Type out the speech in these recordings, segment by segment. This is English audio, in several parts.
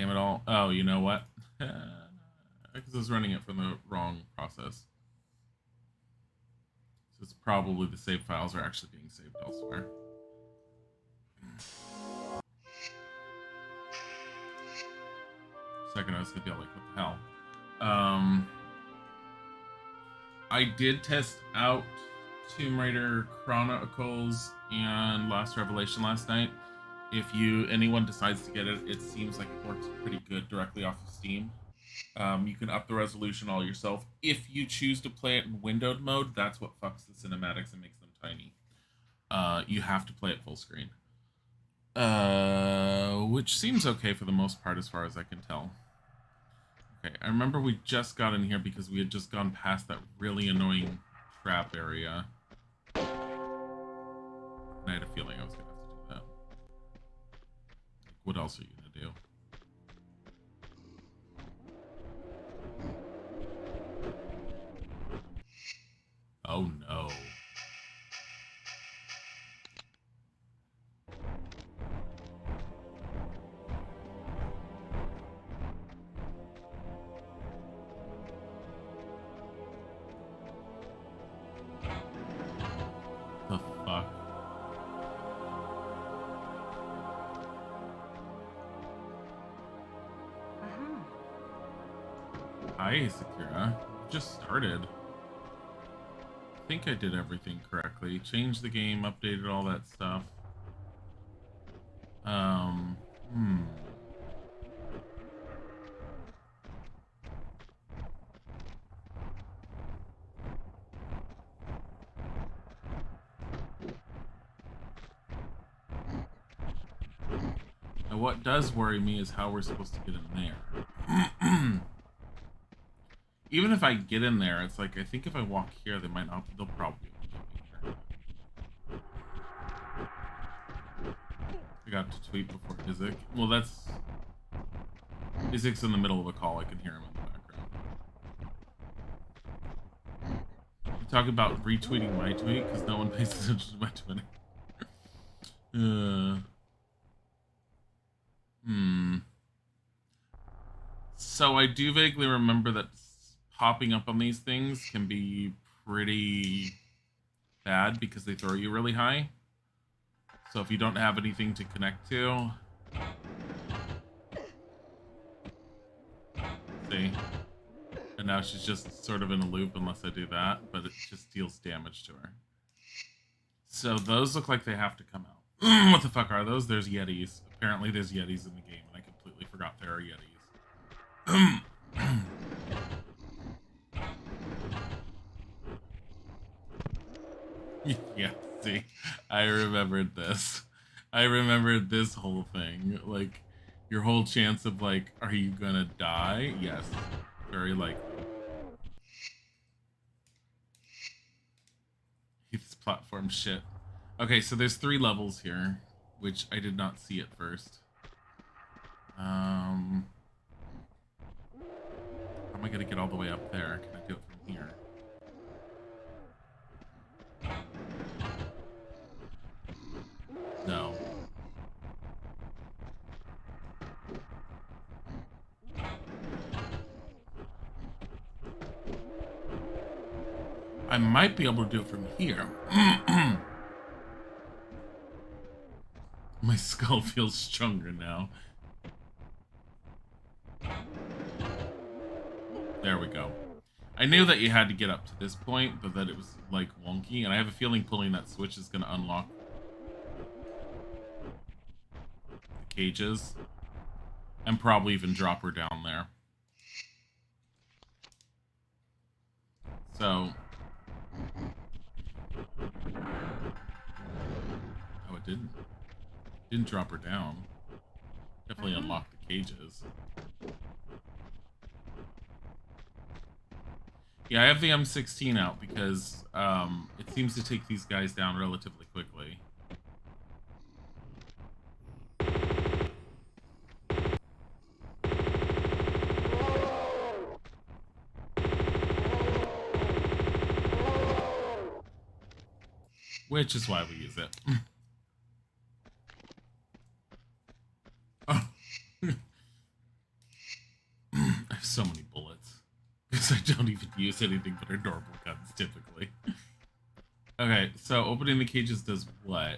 damn it all. Oh, you know what? Because I was running it from the wrong process. So it's probably the save files are actually being saved elsewhere. Second, I was gonna be like, what the hell? I did test out Tomb Raider Chronicles and Last Revelation last night. If anyone decides to get it, it seems like it works pretty good directly off of Steam. You can up the resolution all yourself. If you choose to play it in windowed mode, that's what fucks the cinematics and makes them tiny. You have to play it full screen. Which seems okay for the most part as far as I can tell. Okay, I remember we just got in here because we had just gone past that really annoying trap area. And I had a feeling I was going to have to do that. What else are you going to do? Oh no. The fuck? Hi, Sakura. Just started. I think I did everything correctly. Changed the game, updated all that stuff. Now, what does worry me is how we're supposed to get in there. Even if I get in there, it's like, I think if I walk here, they might not, they'll probably be able to get me here. I got to tweet before Isaac. Well, that's... Isaac's in the middle of a call, I can hear him in the background. You talk about retweeting my tweet, because no one pays attention to my tweeting. So I do vaguely remember that popping up on these things can be pretty bad because they throw you really high. So if you don't have anything to connect to... See? And now she's just sort of in a loop unless I do that, but it just deals damage to her. So those look like they have to come out. What the fuck are those? There's Yetis. Apparently there's Yetis in the game, and I completely forgot there are Yetis. Yeah, see, I remembered this. I remembered this whole thing. Like, your whole chance of, like, are you gonna die? Yes, very likely. This platform shit. Okay, so there's 3 levels here, which I did not see at first. How am I gonna get all the way up there? Can I do it from here? No. I might be able to do it from here. My skull feels stronger now. There we go. I knew that you had to get up to this point, but that it was, like, wonky, and I have a feeling pulling that switch is going to unlock the cages, and probably even drop her down there. So... Oh, it didn't. It didn't drop her down. Definitely unlock the cages. Yeah, I have the M16 out because it seems to take these guys down relatively quickly. Which is why we use it. Oh. I don't even use anything but our normal guns typically. Okay, so opening the cages does what?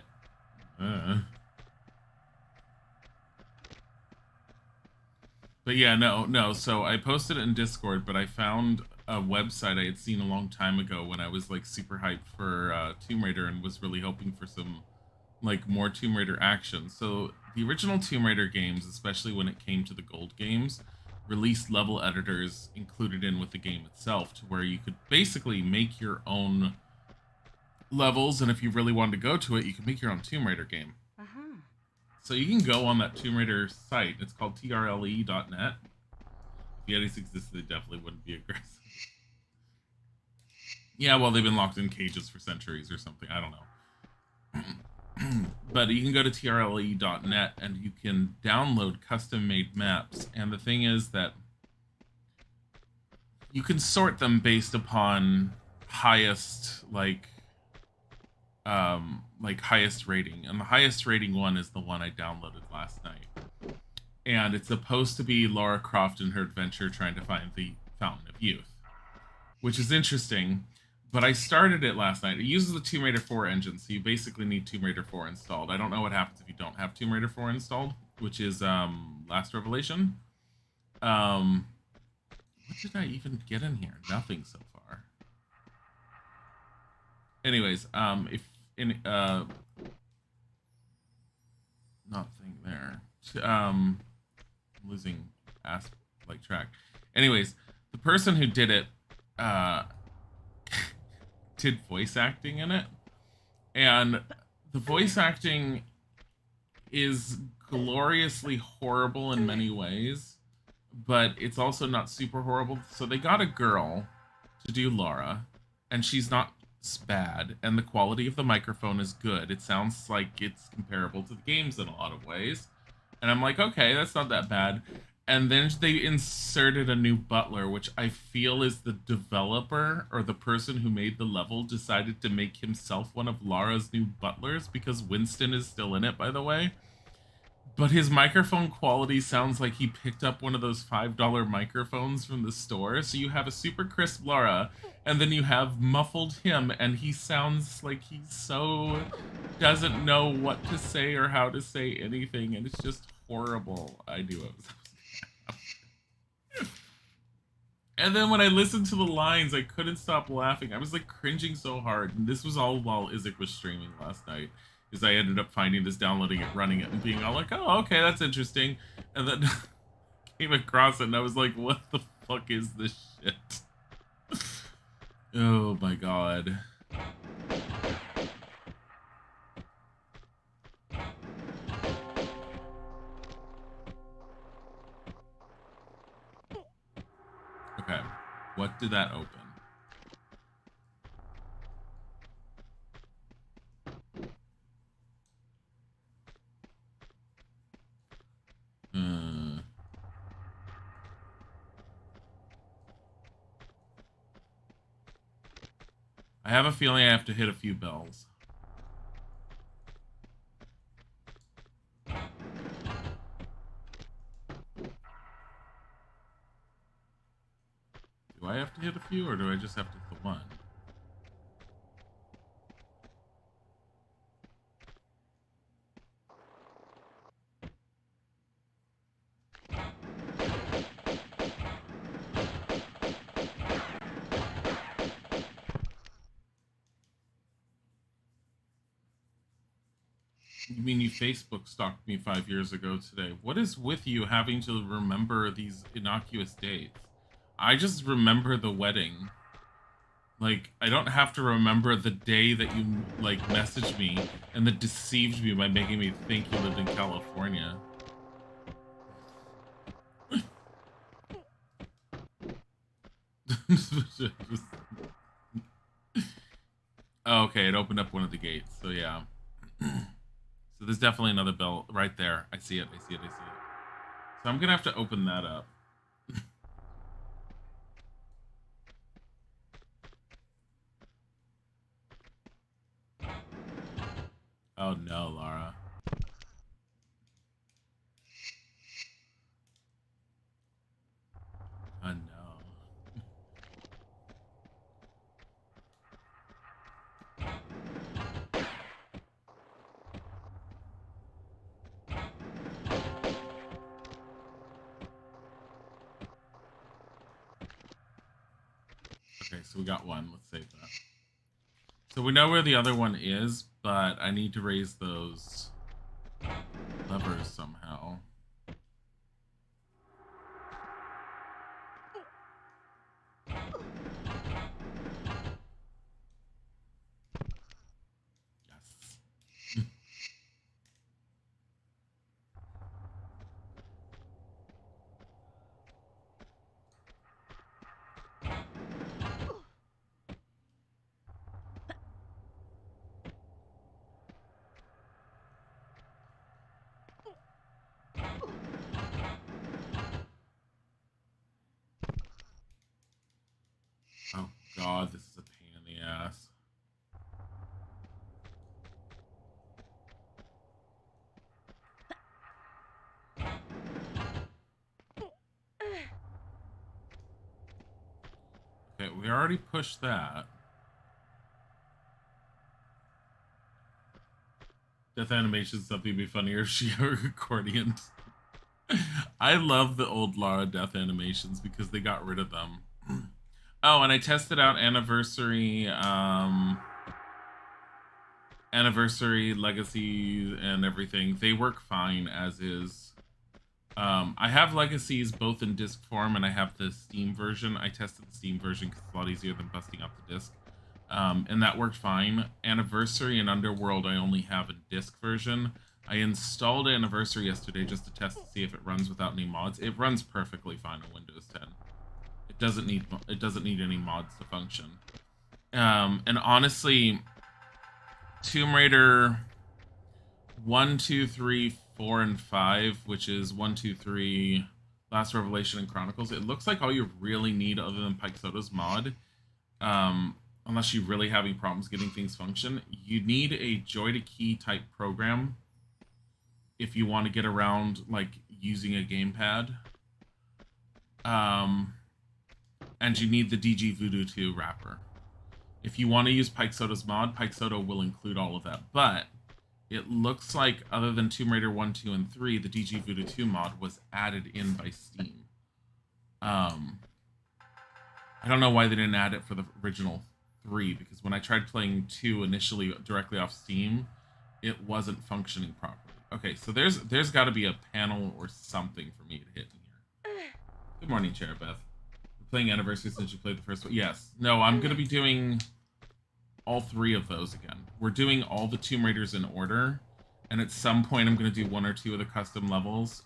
But yeah, no. So I posted it in Discord, but I found a website I had seen a long time ago when I was like super hyped for Tomb Raider and was really hoping for some like more Tomb Raider action. So the original Tomb Raider games, especially when it came to the gold games, released level editors included in with the game itself to where you could basically make your own levels, and if you really wanted to go to it, you could make your own Tomb Raider game. So you can go on that Tomb Raider site. It's called trle.net. If Yetis existed, they definitely wouldn't be aggressive. Yeah, well, they've been locked in cages for centuries or something. I don't know. But you can go to trle.net and you can download custom-made maps. And the thing is that you can sort them based upon highest, highest rating, and the highest rating one is the one I downloaded last night, and it's supposed to be Lara Croft in her adventure trying to find the Fountain of Youth, which is interesting. But I started it last night. It uses the Tomb Raider 4 engine, so you basically need Tomb Raider 4 installed. I don't know what happens if you don't have Tomb Raider 4 installed, which is Last Revelation. What did I even get in here? Nothing so far. Anyways, if in nothing there. I'm losing track. Anyways, the person who did it did voice acting in it, and the voice acting is gloriously horrible in many ways, but it's also not super horrible. So they got a girl to do Lara, and she's not bad, and the quality of the microphone is good. It sounds like it's comparable to the games in a lot of ways. And I'm like, okay, that's not that bad. And then they inserted a new butler, which I feel is the developer or the person who made the level decided to make himself one of Lara's new butlers, because Winston is still in it, by the way. But his microphone quality sounds like he picked up one of those $5 microphones from the store. So you have a super crisp Lara, and then you have muffled him, and he sounds like he so doesn't know what to say or how to say anything, and it's just horrible. I knew it was. And then when I listened to the lines, I couldn't stop laughing. I was like cringing so hard. And this was all while Isaac was streaming last night. Because I ended up finding this, downloading it, running it, and being all like, oh, okay, that's interesting. And then came across it, and I was like, what the fuck is this shit? Oh my god. Okay, what did that open? I have a feeling I have to hit a few bells. Do I have to hit a few, or do I just have to hit the one? You mean you Facebook stalked me 5 years ago today? What is with you having to remember these innocuous dates? I just remember the wedding. Like, I don't have to remember the day that you, like, messaged me and that deceived me by making me think you lived in California. Oh, okay, it opened up one of the gates, so yeah. So there's definitely another bell right there. I see it, I see it, I see it. So I'm gonna have to open that up. Oh no, Lara. Oh no. Okay, so we got one. Let's save that. So we know where the other one is, but I need to raise those levers somehow. Yes. Oh god, this is a pain in the ass. Okay, we already pushed that. Death animation, something would be funnier if she had accordions. I love the old Lara death animations because they got rid of them. Oh, and I tested out Anniversary, Legacy, and everything. They work fine as is. I have Legacies both in disc form, and I have the Steam version. I tested the Steam version because it's a lot easier than busting up the disc. And that worked fine. Anniversary and Underworld I only have a disc version. I installed Anniversary yesterday just to test to see if it runs without any mods. It runs perfectly fine on Windows 10. It doesn't need any mods to function. And honestly, Tomb Raider 1, 2, 3, 4, and 5, which is 1, 2, 3, Last Revelation, and Chronicles, it looks like all you really need other than Pike Soda's mod, unless you're really having problems getting things function, you need a joy to key type program if you want to get around like using a gamepad. And you need the DG Voodoo 2 wrapper. If you want to use Pike Soda's mod, Pike Soda will include all of that. But it looks like, other than Tomb Raider 1, 2, and 3, the DG Voodoo 2 mod was added in by Steam. I don't know why they didn't add it for the original 3, because when I tried playing 2 initially directly off Steam, it wasn't functioning properly. Okay, so there's got to be a panel or something for me to hit in here. Good morning, Cherubeth. Playing Anniversary since you played the first one. Yes. No, I'm going to be doing all 3 of those again. We're doing all the Tomb Raiders in order, and at some point I'm going to do 1 or 2 of the custom levels,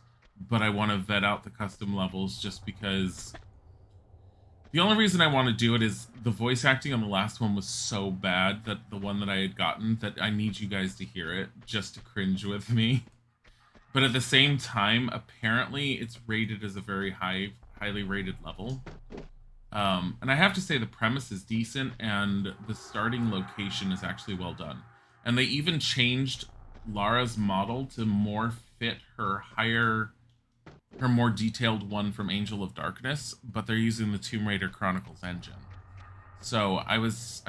but I want to vet out the custom levels just because the only reason I want to do it is the voice acting on the last one was so bad, that the one that I had gotten, that I need you guys to hear it just to cringe with me. But at the same time, apparently it's rated as a very highly rated level. And I have to say the premise is decent, and the starting location is actually well done. And they even changed Lara's model to more fit her more detailed one from Angel of Darkness, but they're using the Tomb Raider Chronicles engine. So I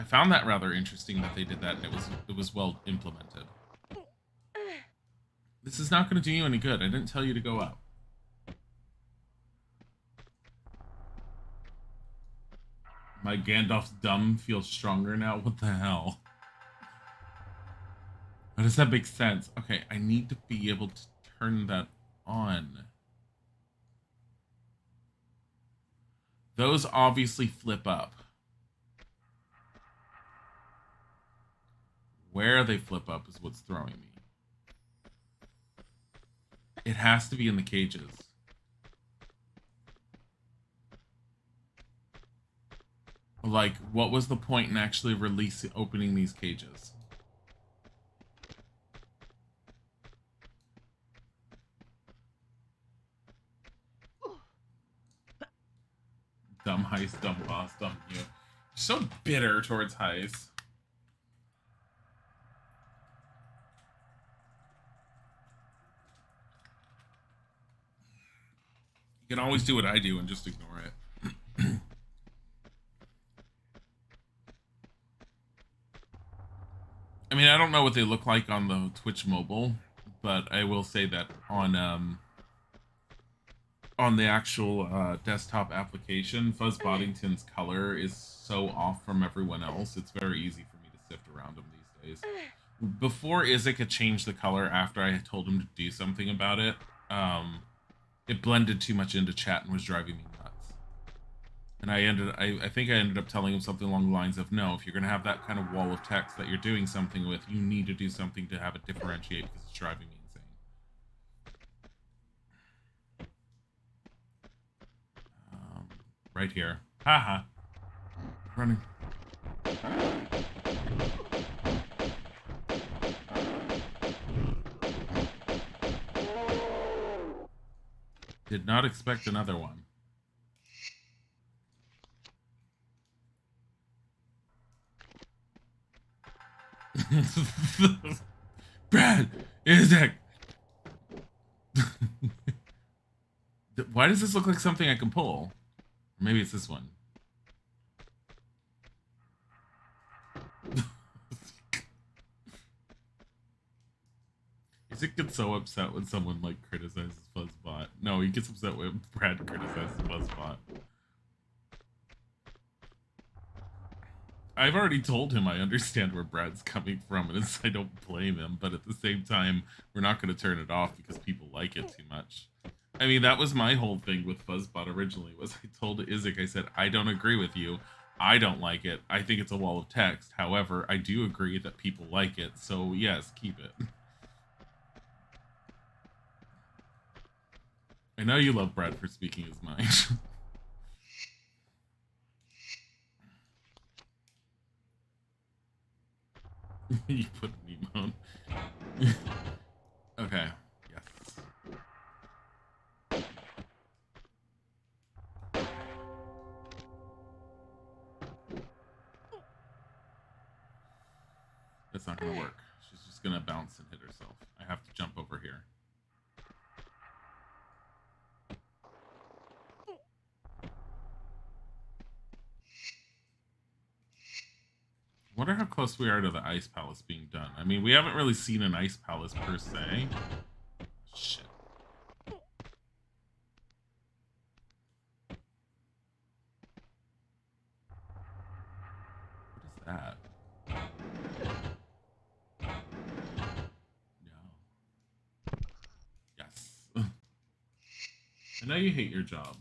found that rather interesting that they did that, and it was well implemented. This is not going to do you any good. I didn't tell you to go up. My Gandalf's dumb feels stronger now? What the hell? How does that make sense? Okay, I need to be able to turn that on. Those obviously flip up. Where they flip up is what's throwing me. It has to be in the cages. Like, what was the point in actually opening these cages? Dumb Heist, dumb boss, dumb you. You're so bitter towards Heist. You can always do what I do and just ignore it. I mean, I don't know what they look like on the Twitch mobile, but I will say that on on the actual desktop application, Fuzz Boddington's color is so off from everyone else. It's very easy for me to sift around him these days. Before Isaac had changed the color after I had told him to do something about it, um, it blended too much into chat and was driving me nuts. And I think I ended up telling him something along the lines of, no, if you're going to have that kind of wall of text that you're doing something with, you need to do something to have it differentiate because it's driving me insane. Right here. Haha. Running. Did not expect another one. Brad, Isaac. Why does this look like something I can pull? Or maybe it's this one. Isaac gets so upset when someone like criticizes Fuzzbot. No, he gets upset when Brad criticizes Fuzzbot. I've already told him I understand where Brad's coming from, and I don't blame him. But at the same time, we're not going to turn it off because people like it too much. I mean, that was my whole thing with Fuzzbot originally. Was I told Isaac, I said, I don't agree with you. I don't like it. I think it's a wall of text. However, I do agree that people like it. So yes, keep it. I know you love Brad for speaking his mind. You put an emote. Okay. Yes. That's not gonna work. She's just gonna bounce and hit herself. I have to jump over here. Wonder how close we are to the ice palace being done. I mean, we haven't really seen an ice palace per se. Shit. What is that? No. Yes. I know you hate your job.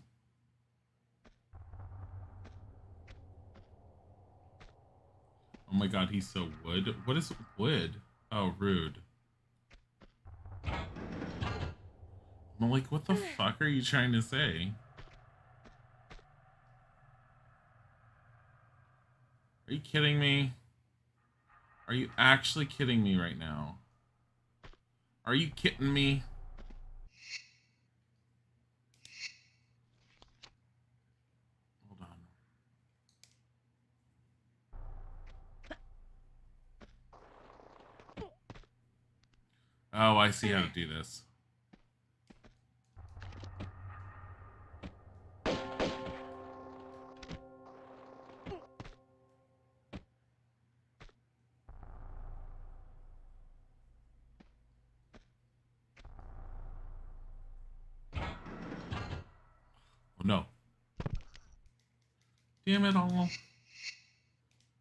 Oh my god, he's so wood. What is wood? Oh, rude. I'm like, what the fuck are you trying to say? Are you kidding me? Are you actually kidding me right now? Are you kidding me? Hold on. Oh, I see how to do this. Oh no. Damn it all.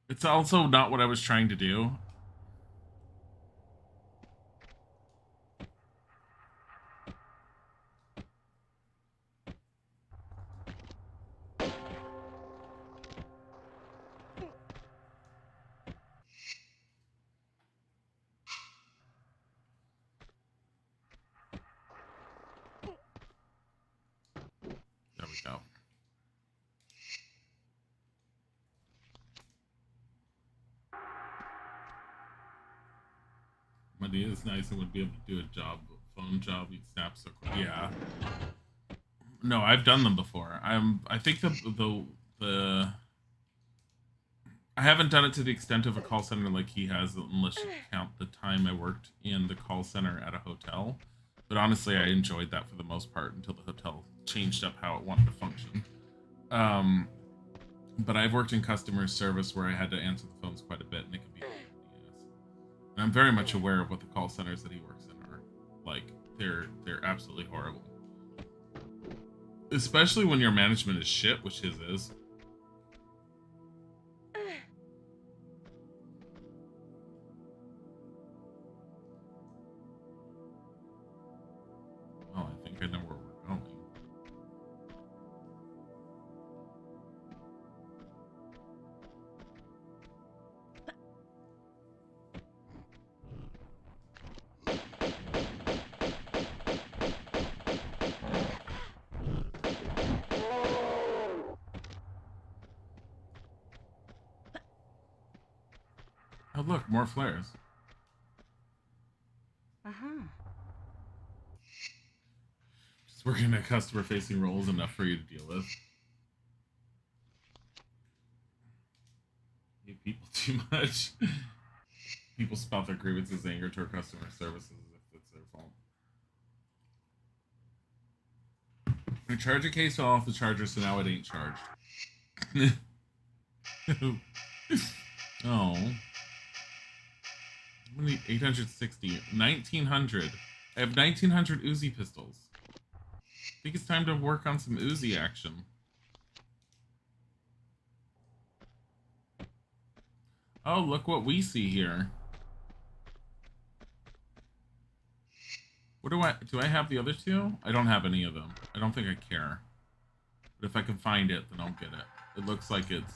It's also not what I was trying to do. There we go. Money is nice and would be able to do a job, phone job. You'd snap so quick. Yeah. No, I've done them before. I think the I haven't done it to the extent of a call center like he has, unless you count the time I worked in the call center at a hotel. But honestly, I enjoyed that for the most part until the hotel changed up how it wanted to function. Um, but I've worked in customer service where I had to answer the phones quite a bit, and it can be. And I'm very much aware of what the call centers that he works in are like. They're absolutely horrible. Especially when your management is shit, which his is. Well, I think I know where we're going. Oh, look, more flares. Just working at customer-facing roles enough for you to deal with. Hate people too much. People spout their grievances, anger toward customer services as if it's their fault. My charger case fell off the charger, so now it ain't charged. Oh. How many? 860. 1900. I have 1900 Uzi pistols. I think it's time to work on some Uzi action. Oh, look what we see here. What do I have the other two? I don't have any of them. I don't think I care. But if I can find it, then I'll get it. It looks like it's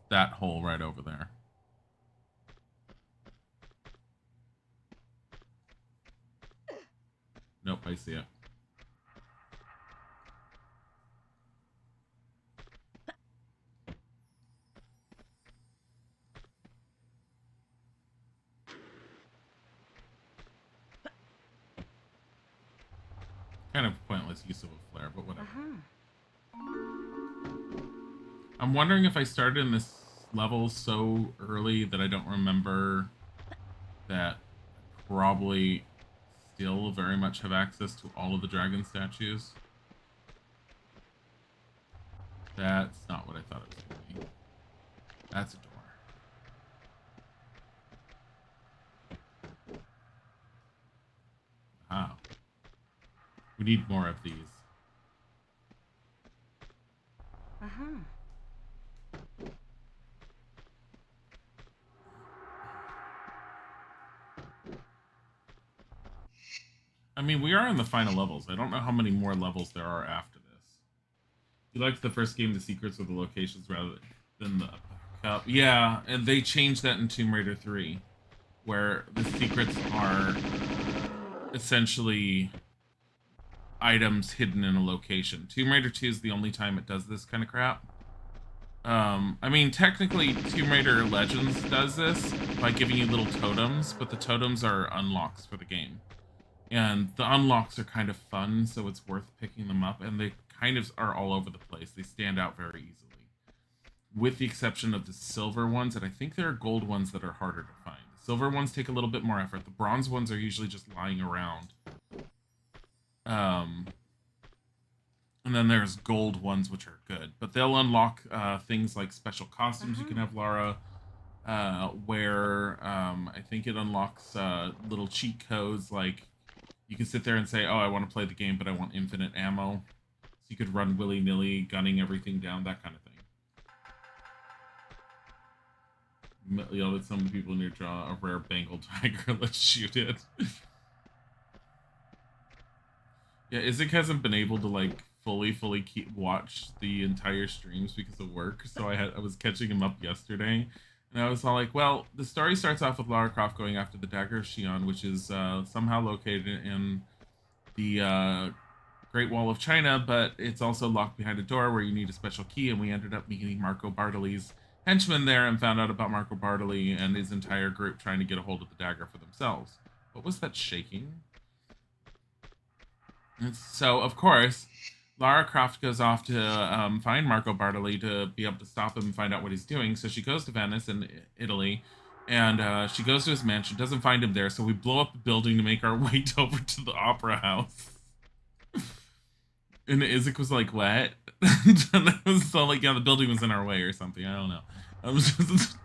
that hole right over there. Nope, I see it. Kind of pointless use of a flare, but whatever. I'm wondering if I started in this level so early that I don't remember that I probably still very much have access to all of the dragon statues. That's not what I thought it was going to be. That's a door. Wow. We need more of these. I mean, we are in the final levels. I don't know how many more levels there are after this. You liked the first game, the secrets of the locations, rather than the cup. Yeah, and they changed that in Tomb Raider 3, where the secrets are essentially items hidden in a location. Tomb Raider 2 is the only time it does this kind of crap. I mean, technically, Tomb Raider Legends does this by giving you little totems, but the totems are unlocks for the game. And the unlocks are kind of fun, so it's worth picking them up, and they kind of are all over the place. They stand out very easily. With the exception of the silver ones, and I think there are gold ones that are harder to find. The silver ones take a little bit more effort. The bronze ones are usually just lying around. And then there's gold ones, which are good. But they'll unlock things like special costumes you can have, Lara, where I think it unlocks little cheat codes. Like, you can sit there and say, oh, I want to play the game, but I want infinite ammo. So you could run willy-nilly, gunning everything down, that kind of thing. Yelled at some people near draw a rare Bengal tiger. Let's shoot it. Yeah, Isaac hasn't been able to, like, fully watch the entire streams because of work, so I was catching him up yesterday, and I was all like, well, the story starts off with Lara Croft going after the Dagger of Xi'an, which is somehow located in the Great Wall of China, but it's also locked behind a door where you need a special key, and we ended up meeting Marco Bartoli's henchman there and found out about Marco Bartoli and his entire group trying to get a hold of the dagger for themselves. What was that shaking? So, of course, Lara Croft goes off to find Marco Bartoli to be able to stop him and find out what he's doing. So she goes to Venice in Italy, and she goes to his mansion, doesn't find him there, so we blow up the building to make our way over to the opera house. And Isaac was like, what? And I was so like, yeah, the building was in our way or something. I don't know. I was just...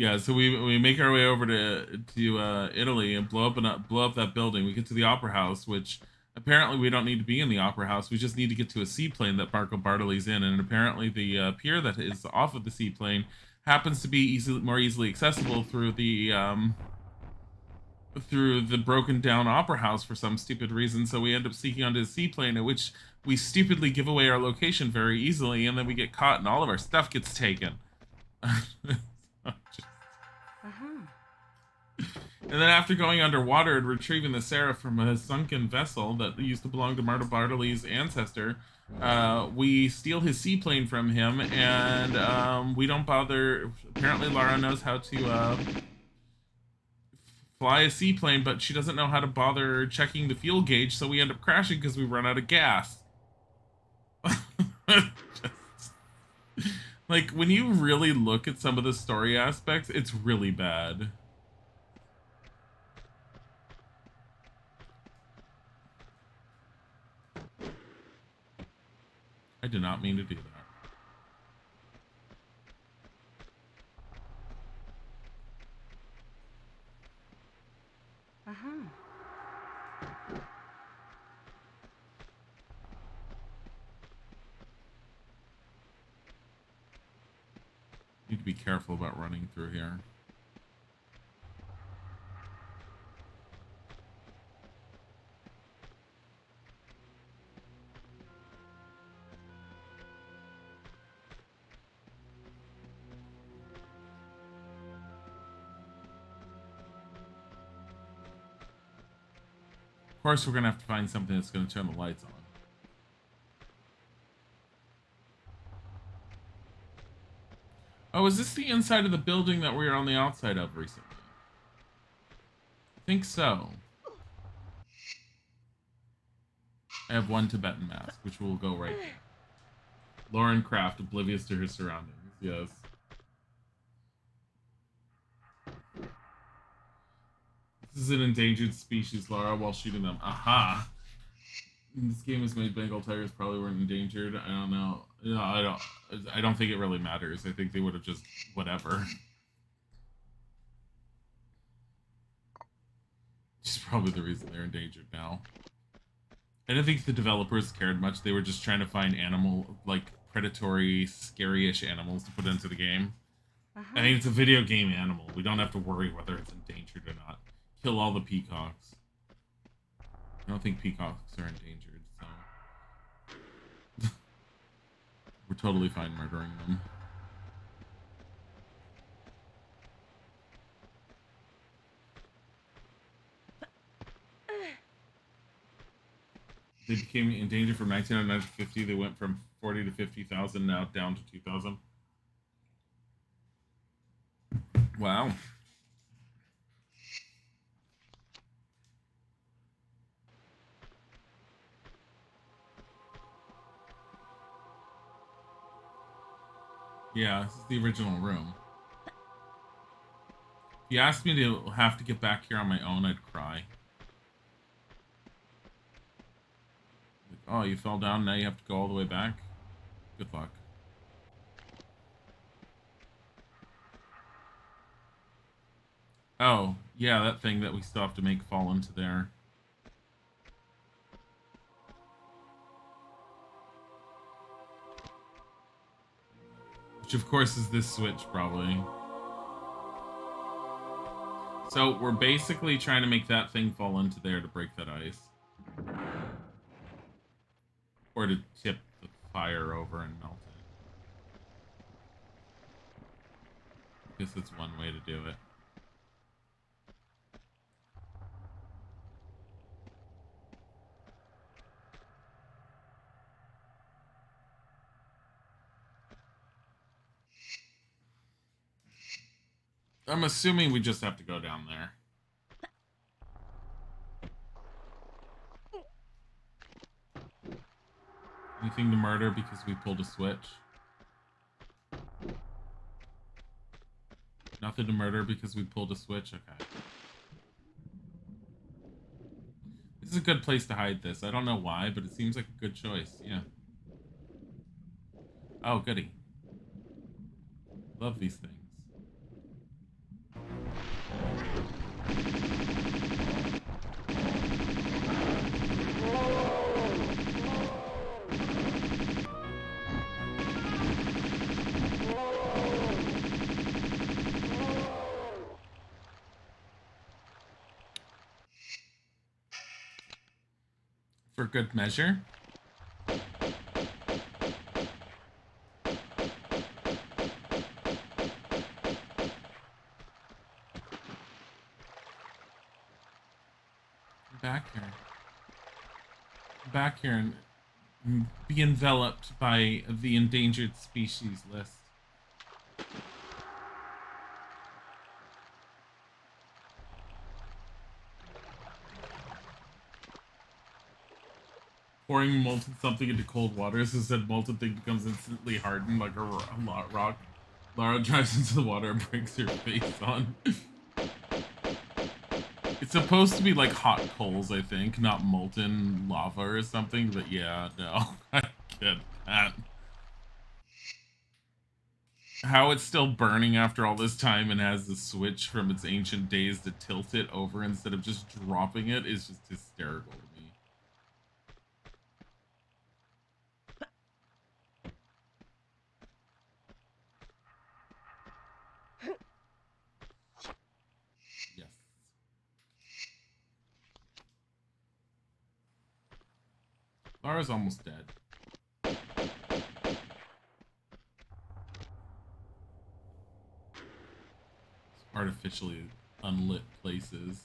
Yeah, so we make our way over to Italy and blow up that building. We get to the Opera House, which apparently we don't need to be in the Opera House. We just need to get to a seaplane that Marco Bartoli's in, and apparently the pier that is off of the seaplane happens to be more easily accessible through the broken down Opera House for some stupid reason. So we end up sneaking onto the seaplane, at which we stupidly give away our location very easily, and then we get caught, and all of our stuff gets taken. And then after going underwater and retrieving the Seraph from a sunken vessel that used to belong to Marco Bartoli's ancestor, we steal his seaplane from him, and we don't bother. Apparently, Lara knows how to fly a seaplane, but she doesn't know how to bother checking the fuel gauge, so we end up crashing because we run out of gas. Like, when you really look at some of the story aspects, it's really bad. I did not mean to do that. Need to be careful about running through here. Of course, we're gonna have to find something that's gonna turn the lights on. Oh, is this the inside of the building that we were on the outside of recently? I think so. I have one Tibetan mask, which will go right there. Lauren Craft, oblivious to her surroundings. Yes. This is an endangered species, Laura, while shooting them. Aha! This game was made. Bengal tigers probably weren't endangered. I don't know. No, I don't think it really matters. I think they would have just whatever. Which is probably the reason they're endangered now. I don't think the developers cared much. They were just trying to find predatory, scary-ish animals to put into the game. I think it's a video game animal. We don't have to worry whether it's endangered or not. Kill all the peacocks. I don't think peacocks are endangered, so... We're totally fine murdering them. They became endangered from 1909 to 50. They went from 40 to 50,000, now down to 2,000. Wow. Yeah, this is the original room. If you asked me to have to get back here on my own, I'd cry. Like, oh, you fell down, now you have to go all the way back? Good luck. Oh, yeah, that thing that we still have to make fall into there. Which, of course, is this switch, probably. So, we're basically trying to make that thing fall into there to break that ice. Or to tip the fire over and melt it. I guess it's one way to do it. I'm assuming we just have to go down there. Anything to murder because we pulled a switch? Nothing to murder because we pulled a switch? Okay. This is a good place to hide this. I don't know why, but it seems like a good choice. Yeah. Oh, goody. Love these things. good measure. Back here. Back here and be enveloped by the endangered species list. Pouring molten something into cold water, so said molten thing becomes instantly hardened like a rock. Lara drives into the water and breaks her face on. It's supposed to be like hot coals, I think, not molten lava or something, but yeah, no, I get that. How it's still burning after all this time and has the switch from its ancient days to tilt it over instead of just dropping it is just hysterical to me. Yes. Lara's almost dead. Artificially unlit places.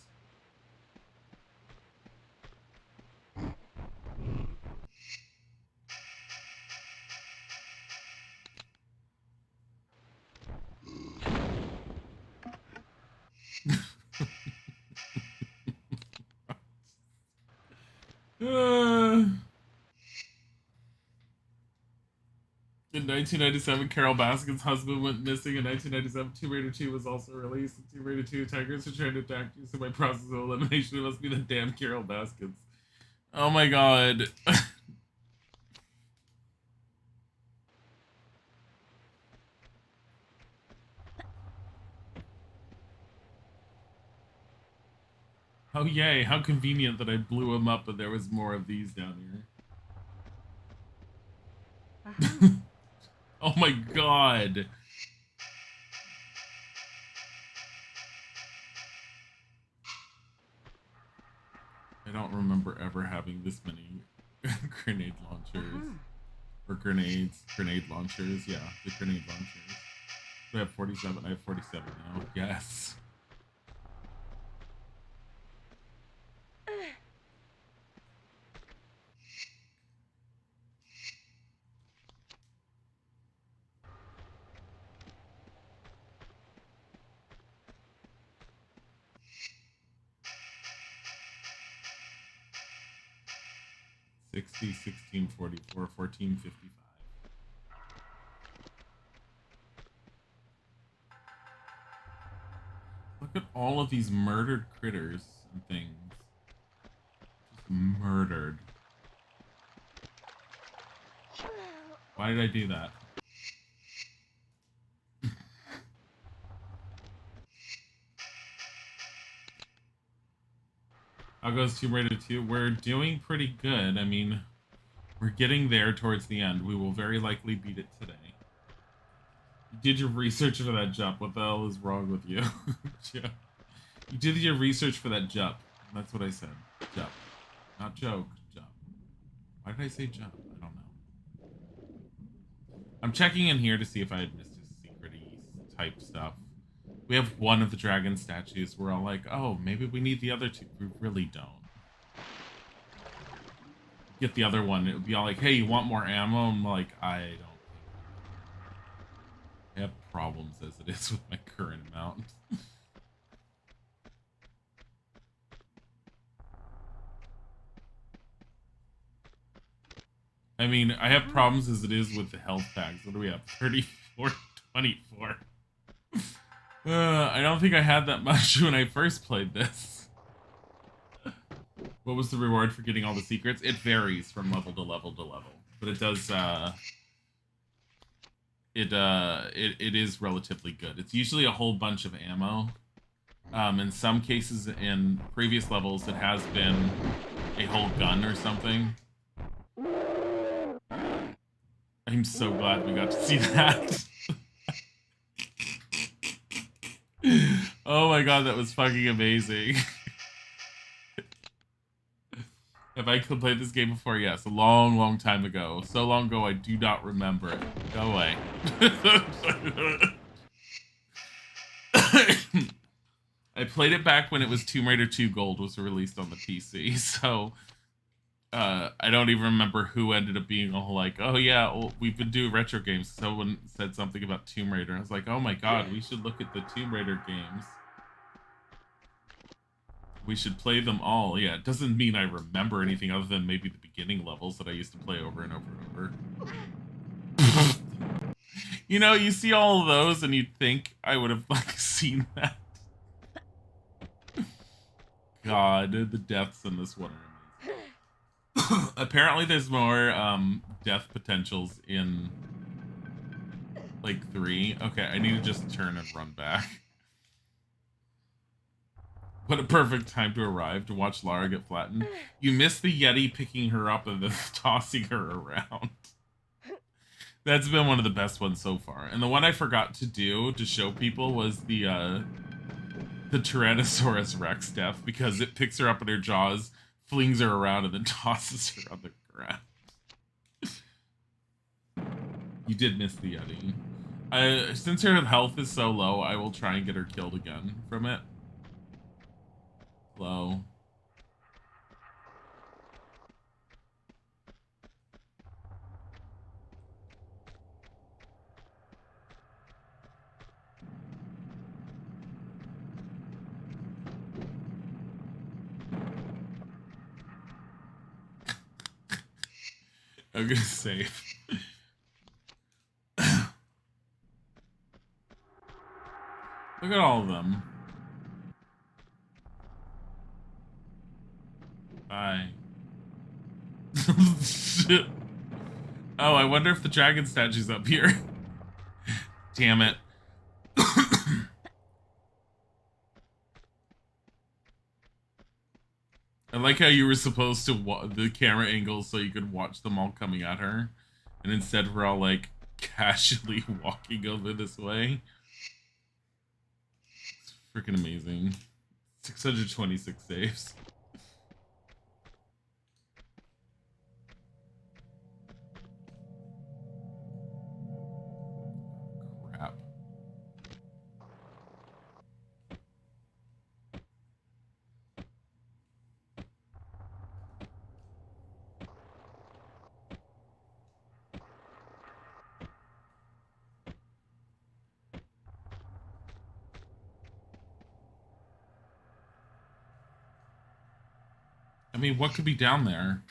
In 1997, Carol Baskin's husband went missing. In 1997, Tomb Raider 2 was also released. In Tomb Raider 2, tigers are trying to attack you, so by process of elimination, it must be the damn Carol Baskins. Oh my god. Oh yay, how convenient that I blew him up and there was more of these down here. Oh my god. I don't remember ever having this many grenade launchers. Or grenade launchers. Yeah, the grenade launchers. I have 47. I have 47 now. Yes. $60, $16.44, $14.55. Look at all of these murdered critters and things. Just murdered. Why did I do that? How goes Tomb Raider 2? We're doing pretty good. I mean, we're getting there towards the end. We will very likely beat it today. You did your research for that jump. What the hell is wrong with you? Yeah. You did your research for that jump. That's what I said. Jump. Not joke. Jump. Why did I say jump? I don't know. I'm checking in here to see if I had missed his secret-y type stuff. We have one of the dragon statues. We're all like, oh, maybe we need the other two. We really don't. Get the other one. It would be all like, hey, you want more ammo? I'm like, I don't think I have problems as it is with my current amount. I mean, I have problems as it is with the health packs. What do we have? 34, 24. I don't think I had that much when I first played this. What was the reward for getting all the secrets? It varies from level to level to level, but it does. It is relatively good. It's usually a whole bunch of ammo. In some cases, in previous levels, it has been a whole gun or something. I'm so glad we got to see that. Oh my god, that was fucking amazing. Have I played this game before? Yes, a long, long time ago. So long ago, I do not remember it. Go away. I played it back when it was Tomb Raider 2 Gold was released on the PC, so I don't even remember who ended up being all like, oh yeah, well, we've been doing retro games. Someone said something about Tomb Raider. I was like, oh my god, we should look at the Tomb Raider games. We should play them all. Yeah, it doesn't mean I remember anything other than maybe the beginning levels that I used to play over and over and over. You know, you see all of those and you'd think I would have like seen that. God, the deaths in this one are amazing. Apparently there's more death potentials in like 3. Okay, I need to just turn and run back. What a perfect time to arrive to watch Lara get flattened. You missed the Yeti picking her up and then tossing her around. That's been one of the best ones so far. And the one I forgot to do to show people was the Tyrannosaurus Rex death, because it picks her up in her jaws, flings her around, and then tosses her on the ground. You did miss the Yeti. Since her health is so low, I will try and get her killed again from it. Low. I'm gonna save. Look at all of them. Bye. Shit. Oh, I wonder if the dragon statue's up here. Damn it. I like how you were supposed to the camera angle so you could watch them all coming at her, and instead we're all like casually walking over this way. It's freaking amazing. 626 saves. Crap. I mean, what could be down there?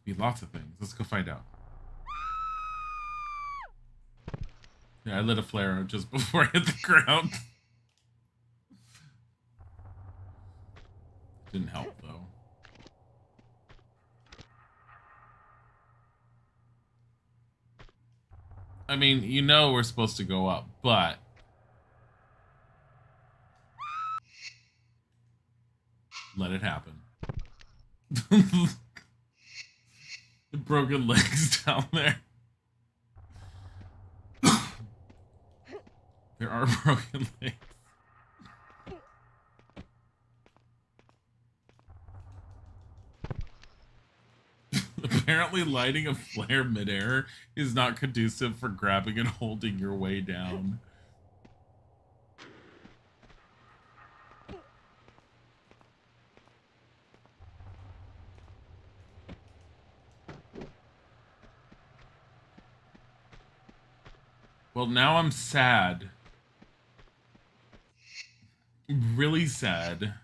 Be lots of things. Let's go find out. Yeah, I lit a flare out just before I hit the ground. Didn't help though. I mean, you know we're supposed to go up, but let it happen. The broken legs down there. There are broken legs. Apparently lighting a flare midair is not conducive for grabbing and holding your way down. Well, now I'm sad. Really sad.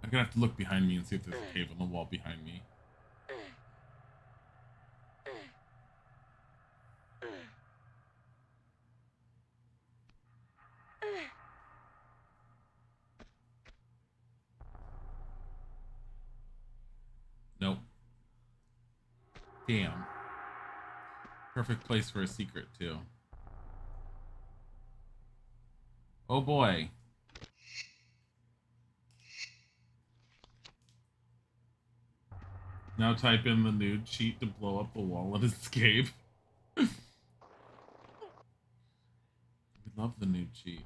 I'm gonna have to look behind me and see if there's a cave on the wall behind me. Nope. Damn. Perfect place for a secret, too. Oh boy. Now type in the nude cheat to blow up the wall and escape. We love the nude cheat.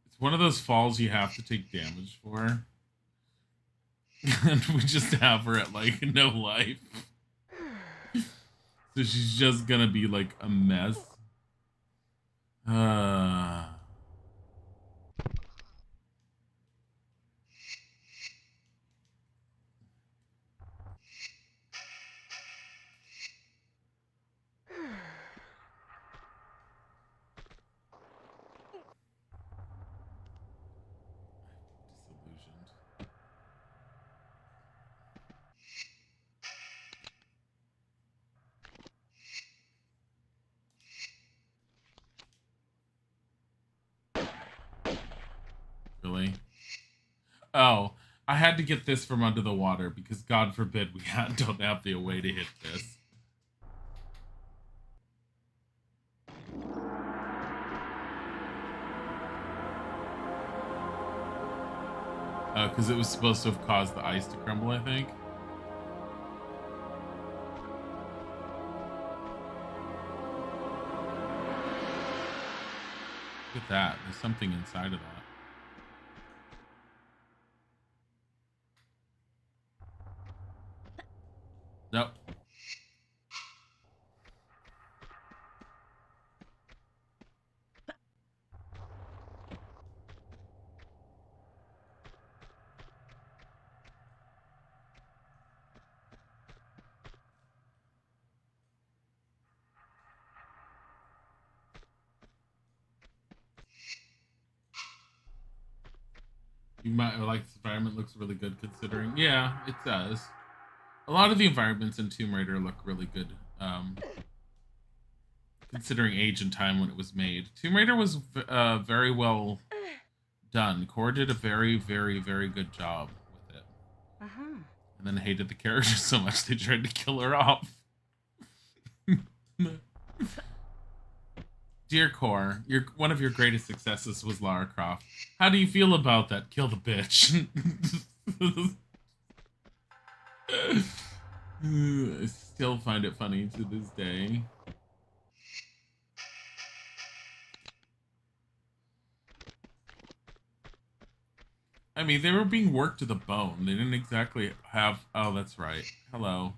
It's one of those falls you have to take damage for. And we just have her at like no life. So she's just gonna be like a mess. Disillusioned. Really? Oh, I had to get this from under the water because God forbid we don't have the way to hit this. Because it was supposed to have caused the ice to crumble, I think. Look at that. There's something inside of that. Nope. You might like this environment looks really good considering. Yeah, it does. A lot of the environments in Tomb Raider look really good, considering age and time when it was made. Tomb Raider was very well done. Core did a very, very, very good job with it. And then hated the character so much they tried to kill her off. Dear Core, one of your greatest successes was Lara Croft. How do you feel about that? Kill the bitch. I still find it funny to this day. I mean, they were being worked to the bone. They didn't exactly have... Oh, that's right. Hello.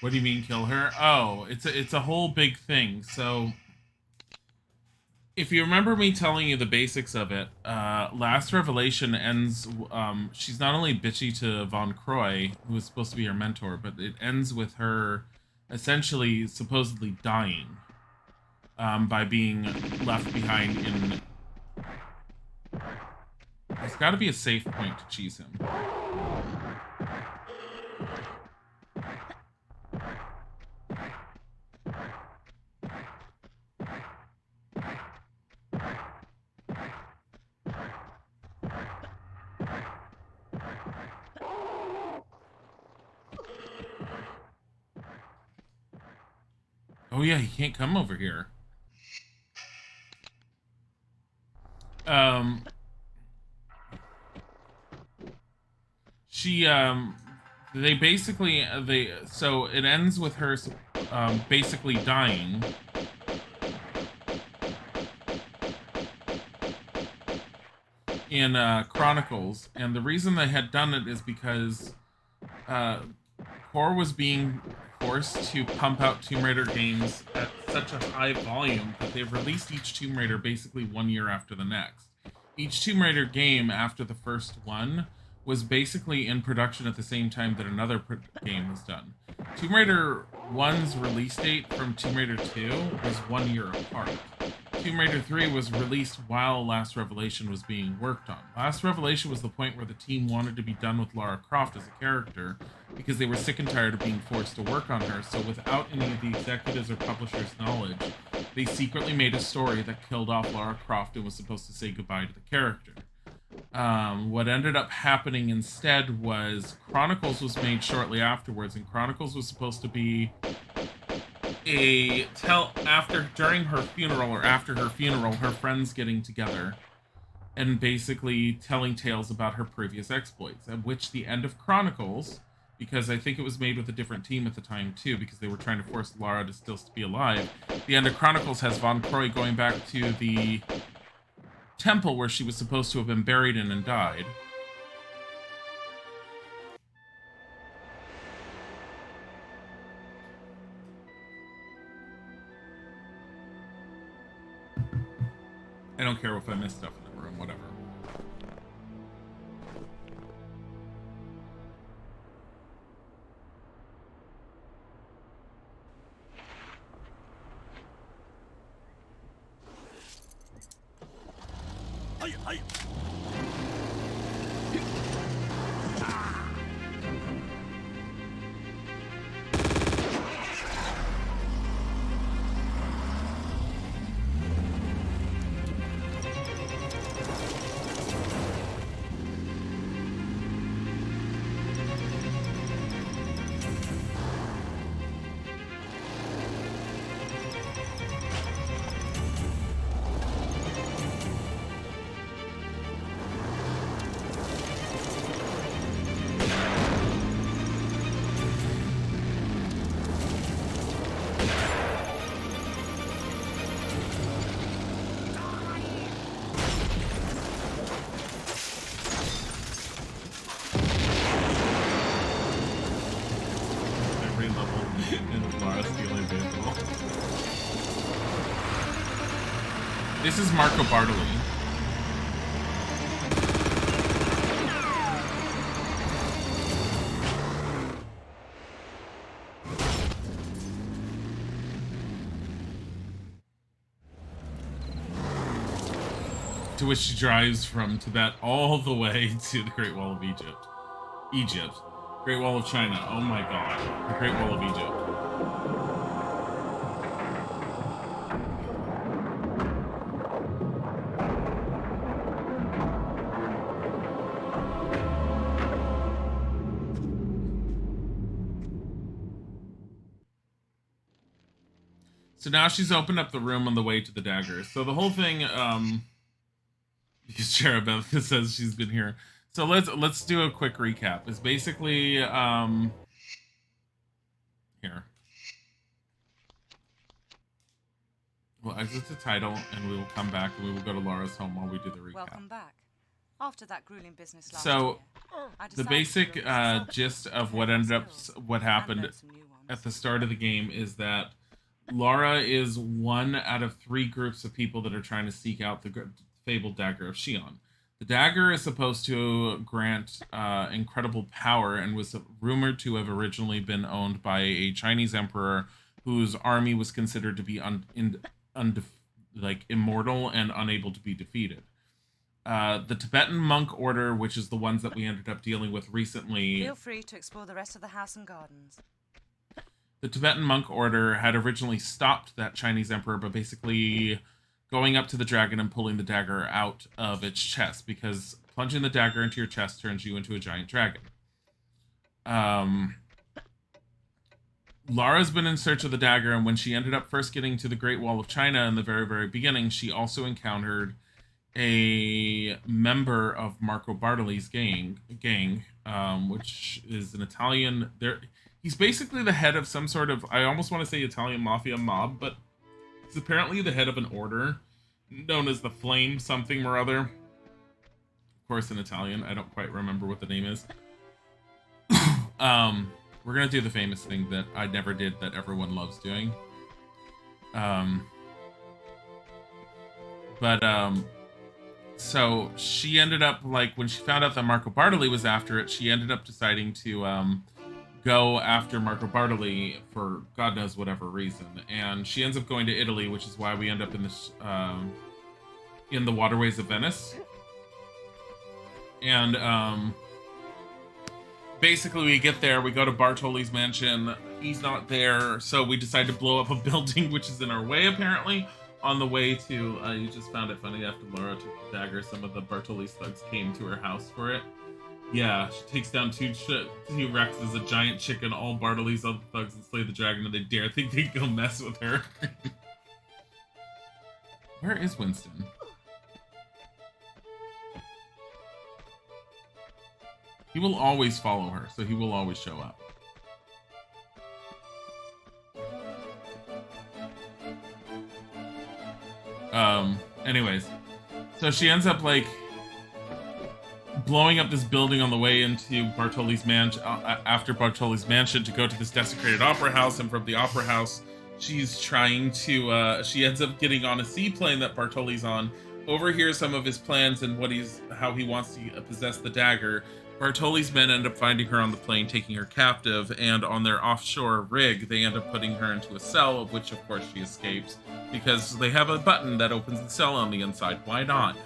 What do you mean kill her? Oh, it's a whole big thing. So if you remember me telling you the basics of it, Last Revelation ends, she's not only bitchy to Von Croy, who was supposed to be her mentor, but it ends with her essentially supposedly dying by being left behind in... There's got to be a safe point to cheese him. Oh yeah, he can't come over here. They basically, so it ends with her, basically dying. In, Chronicles, and the reason they had done it is because, Core was being forced to pump out Tomb Raider games at such a high volume that they've released each Tomb Raider basically 1 year after the next. Each Tomb Raider game after the first one was basically in production at the same time that another game was done. Tomb Raider 1's release date from Tomb Raider 2 was 1 year apart. Tomb Raider 3 was released while Last Revelation was being worked on. Last Revelation was the point where the team wanted to be done with Lara Croft as a character because they were sick and tired of being forced to work on her, so without any of the executives or publishers' knowledge, they secretly made a story that killed off Lara Croft and was supposed to say goodbye to the character. What ended up happening instead was Chronicles was made shortly afterwards, and Chronicles was supposed to be during her funeral or after her funeral, her friends getting together and basically telling tales about her previous exploits. At which the end of Chronicles, because I think it was made with a different team at the time too, because they were trying to force Lara to still be alive. The end of Chronicles has Von Croy going back to the temple where she was supposed to have been buried in and died. I don't care if I miss stuff in the room, whatever. This is Marco Bartoli. To which she drives from Tibet all the way to the Great Wall of Egypt. Great Wall of China. Oh my god. The Great Wall of Egypt. So now she's opened up the room on the way to the dagger. So the whole thing, because Cherubeth says she's been here. So let's do a quick recap. It's basically here. We'll exit the title and we will come back and we will go to Lara's home while we do the recap. Welcome back. After that grueling business last so year, the basic gist of what happened at the start of the game is that Lara is one out of 3 groups of people that are trying to seek out the fabled dagger of Xion. The dagger is supposed to grant incredible power and was rumored to have originally been owned by a Chinese emperor whose army was considered to be immortal and unable to be defeated. The Tibetan monk order, which is the ones that we ended up dealing with recently. Feel free to explore the rest of the house and gardens. The Tibetan monk order had originally stopped that Chinese emperor, but basically going up to the dragon and pulling the dagger out of its chest, because plunging the dagger into your chest turns you into a giant dragon. Lara's been in search of the dagger, and when she ended up first getting to the Great Wall of China in the very, very beginning, she also encountered a member of Marco Bartoli's gang, which is an Italian. He's basically the head of some sort of, I almost want to say Italian mafia mob, but he's apparently the head of an order known as the Flame something or other. Of course, in Italian. I don't quite remember what the name is. We're going to do the famous thing that I never did that everyone loves doing. So she ended up, like, when she found out that Marco Bartoli was after it, she ended up deciding to go after Marco Bartoli for God knows whatever reason, and she ends up going to Italy, which is why we end up in this in the waterways of Venice. And basically, we get there, we go to Bartoli's mansion. He's not there, so we decide to blow up a building, which is in our way, apparently. On the way to, you just found it funny, after Laura took the dagger, some of the Bartoli's thugs came to her house for it. Yeah, she takes down two T-Rexes, a giant chicken, all Bartoli's other thugs, and slay the dragon, and they dare think they can go mess with her. Where is Winston? He will always follow her, so he will always show up. Anyways, so she ends up, like, blowing up this building on the way into Bartoli's mansion, after Bartoli's mansion, to go to this desecrated opera house, and from the opera house, she's trying to, she ends up getting on a seaplane that Bartoli's on, overhears some of his plans and how he wants to possess the dagger. Bartoli's men end up finding her on the plane, taking her captive, and on their offshore rig, they end up putting her into a cell, of which, of course, she escapes, because they have a button that opens the cell on the inside. Why not?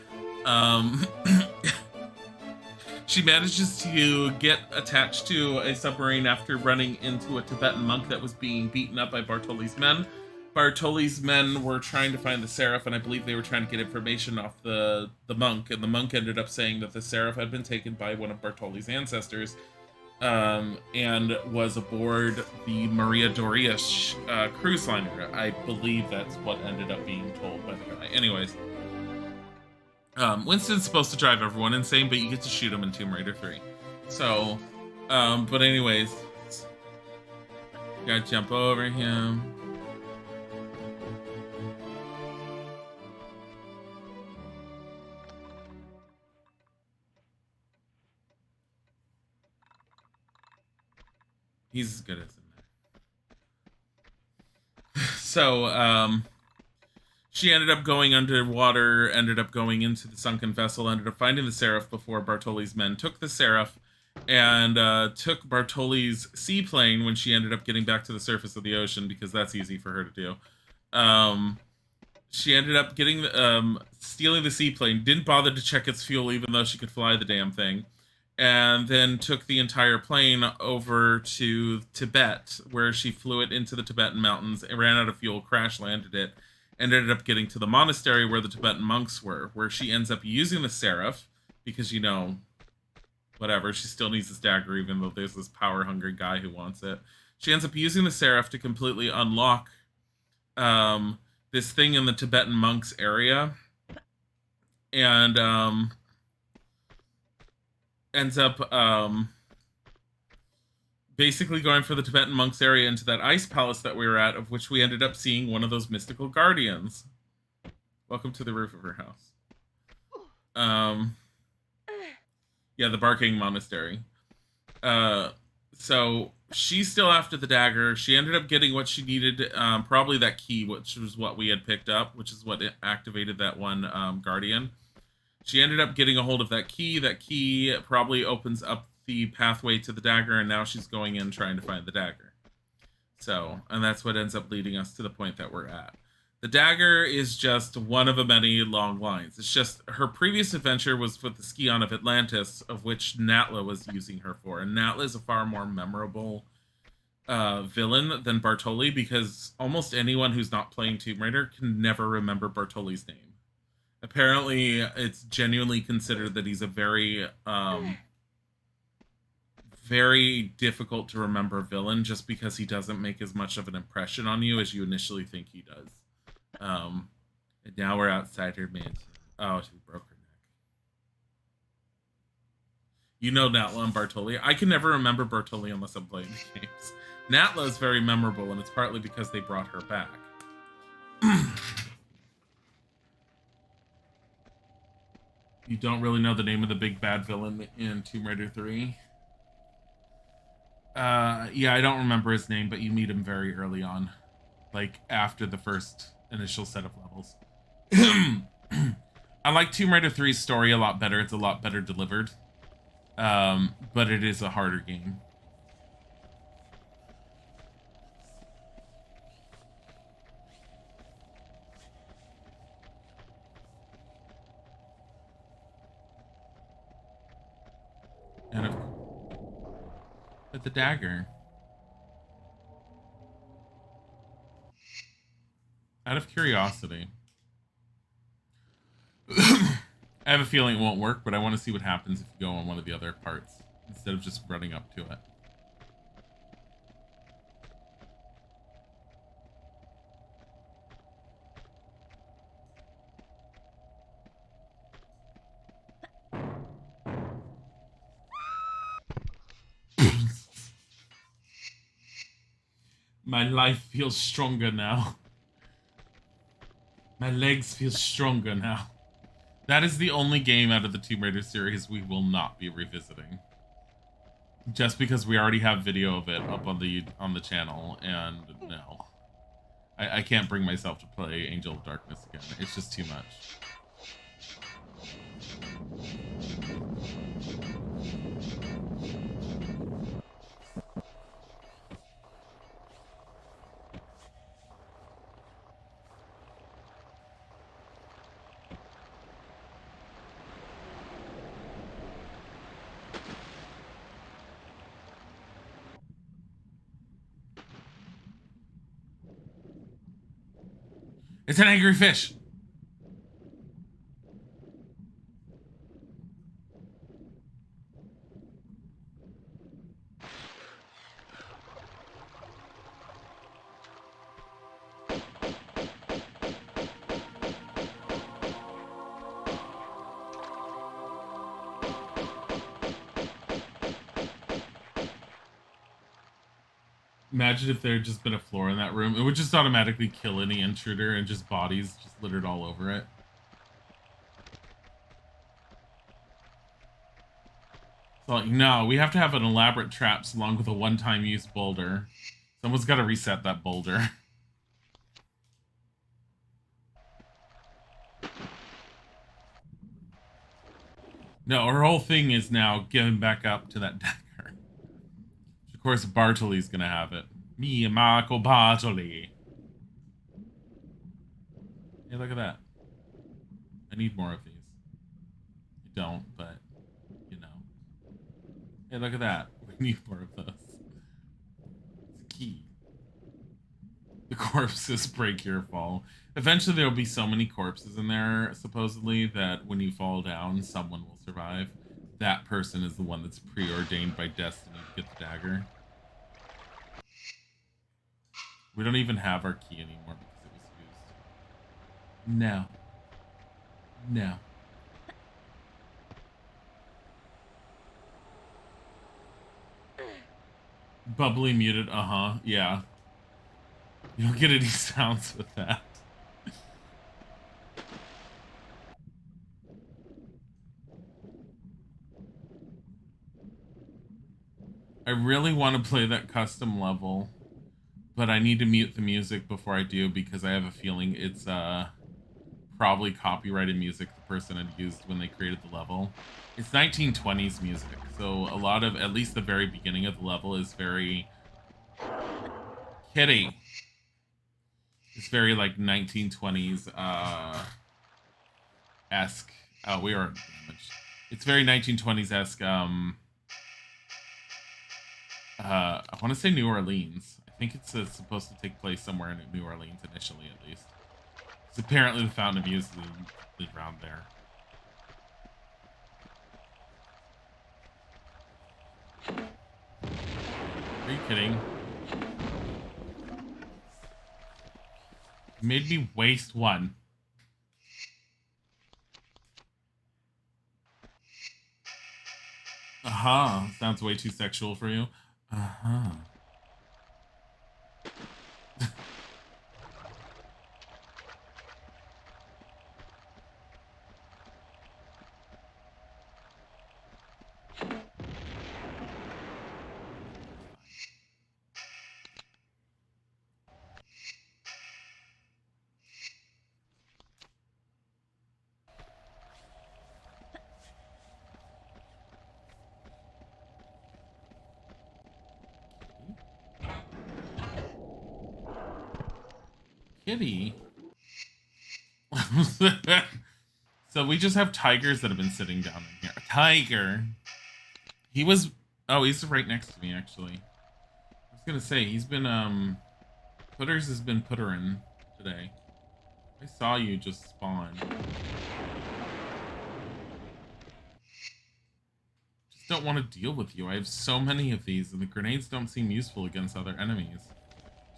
She manages to get attached to a submarine after running into a Tibetan monk that was being beaten up by Bartoli's men. Bartoli's men were trying to find the Seraph, and I believe they were trying to get information off the monk, and the monk ended up saying that the Seraph had been taken by one of Bartoli's ancestors, and was aboard the Maria Doria cruise liner. I believe that's what ended up being told by the guy. Anyways, Winston's supposed to drive everyone insane, but you get to shoot him in Tomb Raider 3. So, but anyways, gotta jump over him. He's as good as in there. So, she ended up going underwater, ended up going into the sunken vessel, ended up finding the Seraph before Bartoli's men took the Seraph, and took Bartoli's seaplane when she ended up getting back to the surface of the ocean, because that's easy for her to do. She ended up stealing the seaplane, didn't bother to check its fuel even though she could fly the damn thing, and then took the entire plane over to Tibet, where she flew it into the Tibetan mountains, and ran out of fuel, crash landed it, and ended up getting to the monastery where the Tibetan monks were, where she ends up using the Seraph, because, you know, whatever, she still needs this dagger even though there's this power-hungry guy who wants it. She ends up using the Seraph to completely unlock this thing in the Tibetan monks area, and ends up basically going for the Tibetan monks area into that ice palace that we were at, of which we ended up seeing one of those mystical guardians. Welcome to the roof of her house. Yeah, the Barking Monastery. So she's still after the dagger. She ended up getting what she needed, probably that key, which was what we had picked up, which is what activated that one guardian. She ended up getting a hold of that key. That key probably opens up the pathway to the dagger, and now she's going in trying to find the dagger. So, and that's what ends up leading us to the point that we're at. The dagger is just one of a many long lines. It's just her previous adventure was with the Scion of Atlantis, of which Natla was using her for. And Natla is a far more memorable villain than Bartoli, because almost anyone who's not playing Tomb Raider can never remember Bartoli's name. Apparently, it's genuinely considered that he's a very, very difficult to remember villain, just because he doesn't make as much of an impression on you as you initially think he does. And now we're outside her mansion. Oh, she broke her neck. You know Natla and Bartoli. I can never remember Bartoli unless I'm playing the games. Natla is very memorable, and it's partly because they brought her back. You don't really know the name of the big bad villain in Tomb Raider 3? Yeah, I don't remember his name, but you meet him very early on. Like, after the first initial set of levels. I like Tomb Raider 3's story a lot better. It's a lot better delivered. But it is a harder game. And of but the dagger. Out of curiosity. I have a feeling it won't work, but I want to see what happens if you go on one of the other parts instead of just running up to it. My life feels stronger now. My legs feel stronger now. That is the only game out of the Tomb Raider series we will not be revisiting. Just because we already have video of it up on the channel, and no. I can't bring myself to play Angel of Darkness again. It's just too much. It's an angry fish. Imagine if there had just been a floor in that room. It would just automatically kill any intruder and just bodies just littered all over it. So like, no, we have to have an elaborate traps along with a one-time use boulder. Someone's got to reset that boulder. No, her whole thing is now giving back up to that dagger. Of course, Bartley's gonna have it. Me and Michael Bartley. Hey, look at that. I need more of these. I don't, but, you know. Hey, look at that. We need more of those. It's key. The corpses break your fall. Eventually, there will be so many corpses in there, supposedly, that when you fall down, someone will survive. That person is the one that's preordained by destiny to get the dagger. We don't even have our key anymore because it was used. No. No. Bubbly muted, yeah. You don't get any sounds with that. I really want to play that custom level, but I need to mute the music before I do because I have a feeling it's probably copyrighted music the person had used when they created the level. It's 1920s music, so a lot of, at least the very beginning of the level is very... Kitty! It's very like 1920s esque. Oh, we are damaged. It's very 1920s esque. I want to say New Orleans. I think it's supposed to take place somewhere in New Orleans initially, at least. It's apparently the Fountain of Youth is around there. Are you kidding? You made me waste one. Sounds way too sexual for you. Kitty. So we just have tigers that have been sitting down in here. A tiger. He was. Oh, he's right next to me, actually. I was gonna say he's been Putters has been puttering today. I saw you just spawn. Just don't want to deal with you. I have so many of these, and the grenades don't seem useful against other enemies.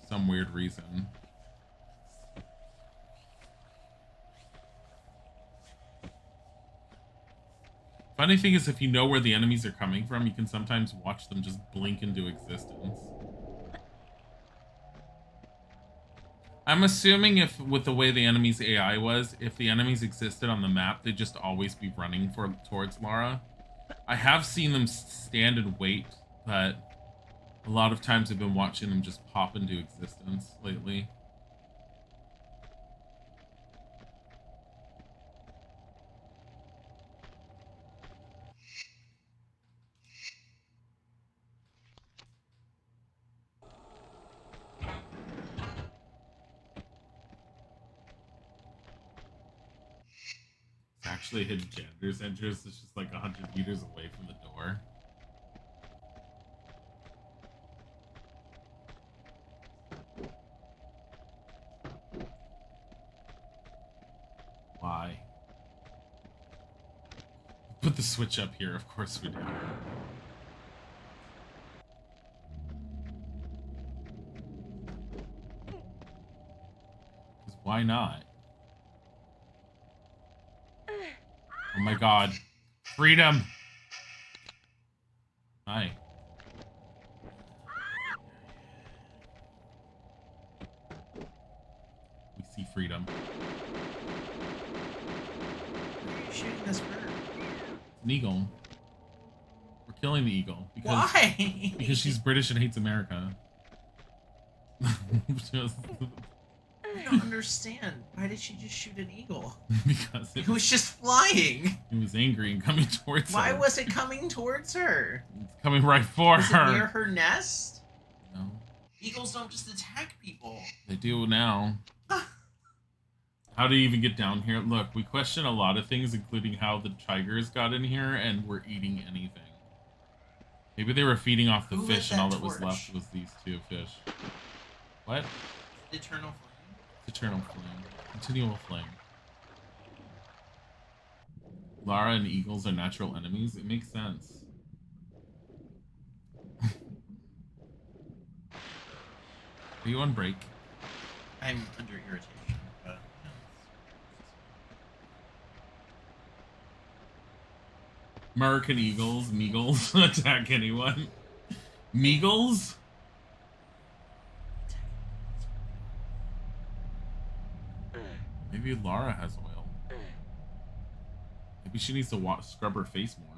For some weird reason. Funny thing is, if you know where the enemies are coming from, you can sometimes watch them just blink into existence. I'm assuming if, with the way the enemy's AI was, if the enemies existed on the map, they'd just always be running towards Lara. I have seen them stand and wait, but a lot of times I've been watching them just pop into existence lately. It's actually a hidden janitor's entrance. It's just like 100 meters away from the door. Why? Put the switch up here, of course we do. Because why not? Oh my god. Freedom! Hi. We see freedom. Why are you shooting this bird? It's an eagle. We're killing the eagle. Why? Because she's British and hates America. Just... I don't understand. Why did she just shoot an eagle? Because it was just flying. It was angry and coming towards her. Why was it coming towards her? It's coming right for Was her. it near her nest? No. Eagles don't just attack people. They do now. How do you even get down here? Look, we question a lot of things, including how the tigers got in here and were eating anything. Maybe they were feeding off the fish and all that was left was these two fish. What? Eternal flame. Eternal flame. Continual flame. Lara and eagles are natural enemies? It makes sense. Are you on break? I'm under irritation, but... American eagles, meagles, attack anyone. Meagles? Maybe Lara has oil. Maybe she needs to scrub her face more.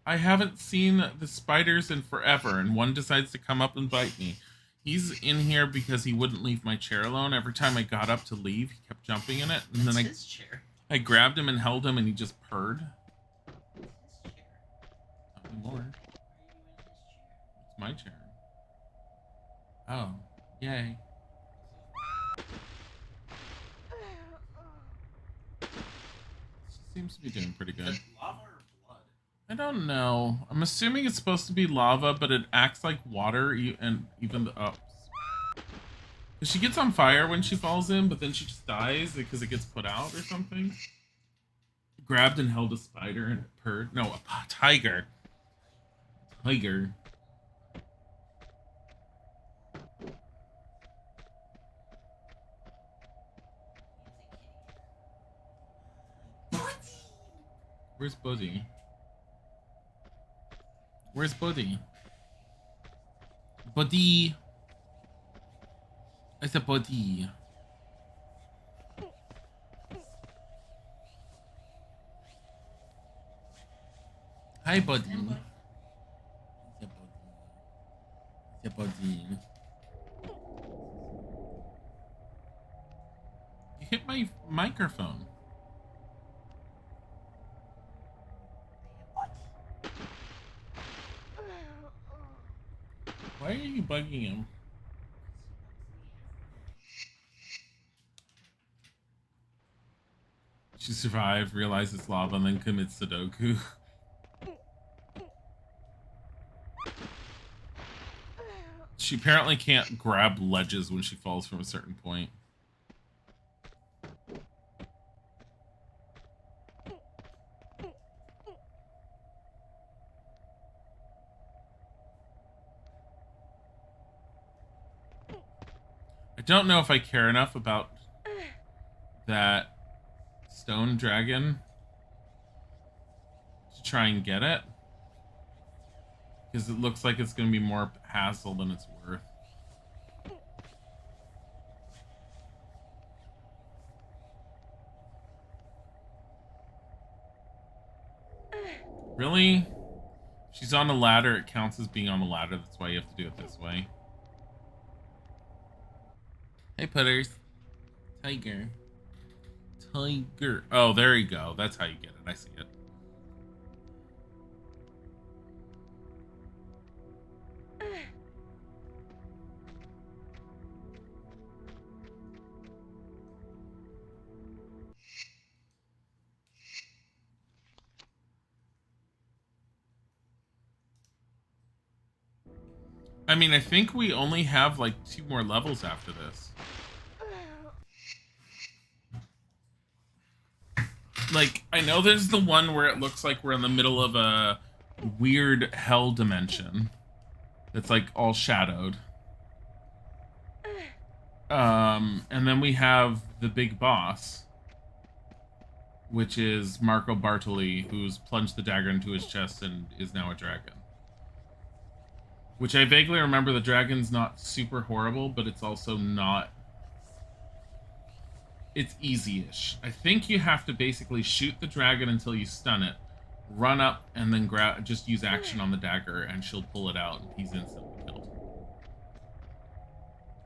I haven't seen the spiders in forever, and one decides to come up and bite me. He's in here because he wouldn't leave my chair alone. Every time I got up to leave, he kept jumping in it, and That's then his chair. I grabbed him and held him, and he just purred. His chair. Not anymore. It's my chair. Oh, yay. She seems to be doing pretty good. Is it lava or blood? I don't know. I'm assuming it's supposed to be lava, but it acts like water, and even the ups. She gets on fire when she falls in, but then she just dies because it gets put out or something. Grabbed and held a spider and it purred. No, a tiger. Tiger. Where's Buddy? Where's Buddy? Buddy! It's a Buddy. Hi, Buddy. It's a Buddy. It's a Buddy. You hit my microphone. Why are you bugging him? She survived, realized it's lava, and then commits Sudoku. She apparently can't grab ledges when she falls from a certain point. I don't know if I care enough about that stone dragon to try and get it, because it looks like it's going to be more hassle than it's worth. Really? She's on a ladder. It counts as being on the ladder. That's why you have to do it this way. Hey, Putters. Tiger. Tiger. Oh, there you go. That's how you get it. I see it. I mean, I think we only have like 2 more levels after this. Like, I know there's the one where it looks like we're in the middle of a weird hell dimension that's like all shadowed. And then we have the big boss, which is Marco Bartoli, who's plunged the dagger into his chest and is now a dragon. Which I vaguely remember the dragon's not super horrible, but it's also not... It's easy-ish. I think you have to basically shoot the dragon until you stun it, run up, and then just use action on the dagger, and she'll pull it out, and he's instantly killed.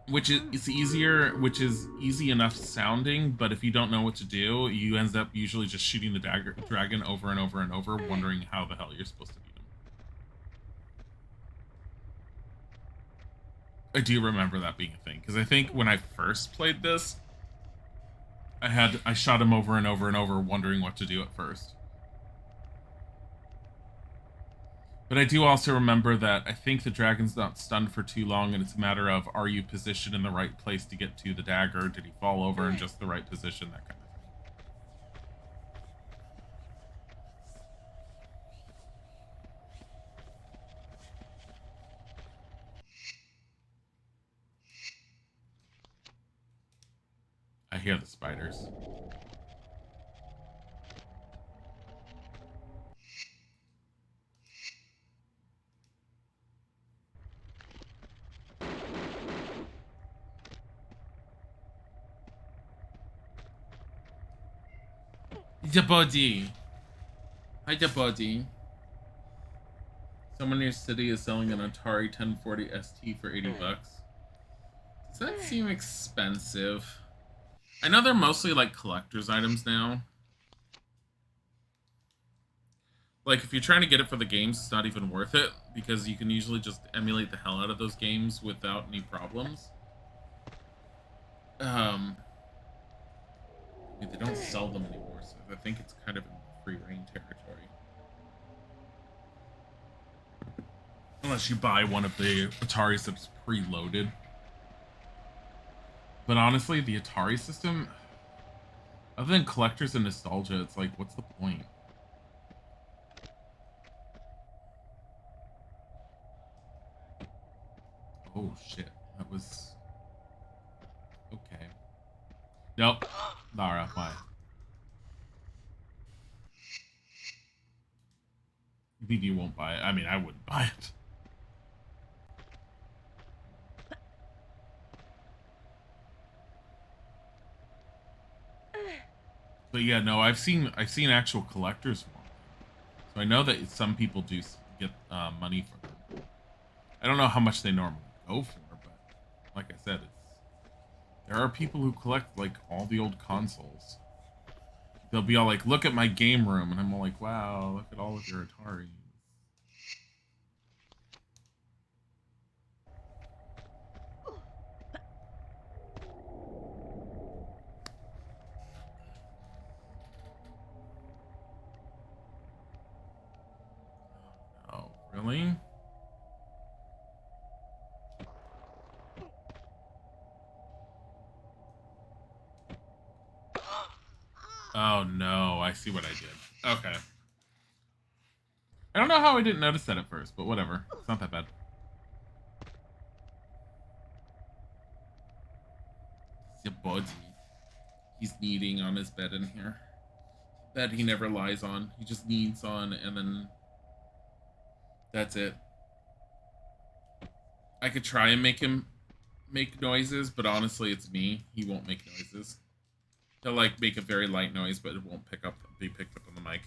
Which is easy enough sounding, but if you don't know what to do, you end up usually just shooting the dragon over and over and over, wondering how the hell you're supposed to beat him. I do remember that being a thing, because I think when I first played this, I shot him over and over and over, wondering what to do at first. But I do also remember that I think the dragon's not stunned for too long, and it's a matter of, are you positioned in the right place to get to the dagger? Did he fall over in just the right position? That kind of thing. I hear the spiders. The body. Hi, the body. Someone in your city is selling an Atari 1040 ST for $80. Does that seem expensive? I know they're mostly like collector's items now. Like, if you're trying to get it for the games, it's not even worth it, because you can usually just emulate the hell out of those games without any problems. I mean, they don't sell them anymore, so I think it's kind of in free reign territory. Unless you buy one of the Ataris that's preloaded. But honestly, the Atari system, other than collectors and nostalgia, it's like, what's the point? Oh shit, that was... okay. Nope. Lara, why? You think you won't buy it? I mean, I wouldn't buy it. But yeah, no, I've seen actual collectors want them. So I know that some people do get money for them. I don't know how much they normally go for, but like I said, there are people who collect like all the old consoles. They'll be all like, "Look at my game room," and I'm all like, "Wow, look at all of your Ataris." Really? Oh no, I see what I did. Okay. I don't know how I didn't notice that at first, but whatever. It's not that bad. It's your body. He's kneading on his bed in here. Bed he never lies on. He just kneads on and then that's it. I could try and make him make noises, but honestly it's me. He won't make noises. He'll like make a very light noise, but it won't be picked up on the mic.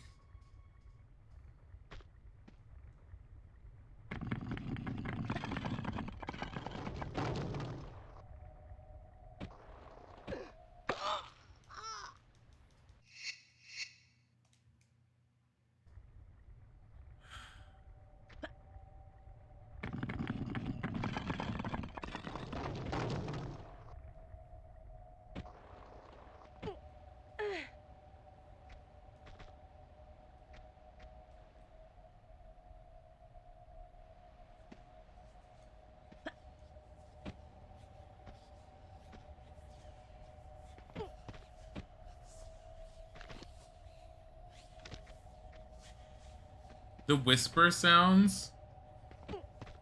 The whisper sounds.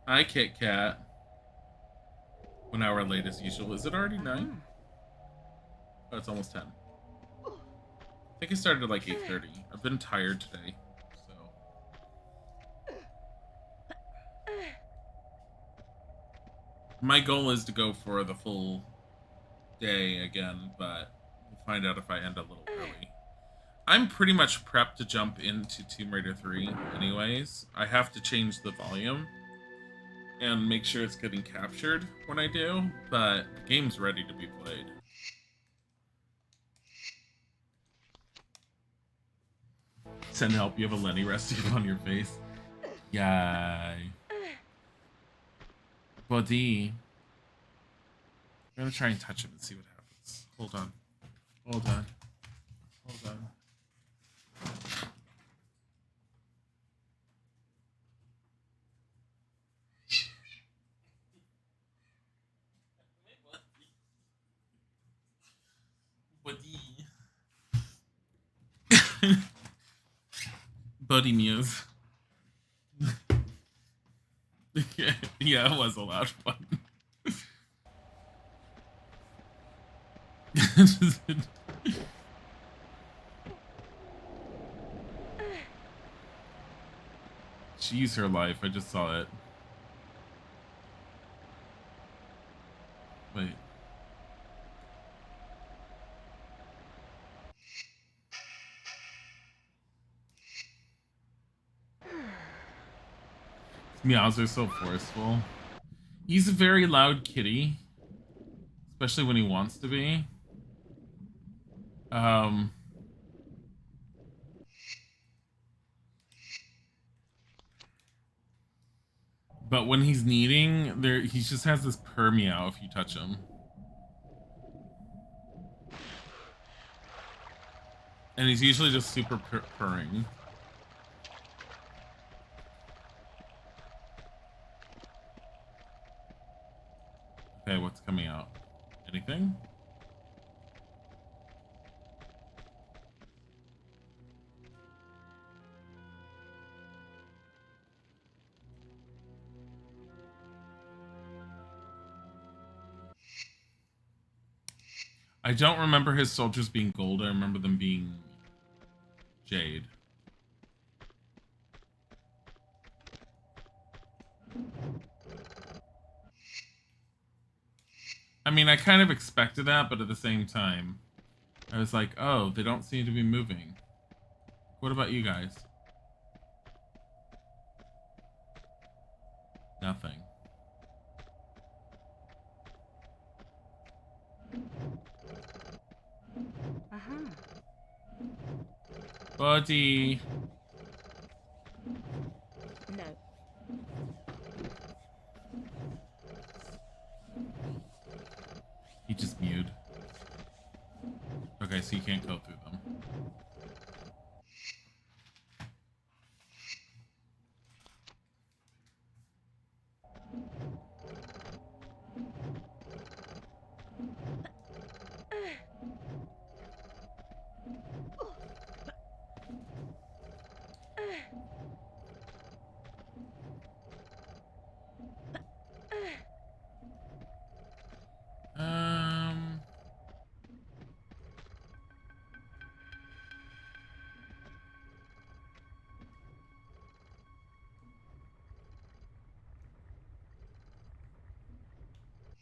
Hi, Kit Kat. 1 hour late as usual. Is it already 9? Oh, it's almost 10. I think I started at like 8:30. I've been tired today, so. My goal is to go for the full day again, but we'll find out if I end a little early. I'm pretty much prepped to jump into Tomb Raider 3 anyways. I have to change the volume and make sure it's getting captured when I do, but the game's ready to be played. Send help, you have a Lenny rescue on your face. Yay. Body. I'm gonna try and touch him and see what happens. Hold on. Hold on. Hold on. Buddy. Buddy Muse. Yeah, it was a lot of fun. She's her life. I just saw it. Wait. His meows are so forceful. He's a very loud kitty, especially when he wants to be. But when he's needing, he just has this purr meow if you touch him. And he's usually just super purring. Okay, what's coming out? Anything? I don't remember his soldiers being gold. I remember them being jade. I mean, I kind of expected that, but at the same time, I was like, oh, they don't seem to be moving. What about you guys? Nothing. Buddy. No. He just mewed. Okay, so you can't go through them.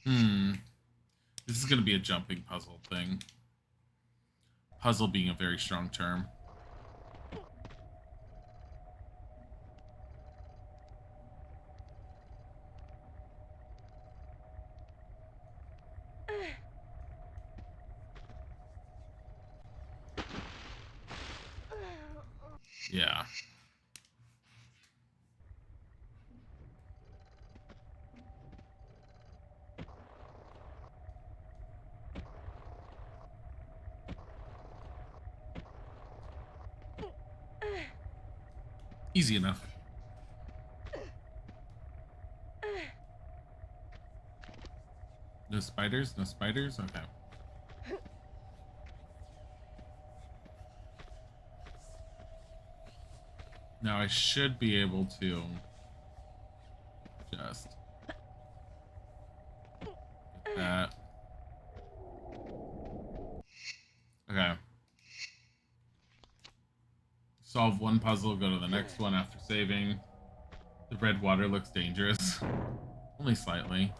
Hmm. This is going to be a jumping puzzle thing. Puzzle being a very strong term. Yeah. Easy enough. No spiders? No spiders? Okay. Now I should be able to just get that. Okay. Solve one puzzle, go to the next one after saving. The red water looks dangerous. Only slightly.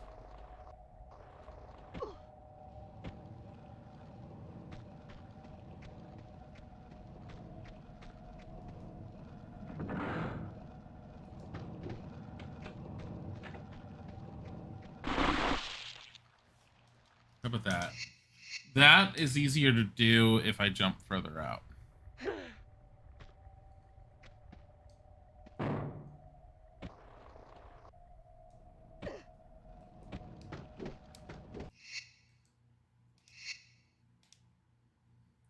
How about that? That is easier to do if I jump further out.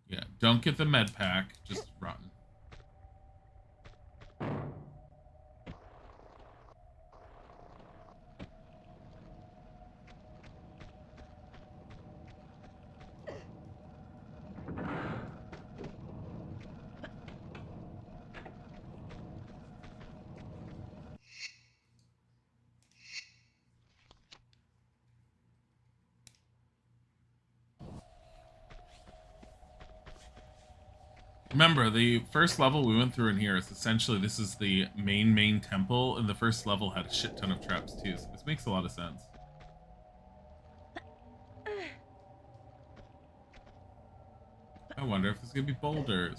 Yeah, don't get the med pack, just run. Remember, the first level we went through in here is essentially, this is the main temple, and the first level had a shit ton of traps too, so this makes a lot of sense. I wonder if there's gonna be boulders.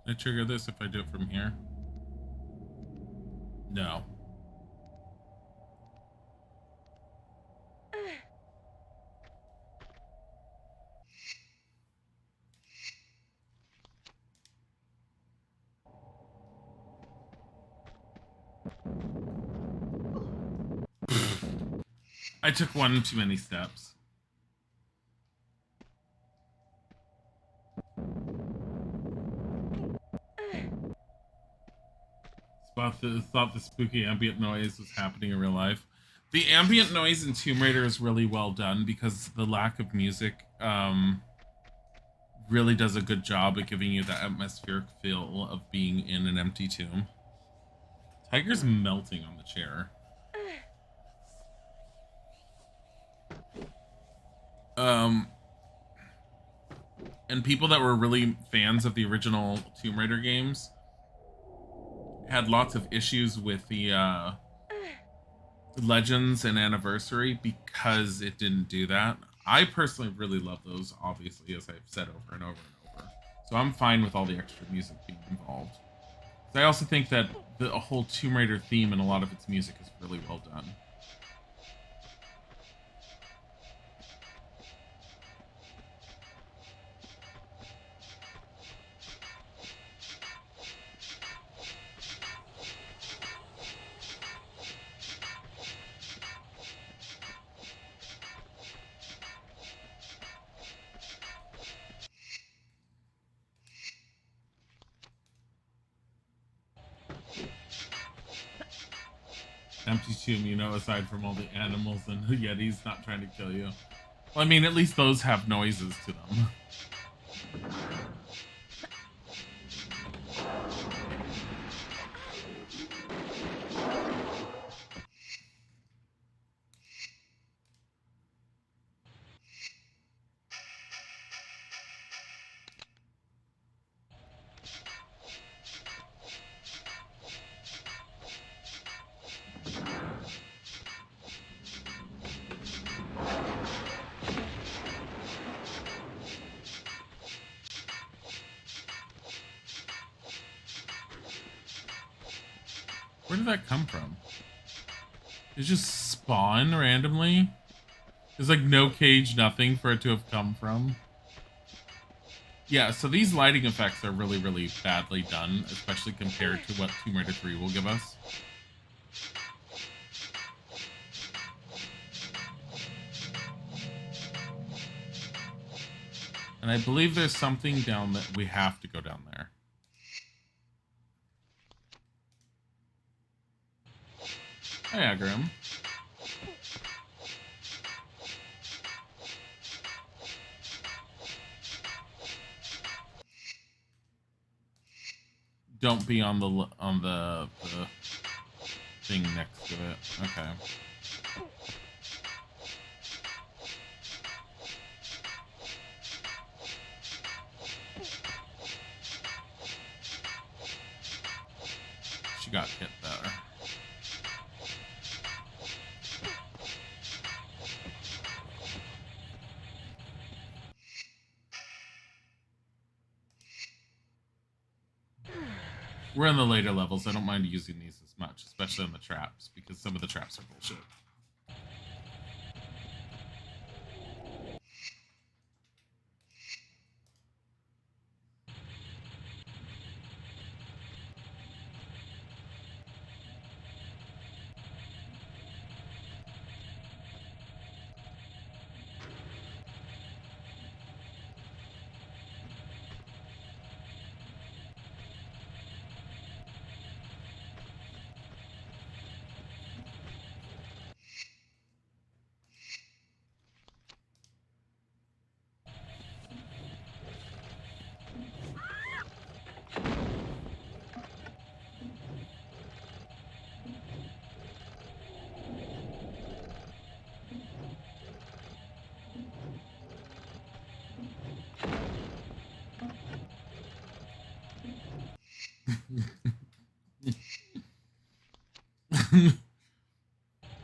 Can I trigger this if I do it from here? No. I took one too many steps. Thought the spooky ambient noise was happening in real life. The ambient noise in Tomb Raider is really well done because the lack of music really does a good job at giving you that atmospheric feel of being in an empty tomb. Tiger's melting on the chair. And people that were really fans of the original Tomb Raider games had lots of issues with the Legends and Anniversary because it didn't do that. I personally really love those, obviously, as I've said over and over and over. So I'm fine with all the extra music being involved. I also think that the whole Tomb Raider theme and a lot of its music is really well done. Empty tomb, you know, aside from all the animals and the Yetis not trying to kill you. Well, I mean, at least those have noises to them. Where did that come from? It just spawn randomly? There's like no cage, nothing for it to have come from. Yeah, so these lighting effects are really, really badly done, especially compared to what Tomb Raider 3 will give us. And I believe there's something down that we have to go down there. Hey, Agrim. Don't be on the thing next to it. Okay. She got hit there. We're in the later levels. I don't mind using these as much, especially on the traps, because some of the traps are bullshit.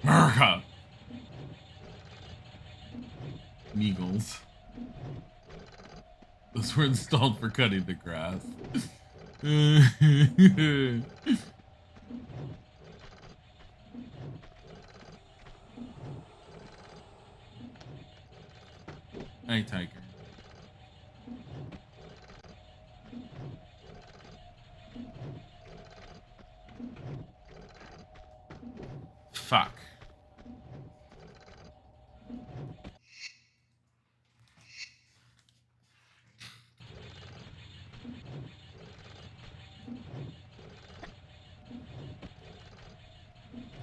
America. Meagles. Those were installed for cutting the grass. Hey, tiger. Fuck.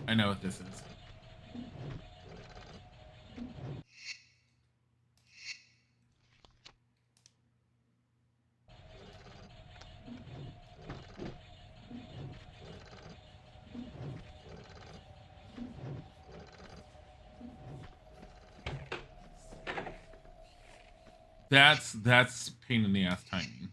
I know what this is. That's pain in the ass timing.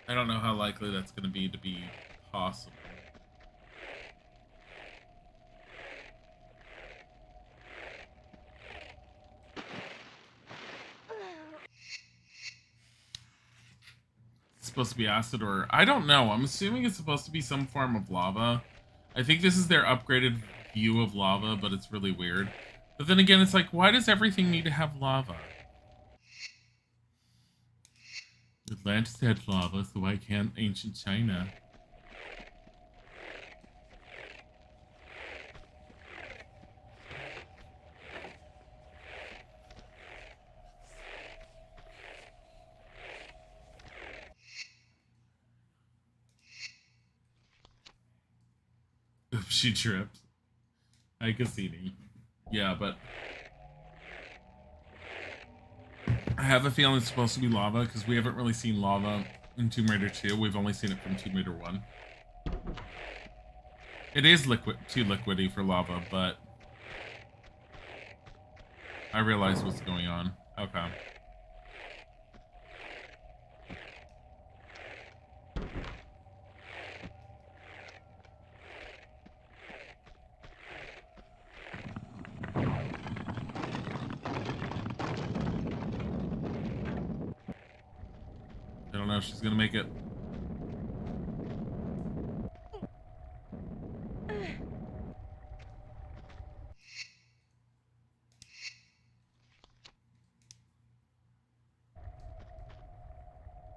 I don't know how likely that's going to be possible. It's supposed to be acid, or I don't know. I'm assuming it's supposed to be some form of lava. I think this is their upgraded view of lava, but it's really weird. But then again, it's like, why does everything need to have lava? Atlantis had lava, so why can't ancient China? Oops, she tripped. I can see. Yeah, but I have a feeling it's supposed to be lava because we haven't really seen lava in Tomb Raider 2. We've only seen it from Tomb Raider 1. It is too liquidy for lava, but I realize what's going on. Okay. I don't know if she's gonna make it.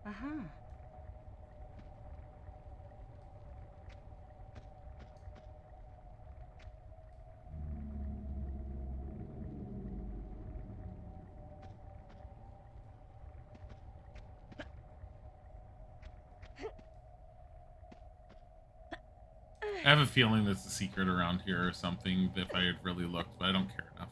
Uh-huh. I have a feeling there's a secret around here or something if I had really looked, but I don't care enough.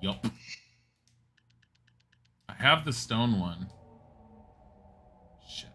Yup. I have the stone one. Shit.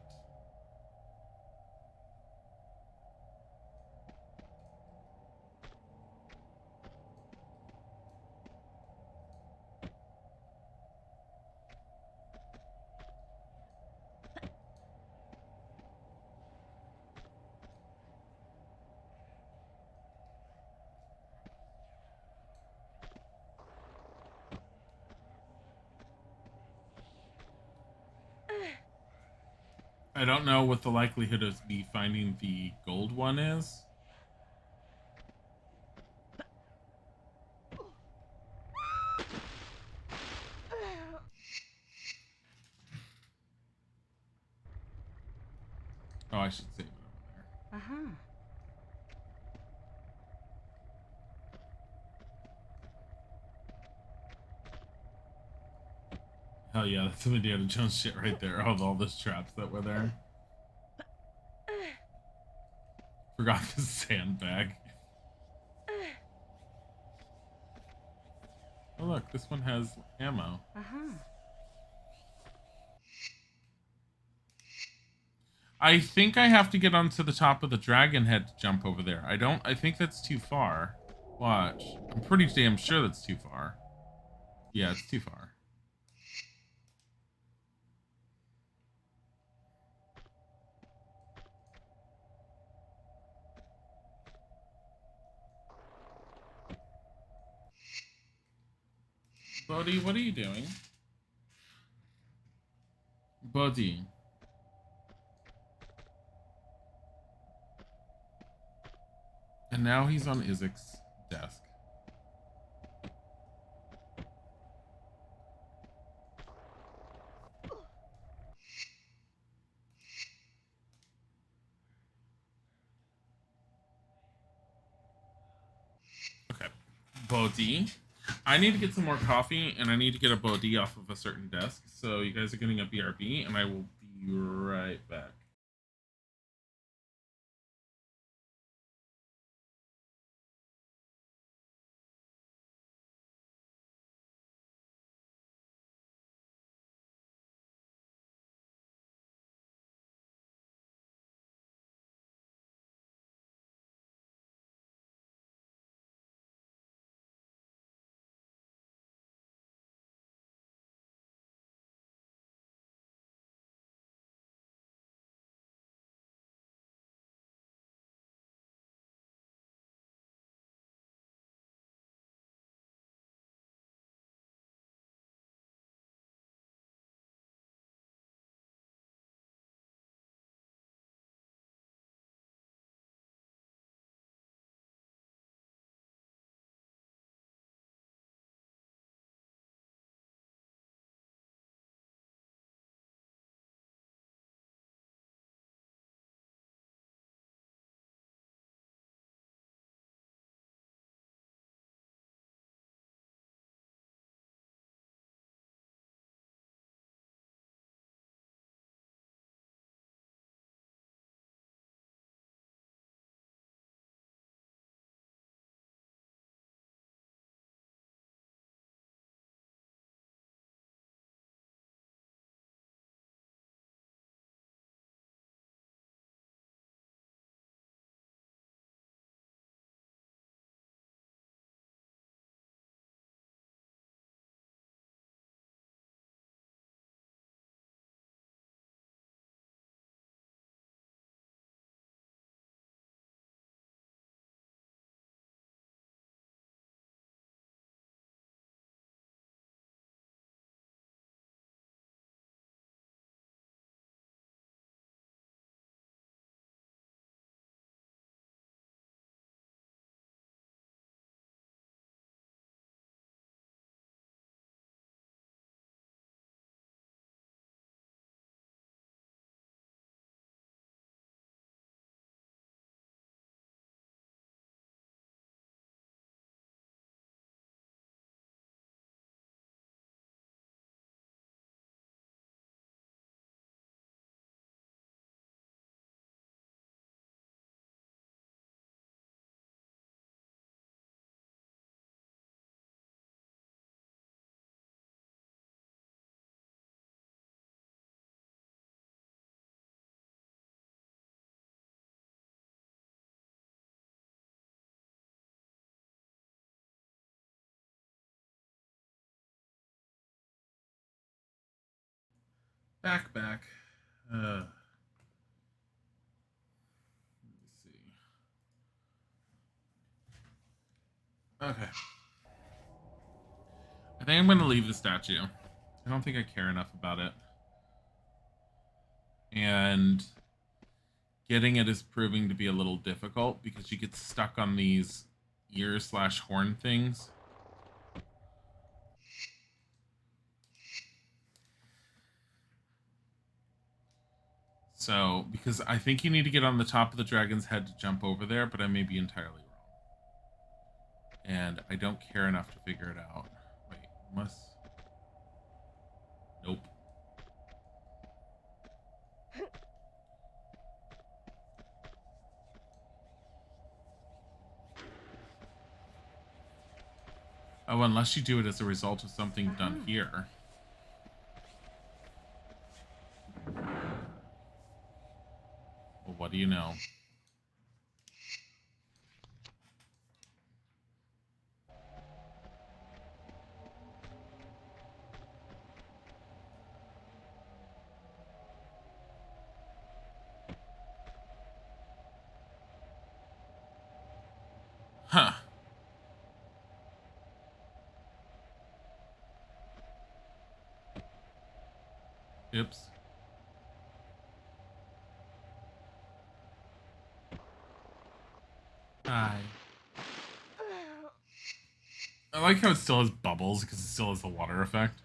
I don't know what the likelihood of me finding the gold one is. Oh, I should save it over there. Uh-huh. Hell yeah, that's some Indiana Jones shit right there. All those traps that were there. Forgot the sandbag. Oh look, this one has ammo. Uh-huh. I think I have to get onto the top of the dragon head to jump over there. I think that's too far. Watch. I'm pretty damn sure that's too far. Yeah, it's too far. Bodhi, what are you doing? Bodhi. And now he's on Isaac's desk. Okay. Bodhi. I need to get some more coffee, and I need to get a Bodhi off of a certain desk. So you guys are getting a BRB, and I will be right back. Back. Let me see. Okay. I think I'm going to leave the statue. I don't think I care enough about it. And getting it is proving to be a little difficult because you get stuck on these ear/horn things. So, because I think you need to get on the top of the dragon's head to jump over there, but I may be entirely wrong. And I don't care enough to figure it out. Wait, must... Nope. Oh, unless you do it as a result of something done here. Well, what do you know? Huh. Oops. Hi. I like how it still has bubbles because it still has the water effect.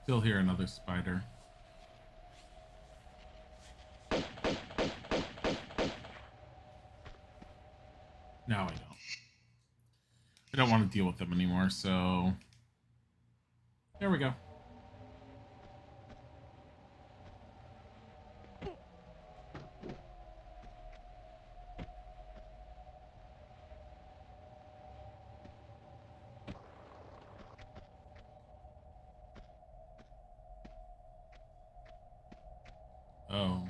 Still hear another spider. Now I don't. I don't want to deal with them anymore, so... There we go. Oh.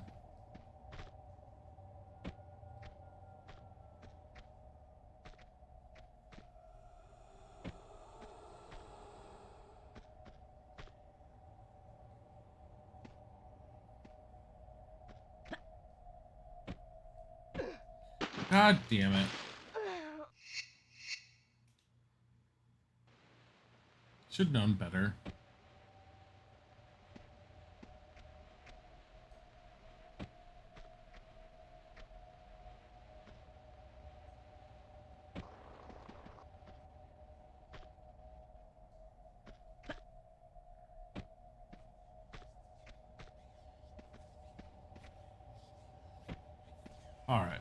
God damn it. Should have known better. Alright.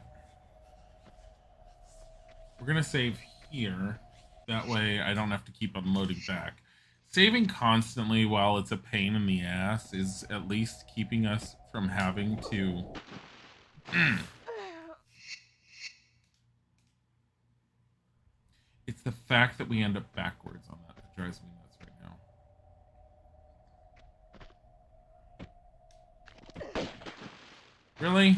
We're going to save here. That way I don't have to keep unloading back. Saving constantly while it's a pain in the ass is at least keeping us from having to... It's the fact that we end up backwards on that drives me nuts right now. Really?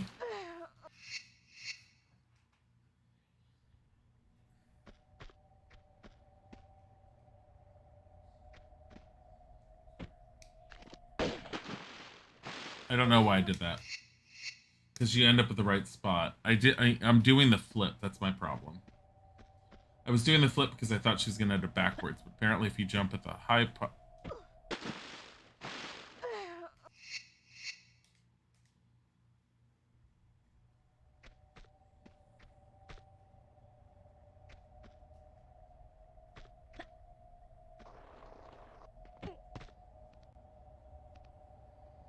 I don't know why I did that. Because you end up at the right spot. I'm doing the flip. That's my problem. I was doing the flip because I thought she was going to end up backwards. But apparently if you jump at the high...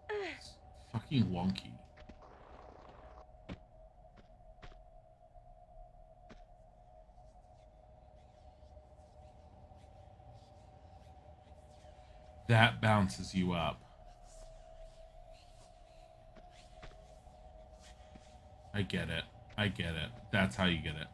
It's fucking wonky. That bounces you up. I get it. I get it. That's how you get it.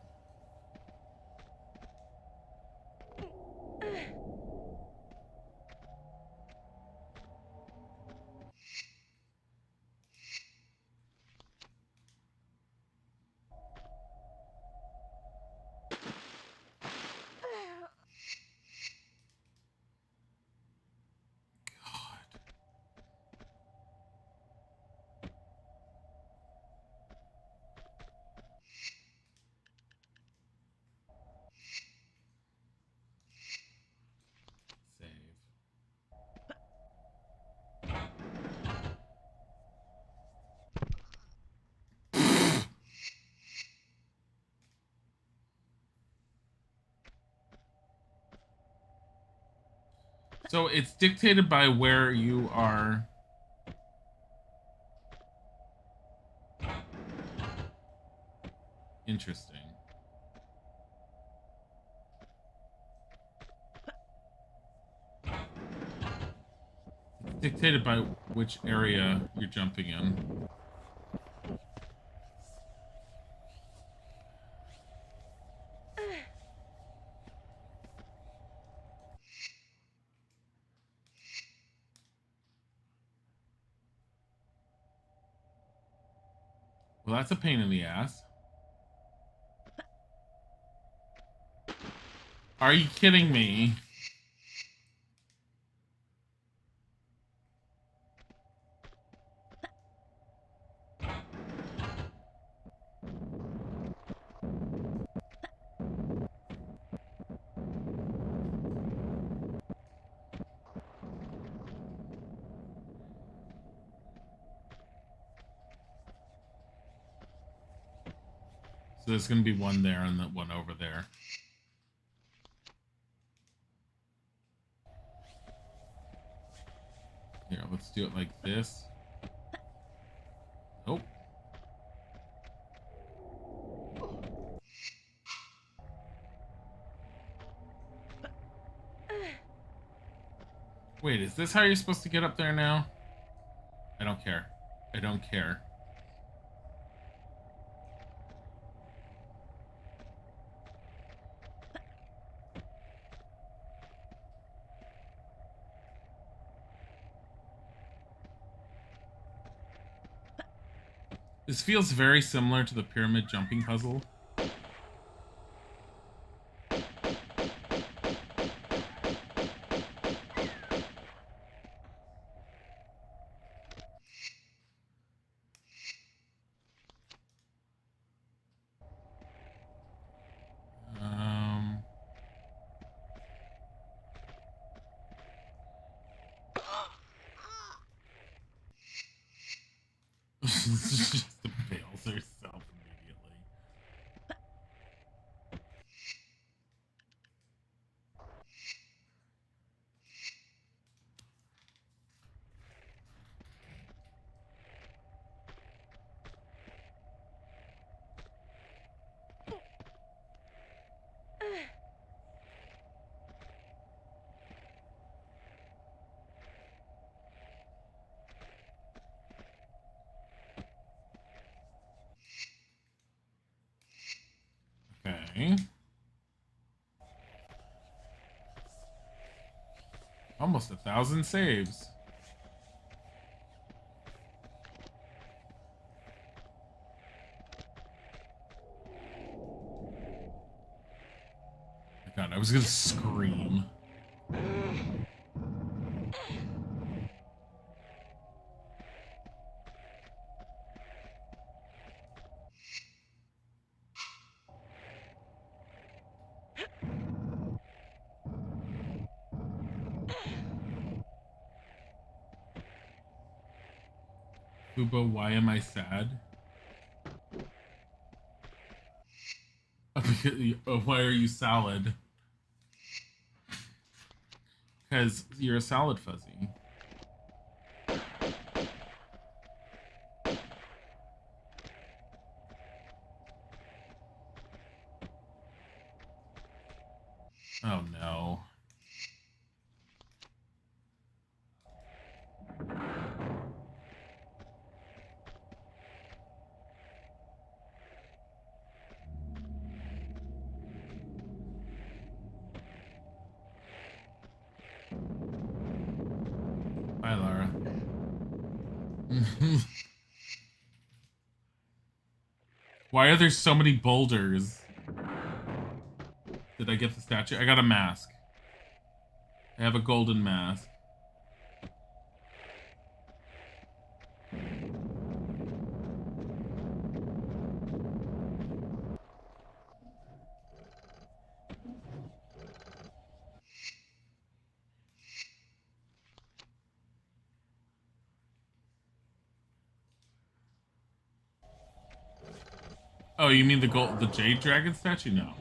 So it's dictated by where you are. Interesting. It's dictated by which area you're jumping in. Well, that's a pain in the ass. Are you kidding me? So there's going to be one there and that one over there. Here, let's do it like this. Nope. Wait, is this how you're supposed to get up there now? I don't care. I don't care. This feels very similar to the pyramid jumping puzzle. Just bails herself immediately. Okay. Almost 1,000 saves. God, I was gonna scream. Fubo, why am I sad? Why are you salad? Because you're a salad fuzzy. Oh no. Why are there so many boulders? Did I get the statue? I got a mask. I have a golden mask. Oh, you mean the jade dragon statue? No.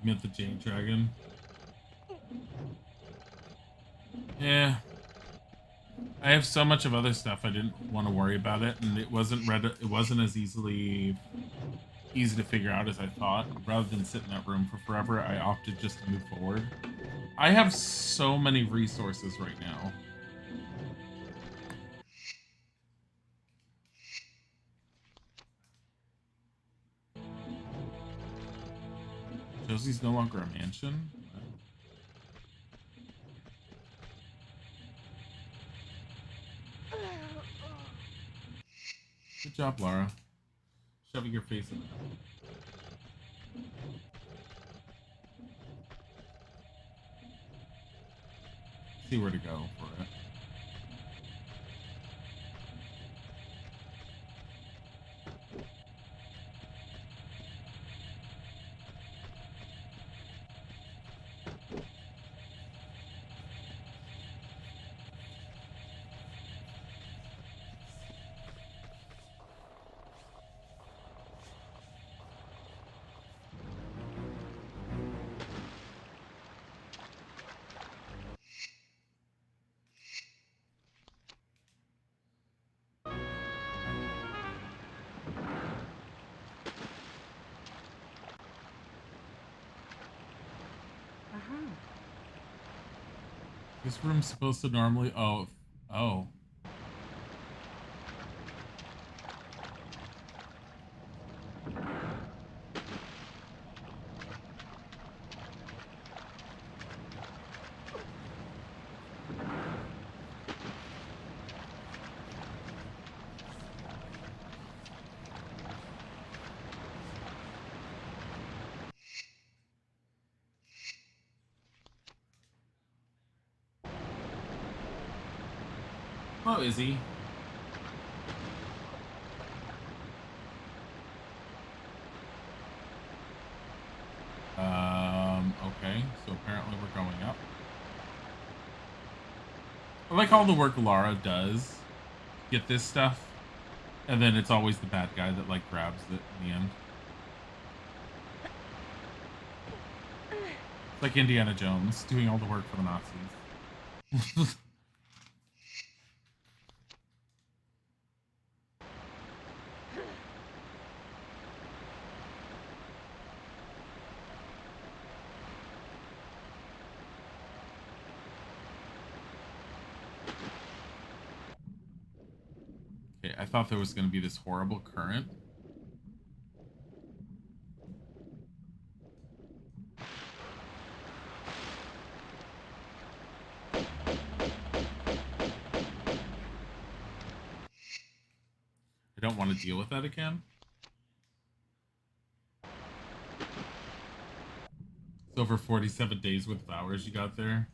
You meant the jade dragon? Yeah. I have so much of other stuff I didn't want to worry about it, and it wasn't as easy to figure out as I thought. Rather than sit in that room for forever, I opted just to move forward. I have so many resources right now. Josie's no longer a mansion? Good job, Laura. Shoving your face in it. See where to go for it. This room's supposed to normally... Oh. Oh. Oh, is he? Okay. So apparently we're going up. I like all the work Lara does to get this stuff. And then it's always the bad guy that, like, grabs it in the end. It's like Indiana Jones doing all the work for the Nazis. Okay, I thought there was going to be this horrible current. I don't want to deal with that again. It's over 47 days worth of hours you got there.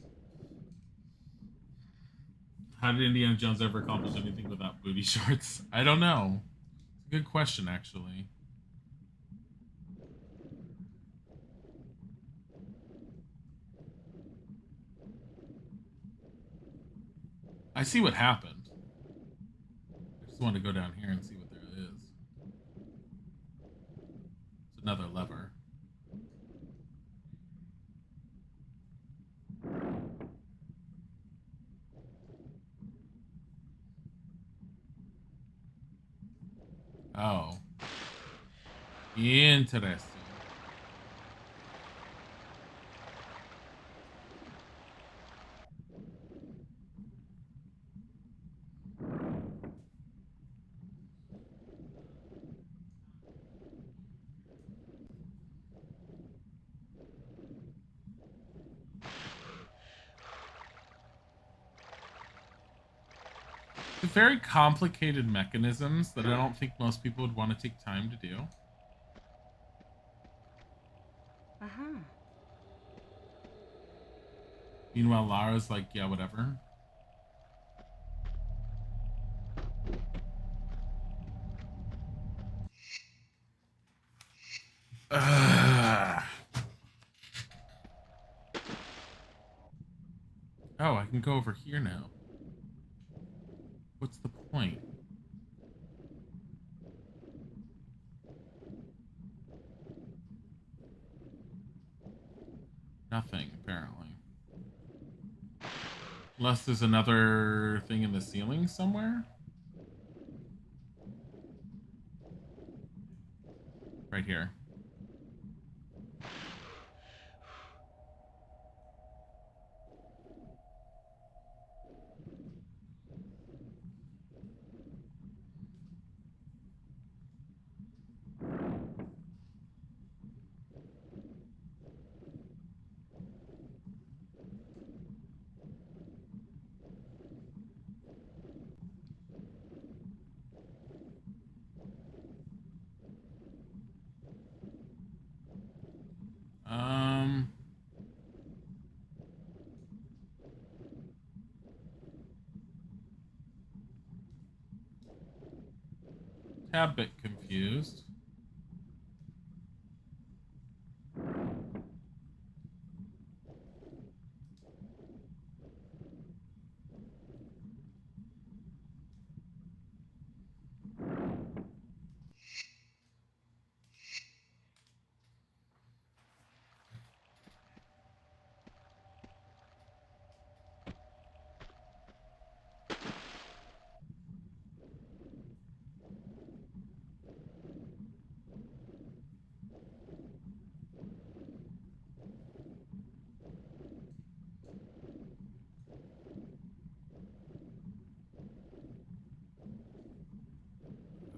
How did Indiana Jones ever accomplish anything without booty shorts? I don't know. It's a good question, actually. I see what happened. I just want to go down here and see what there is. It's another lever. Oh. Interesting. Very complicated mechanisms that I don't think most people would want to take time to do. Uh-huh. Meanwhile, Lara's like, yeah, whatever. Ugh. Oh, I can go over here now. What's the point? Nothing, apparently. Unless there's another thing in the ceiling somewhere. Right here. Um, Tad bit confused.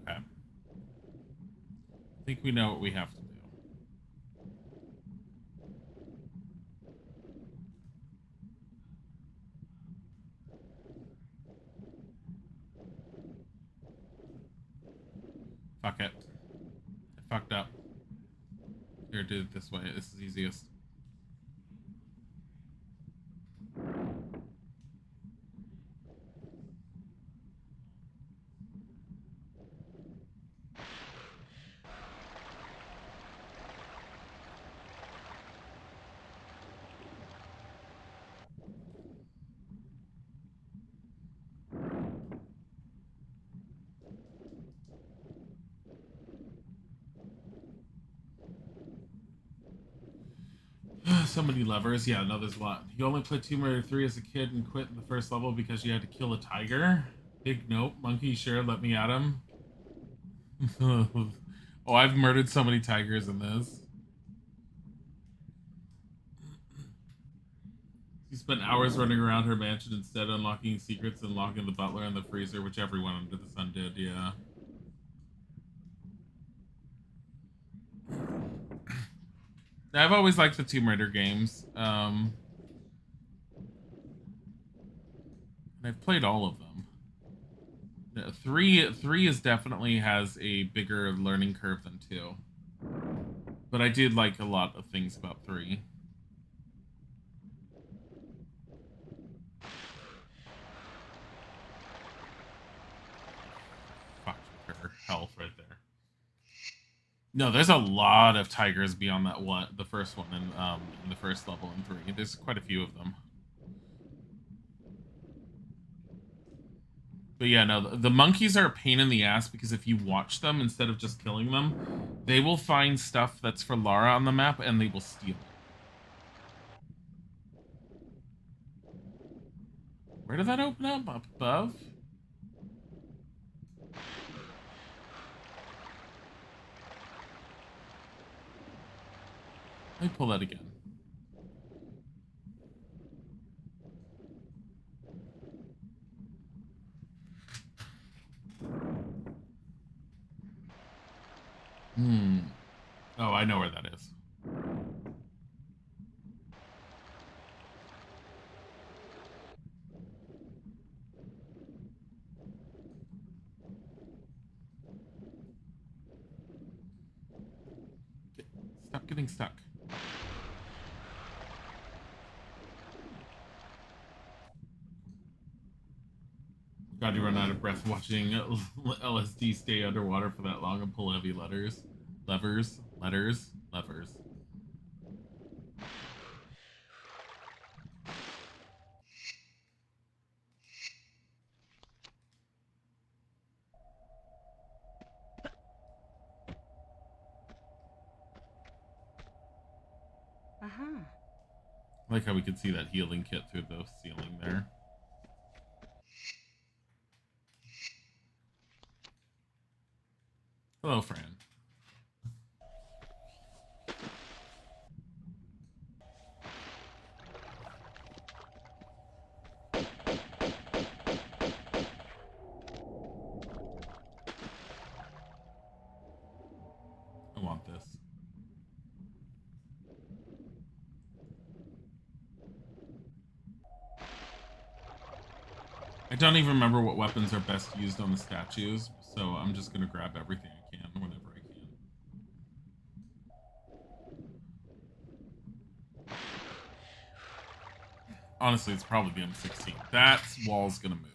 Okay. I think we know what we have to do. Fuck it. I fucked up. Here, do it this way. This is easiest. So many levers. Yeah, no, there's a lot. You only played Tomb Raider 3 as a kid and quit in the first level because you had to kill a tiger? Big nope. Monkey, sure, let me at him. Oh, I've murdered so many tigers in this. She spent hours running around her mansion instead, unlocking secrets and locking the butler and the freezer, which everyone under the sun did, yeah. I've always liked the Tomb Raider games. And I've played all of them. Three is definitely has a bigger learning curve than 2. But I did like a lot of things about 3. Fuck her health right there. No, there's a lot of tigers beyond that one, the first one in the first level in 3. There's quite a few of them. But yeah, no, the monkeys are a pain in the ass because if you watch them instead of just killing them, they will find stuff that's for Lara on the map and they will steal it. Where did that open up? Up above? Let me pull that again. Oh, I know where that is. Stop getting stuck. God, you run out of breath watching LSD stay underwater for that long and pull heavy levers. Uh-huh. I like how we could see that healing kit through the ceiling there. Hello, Fran. I want this. I don't even remember what weapons are best used on the statues, so I'm just gonna grab everything I can whenever I can. Honestly, it's probably the M16. That wall's gonna move.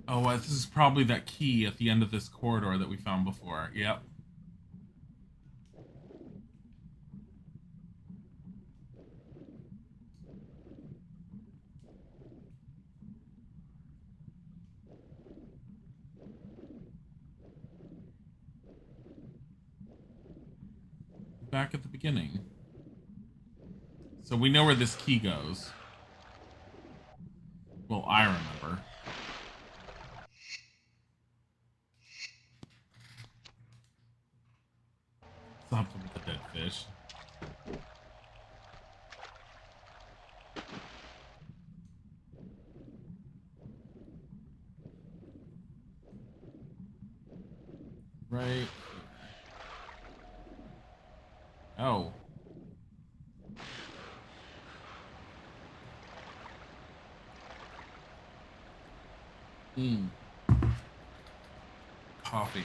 Oh, this is probably that key at the end of this corridor that we found before. Yep. Back at the beginning. So we know where this key goes. Well, I remember. Something with the dead fish. Right. Oh. Coffee.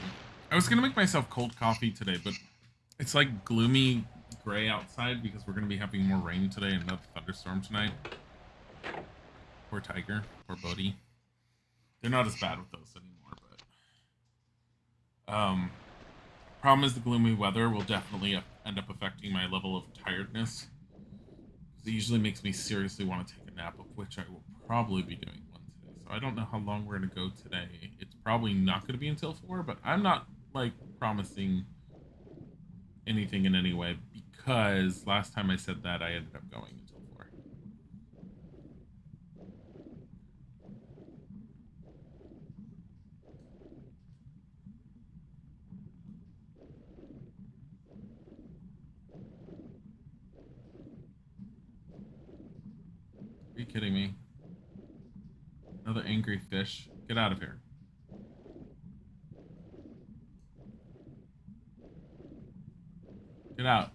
I was gonna make myself cold coffee today, but it's like gloomy gray outside because we're gonna be having more rain today and another thunderstorm tonight. Poor Tiger. Poor Bodhi. They're not as bad with those anymore, but problem is the gloomy weather will definitely end up affecting my level of tiredness. It usually makes me seriously want to take a nap, of which I will probably be doing one today. So I don't know how long we're going to go today. It's probably not going to be until 4, but I'm not, like, promising anything in any way because last time I said that, I ended up going until 4. Are you kidding me? Another angry fish. Get out of here. Get out.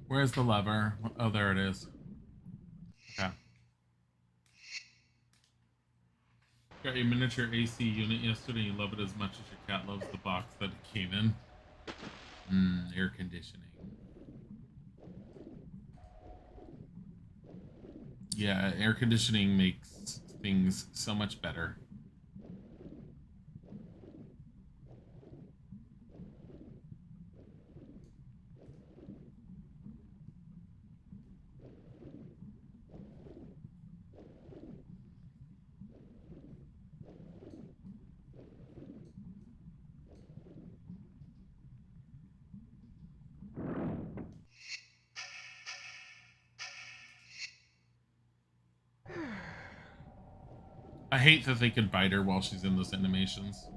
Where's the lever? Oh, there it is. Okay. Got a miniature AC unit yesterday. You love it as much as your cat loves the box that it came in. Air conditioning. Yeah, air conditioning makes things so much better. I hate that they can bite her while she's in those animations.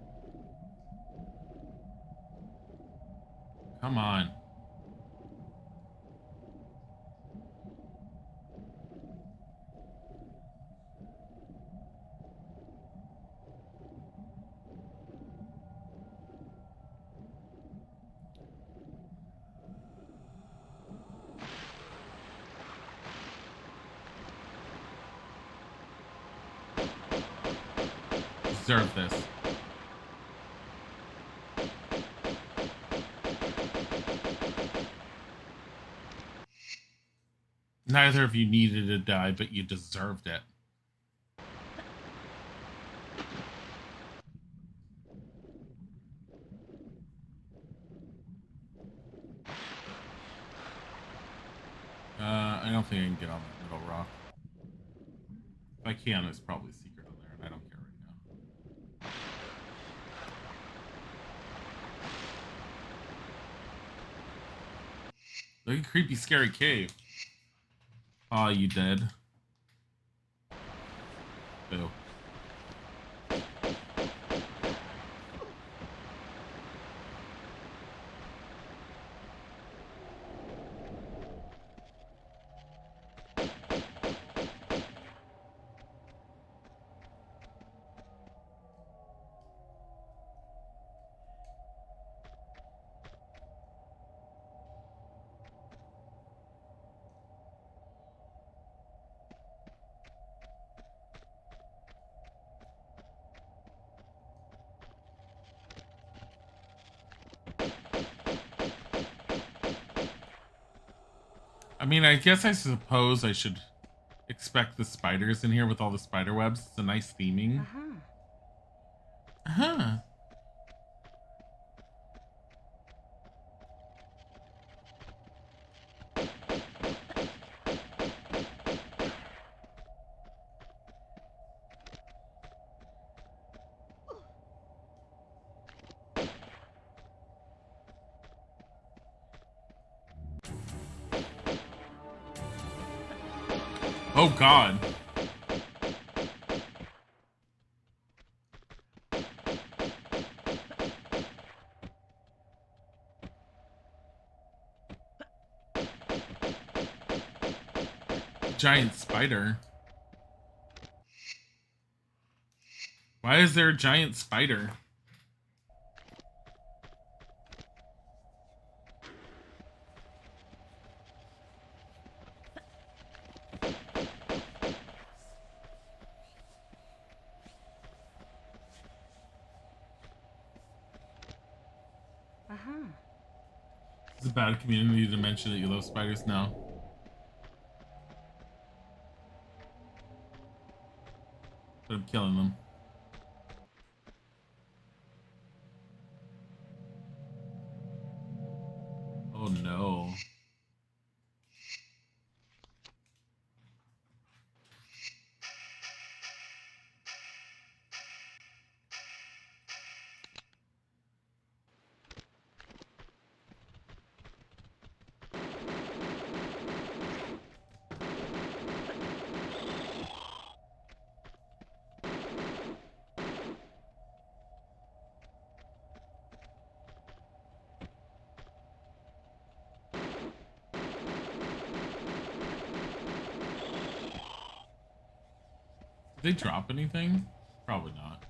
Come on. Deserve this. Neither of you needed to die, but you deserved it. I don't think I can get on that middle rock. If I can, it's probably a secret on there, and I don't care right now. Look at creepy, scary cave. Aw, you dead. Boo. I mean, I guess I suppose I should expect the spiders in here with all the spider webs. It's a nice theming. Uh-huh. Oh, God. Giant spider. Why is there a giant spider? It's a bad community to mention that you love spiders now. But I'm killing them. Oh no. Did they drop anything? Probably not.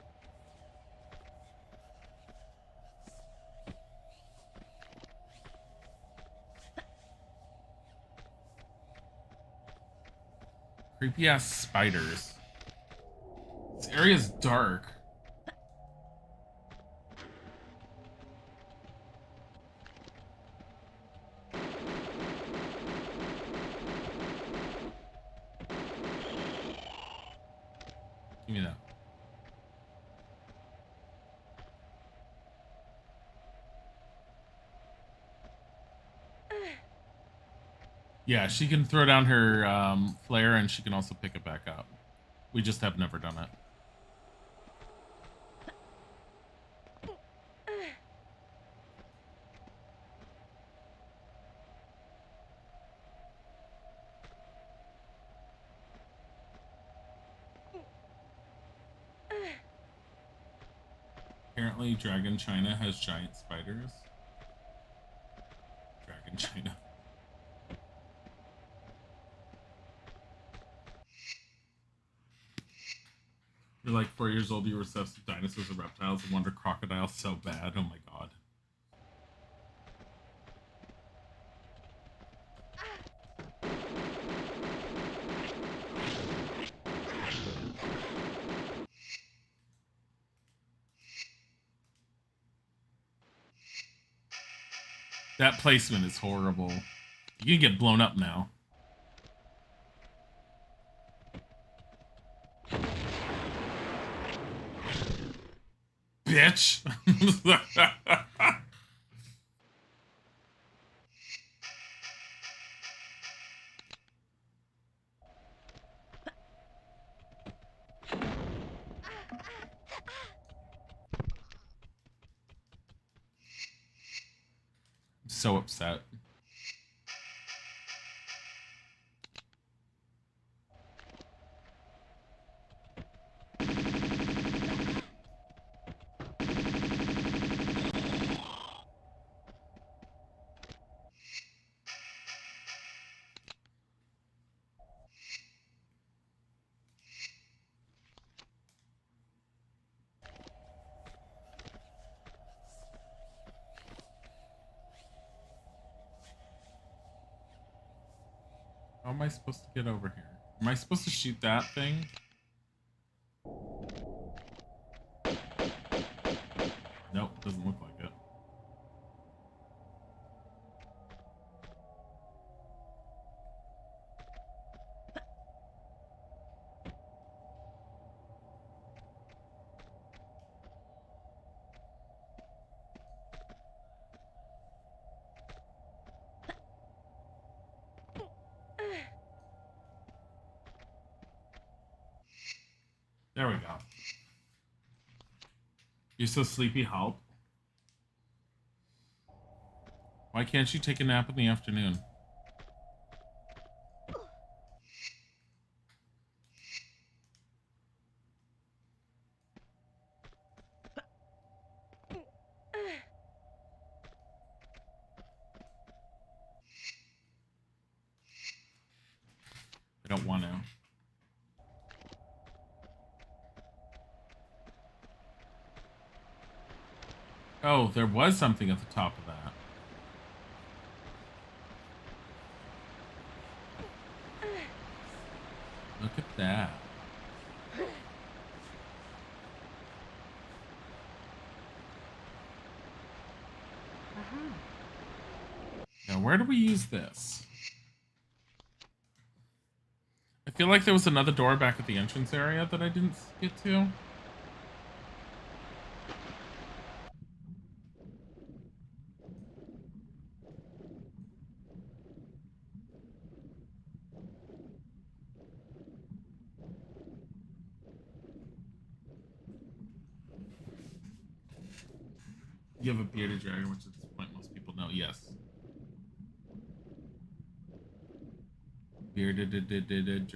Creepy ass spiders. This area's dark. Give me that. Yeah, she can throw down her flare and she can also pick it back up. We just have never done it. Apparently, Dragon China has giant spiders. Dragon China. You're like 4 years old, you were obsessed with dinosaurs and reptiles and wonder crocodiles so bad. Oh my god. That placement is horrible. You can get blown up now. Bitch! I'm so upset. How am I supposed to get over here? Am I supposed to shoot that thing? Nope, doesn't look like it. There we go. You're so sleepy, help. Why can't you take a nap in the afternoon? I don't want to. Oh, there was something at the top of that. Look at that. Now, where do we use this? I feel like there was another door back at the entrance area that I didn't get to. You have a bearded dragon, which at this point most people know. Yes. Bearded dragon.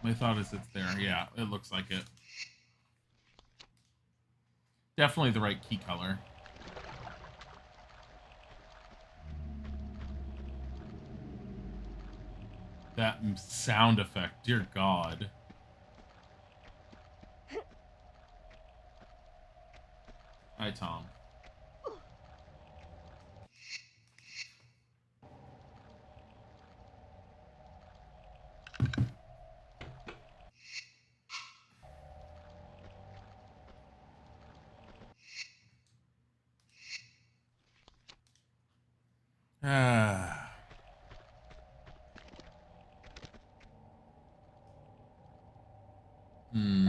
My thought is it's there. Yeah, it looks like it. Definitely the right key color. That sound effect, dear God. Hi, Tom. Ah. Hmm.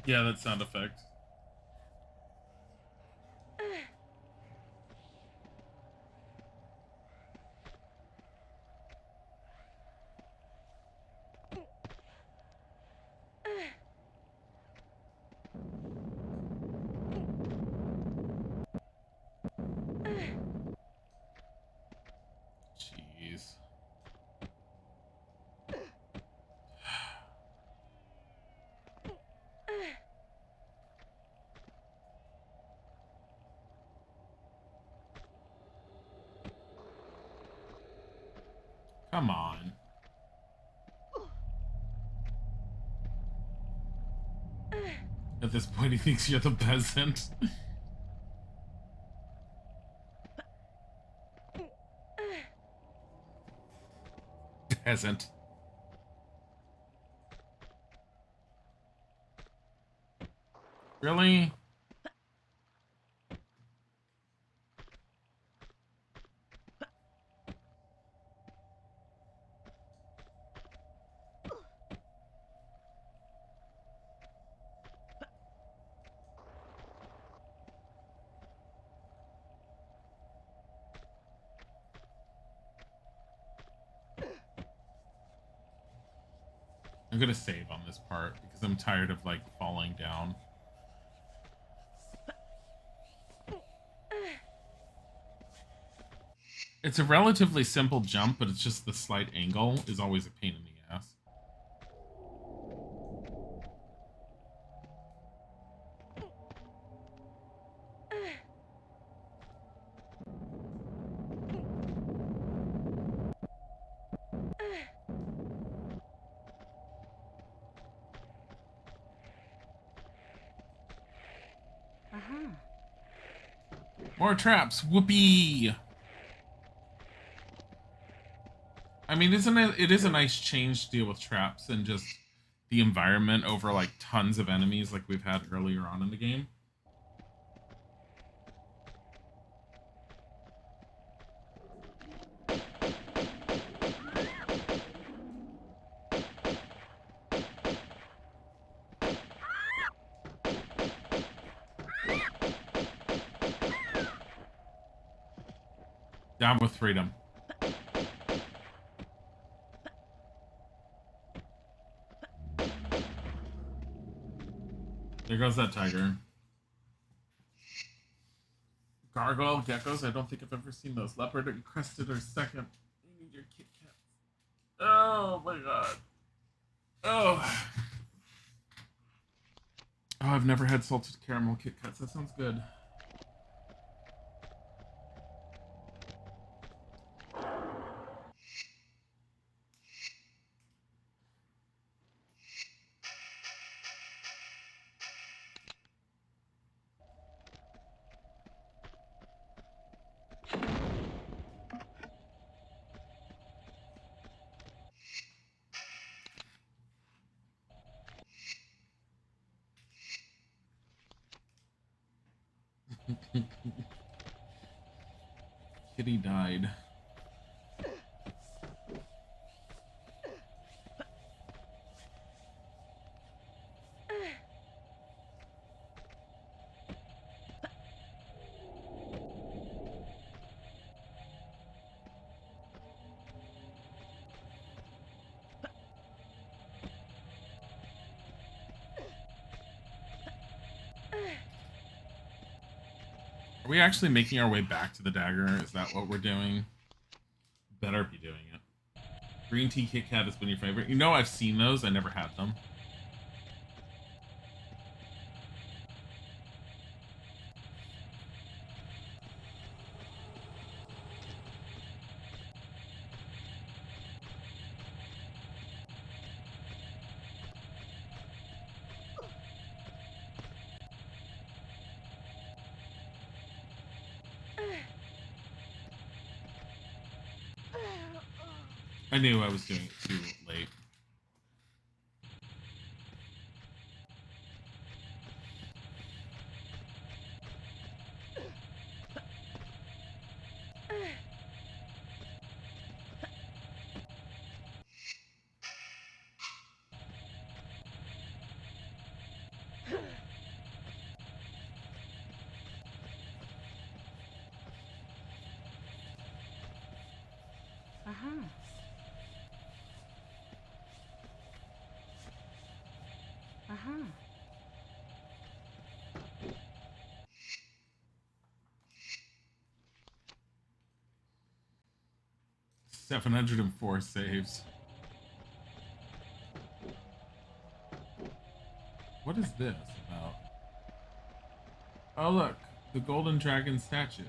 Yeah, that sound effect. Come on. At this point, he thinks you're the peasant. Peasant. Really? I'm gonna save on this part because I'm tired of like falling down. It's a relatively simple jump, but it's just the slight angle is always a pain in the ass. More traps. Whoopee. I mean, isn't it? It is a nice change to deal with traps and just the environment over like tons of enemies like we've had earlier on in the game. Down with freedom. There goes that tiger. Gargoyle geckos. I don't think I've ever seen those. Leopard and crested are second. You need your Kit Kats. Oh my god. Oh. Oh, I've never had salted caramel Kit Kats. That sounds good. Kitty died. Are we actually making our way back to the dagger? Is that what we're doing? Better be doing it. Green tea Kit Kat has been your favorite. You know I've seen those. I never had them. I knew I was doing it too late. $704 saves. What is this about? Oh look, the golden dragon statue.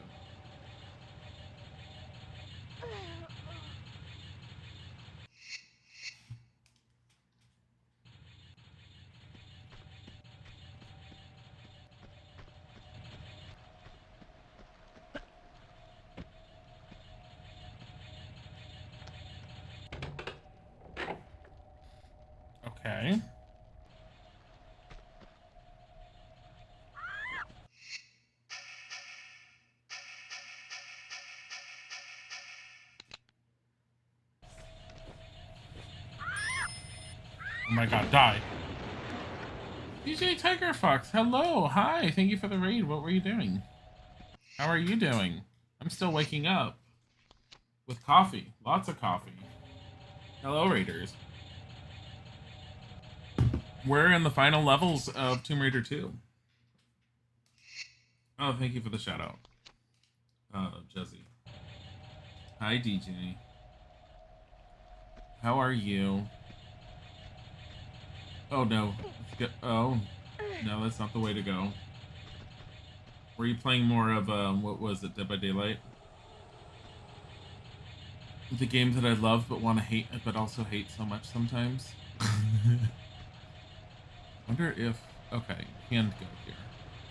Okay. Oh my god, die. DJ Tiger Fox, hello, hi, thank you for the raid. What were you doing? How are you doing? I'm still waking up. With coffee, lots of coffee. Hello, Raiders. We're in the final levels of Tomb Raider 2. Oh, thank you for the shout out. Jesse. Hi, DJ. How are you? Oh, no. Oh, no, that's not the way to go. Were you playing more of, what was it, Dead by Daylight? The game that I love but want to hate, but also hate so much sometimes. Wonder if... Okay, can't go here.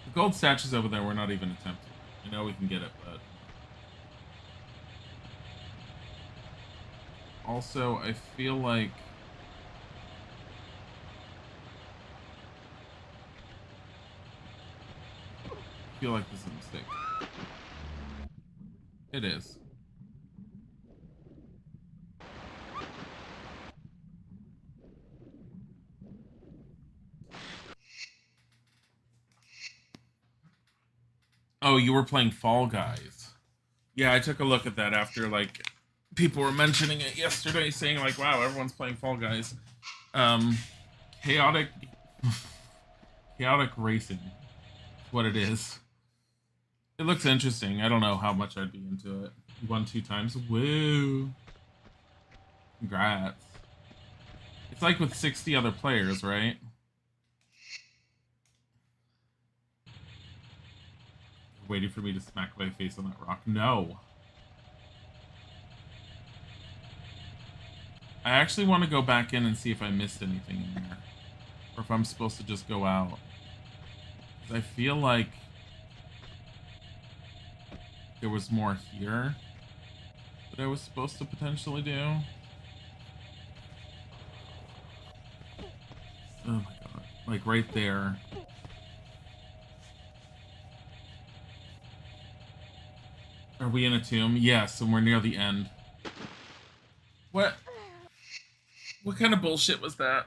The gold statues over there, we're not even attempting. I know we can get it, but... Also, I feel like... this is a mistake. It is. Oh, you were playing Fall Guys. Yeah, I took a look at that after, like, people were mentioning it yesterday, saying, like, wow, everyone's playing Fall Guys. Chaotic... chaotic racing. That's what it is. It looks interesting. I don't know how much I'd be into it. You won 2 times. Woo! Congrats. It's like with 60 other players, right? Waiting for me to smack my face on that rock. No. I actually want to go back in and see if I missed anything in there. Or if I'm supposed to just go out. Because I feel like there was more here that I was supposed to potentially do. Oh my god. Like right there. Are we in a tomb? Yes, and we're near the end. What? What kind of bullshit was that?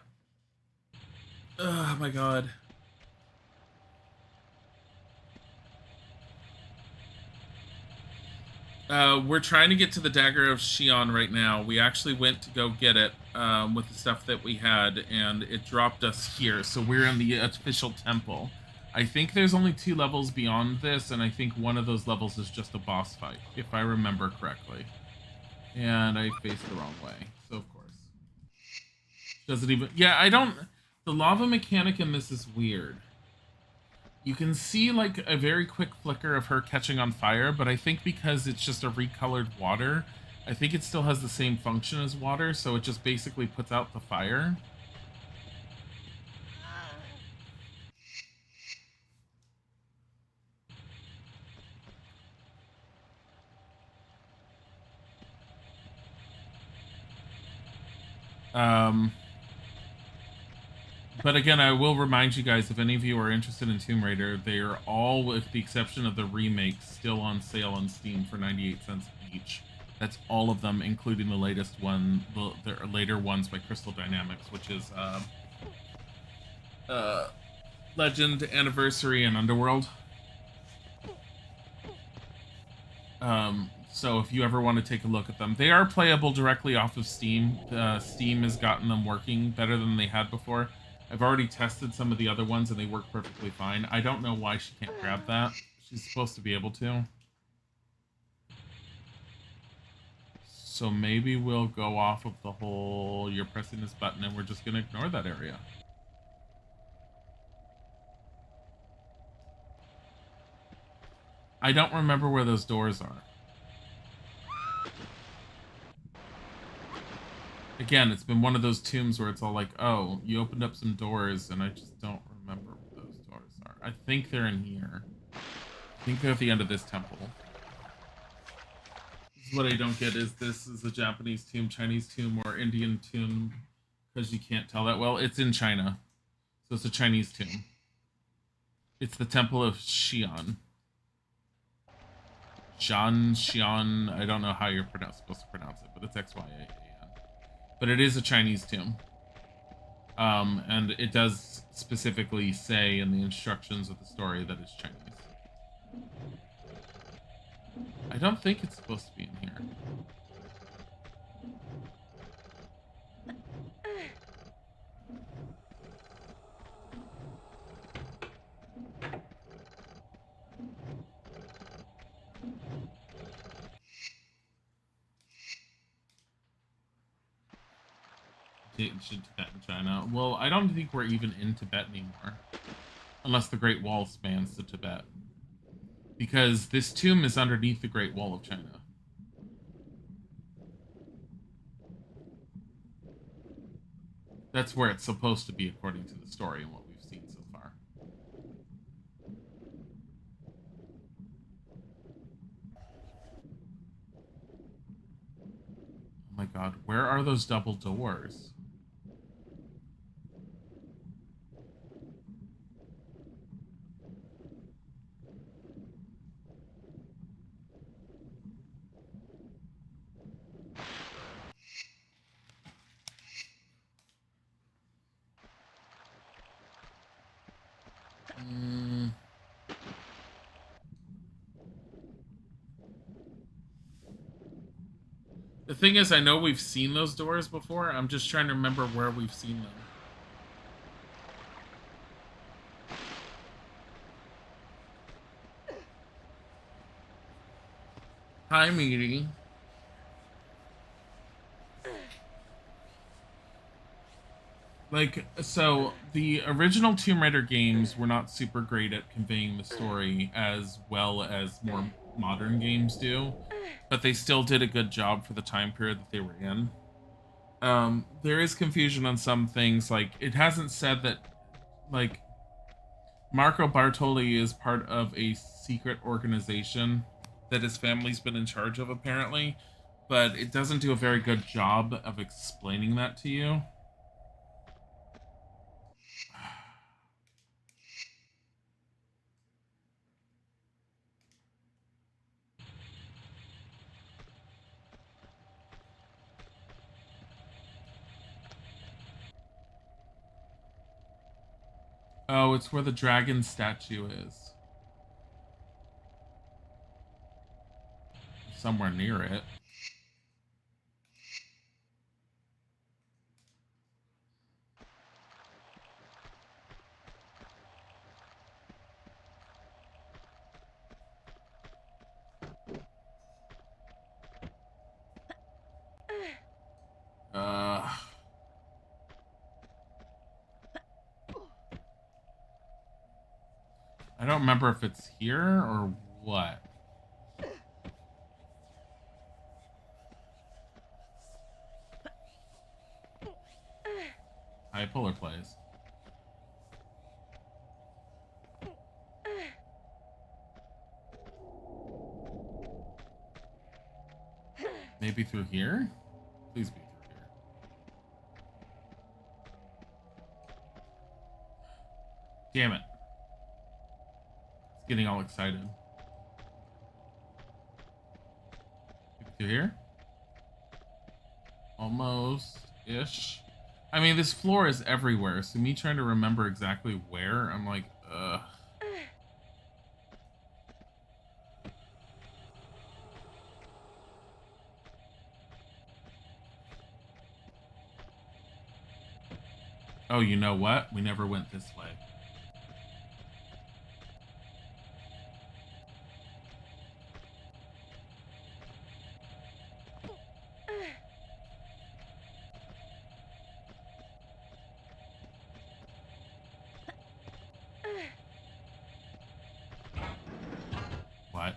Oh my god. We're trying to get to the Dagger of Xion right now. We actually went to go get it with the stuff that we had, and it dropped us here. So we're in the official temple. I think there's only 2 levels beyond this, and I think one of those levels is just a boss fight, if I remember correctly. And I faced the wrong way, so of course. Does it even... Yeah, I don't... The lava mechanic in this is weird. You can see like a very quick flicker of her catching on fire, but I think because it's just a recolored water, I think it still has the same function as water, so it just basically puts out the fire. But again, I will remind you guys, if any of you are interested in Tomb Raider, they are all, with the exception of the remakes, still on sale on Steam for 98 cents each. That's all of them, including the latest one, the later ones by Crystal Dynamics, which is Legend, Anniversary, and Underworld. So if you ever want to take a look at them, they are playable directly off of Steam. Steam has gotten them working better than they had before. I've already tested some of the other ones and they work perfectly fine. I don't know why she can't grab that. She's supposed to be able to. So maybe we'll go off of the whole you're pressing this button and we're just going to ignore that area. I don't remember where those doors are. Again, it's been one of those tombs where it's all like, oh, you opened up some doors, and I just don't remember what those doors are. I think they're in here. I think they're at the end of this temple. This is what I don't get, is this is a Japanese tomb, Chinese tomb, or Indian tomb, because you can't tell that well. It's in China, so it's a Chinese tomb. It's the Temple of Xi'an. Xi'an. I don't know how you're supposed to pronounce it, but it's Xyan. But it is a Chinese tomb. And it does specifically say in the instructions of the story that it's Chinese. I don't think it's supposed to be in here. Tibet and China. Well, I don't think we're even in Tibet anymore. Unless the Great Wall spans to Tibet. Because this tomb is underneath the Great Wall of China. That's where it's supposed to be according to the story and what we've seen so far. Oh my god, where are those double doors? The thing is, I know we've seen those doors before. I'm just trying to remember where we've seen them. Hi, Meaty. Like, so the original Tomb Raider games were not super great at conveying the story as well as more modern games do, but they still did a good job for the time period that they were in. There is confusion on some things. Like, it hasn't said that, like, Marco Bartoli is part of a secret organization that his family's been in charge of, apparently, but it doesn't do a very good job of explaining that to you. Oh, it's where the dragon statue is. Somewhere near it. I don't remember if it's here or what. Bipolar plays. Maybe through here? Please be through here. Damn it. It's getting all excited. Maybe through here? Almost-ish. I mean, this floor is everywhere, so me trying to remember exactly where, I'm like, ugh. Oh, you know what? We never went this way. What?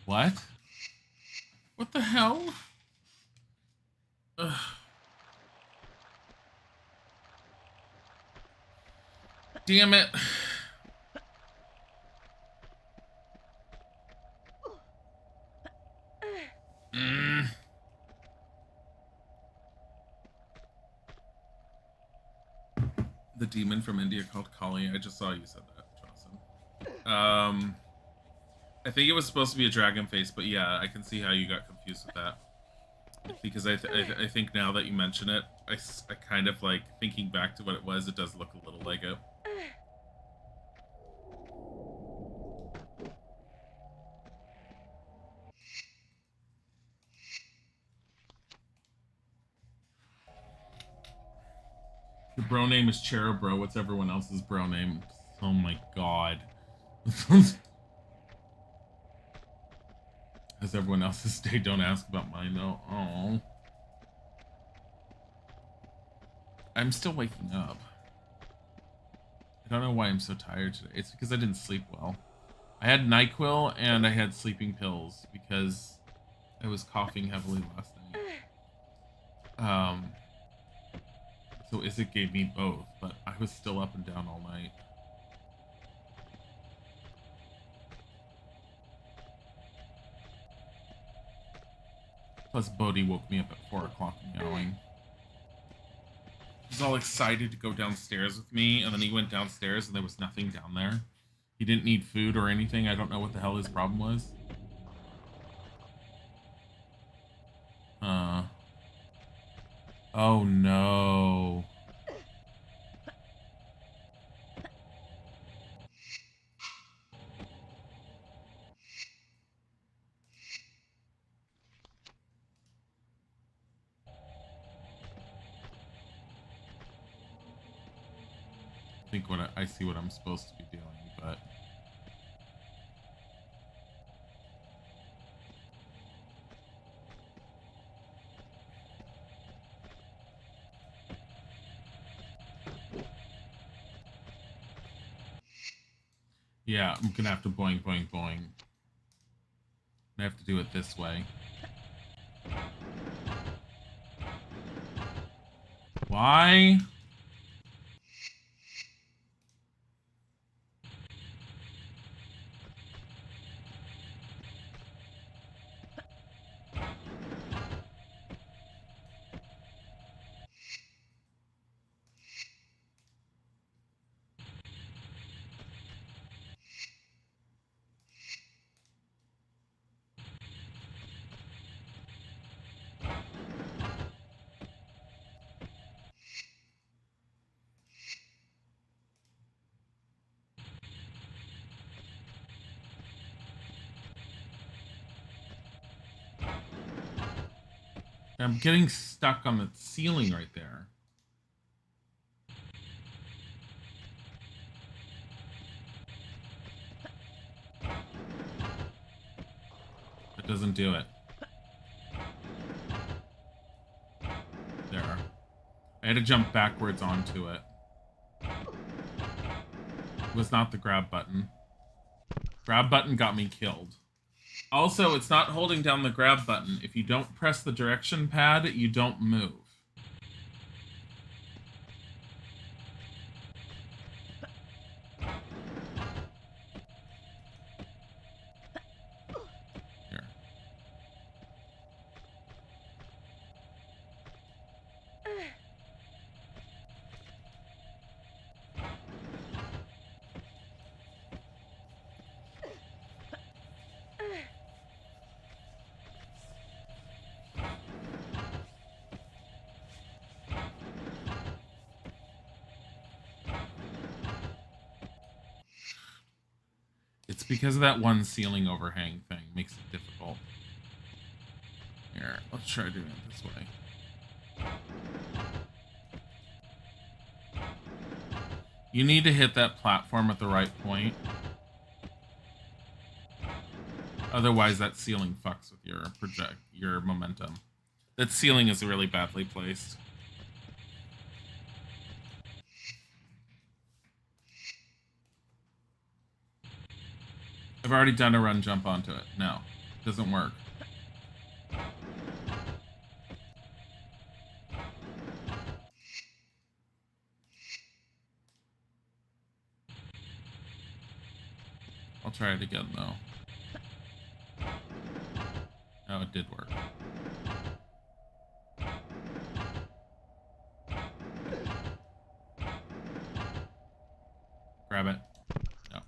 What? What the hell? Ugh. Damn it. The demon from India called Kali. I just saw you said that, Johnson. I think it was supposed to be a dragon face, but yeah, I can see how you got confused with that. Because I think now that you mention it, I kind of like thinking back to what it was. It does look a little like it. Your bro name is Chero Bro. What's everyone else's bro name? Oh my god. As everyone else's day, don't ask about mine though. Oh. I'm still waking up. I don't know why I'm so tired today. It's because I didn't sleep well. I had NyQuil and I had sleeping pills because I was coughing heavily last night. So Isaac gave me both, but I was still up and down all night. Plus Bodhi woke me up at 4 o'clock meowing. He was all excited to go downstairs with me, and then he went downstairs and there was nothing down there. He didn't need food or anything. I don't know what the hell his problem was. Oh no. I think I see what I'm supposed to be doing, but yeah, I'm gonna have to boing, boing, boing. I have to do it this way. Why? I'm getting stuck on the ceiling right there. It doesn't do it. There. I had to jump backwards onto it. It was not the grab button. Grab button got me killed. Also, it's not holding down the grab button. If you don't press the direction pad, you don't move. Here. It's because of that one ceiling overhang thing. Makes it difficult. Here, let's try doing it this way. You need to hit that platform at the right point. Otherwise, that ceiling fucks with your momentum. That ceiling is really badly placed. I've already done a run jump onto it. No, it doesn't work. I'll try it again though. Oh, it did work. Grab it. No.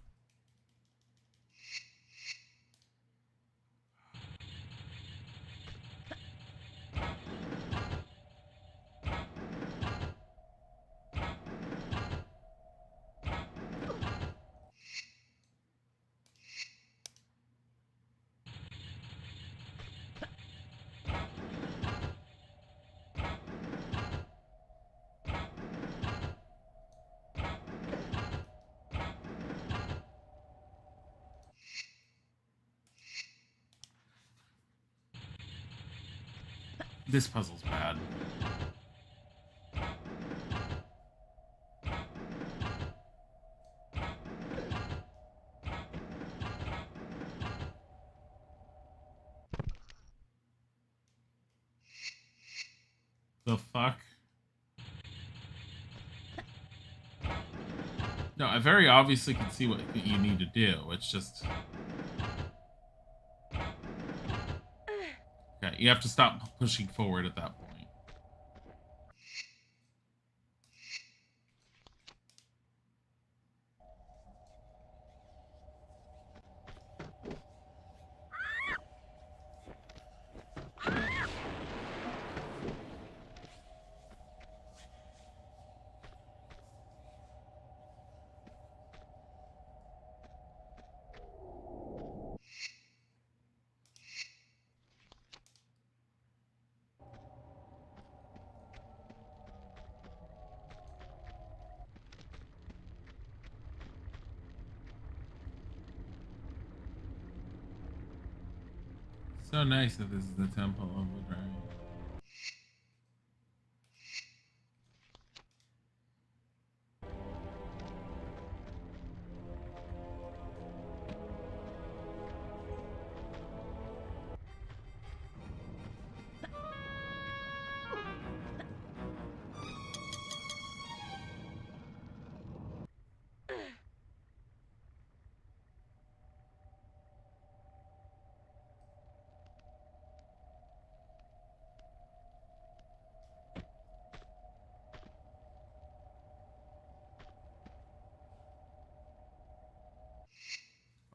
This puzzle's bad. The fuck? No, I very obviously can see what you need to do. It's just... Okay, you have to stop pushing forward at that point. So nice that this is the temple of the dragon.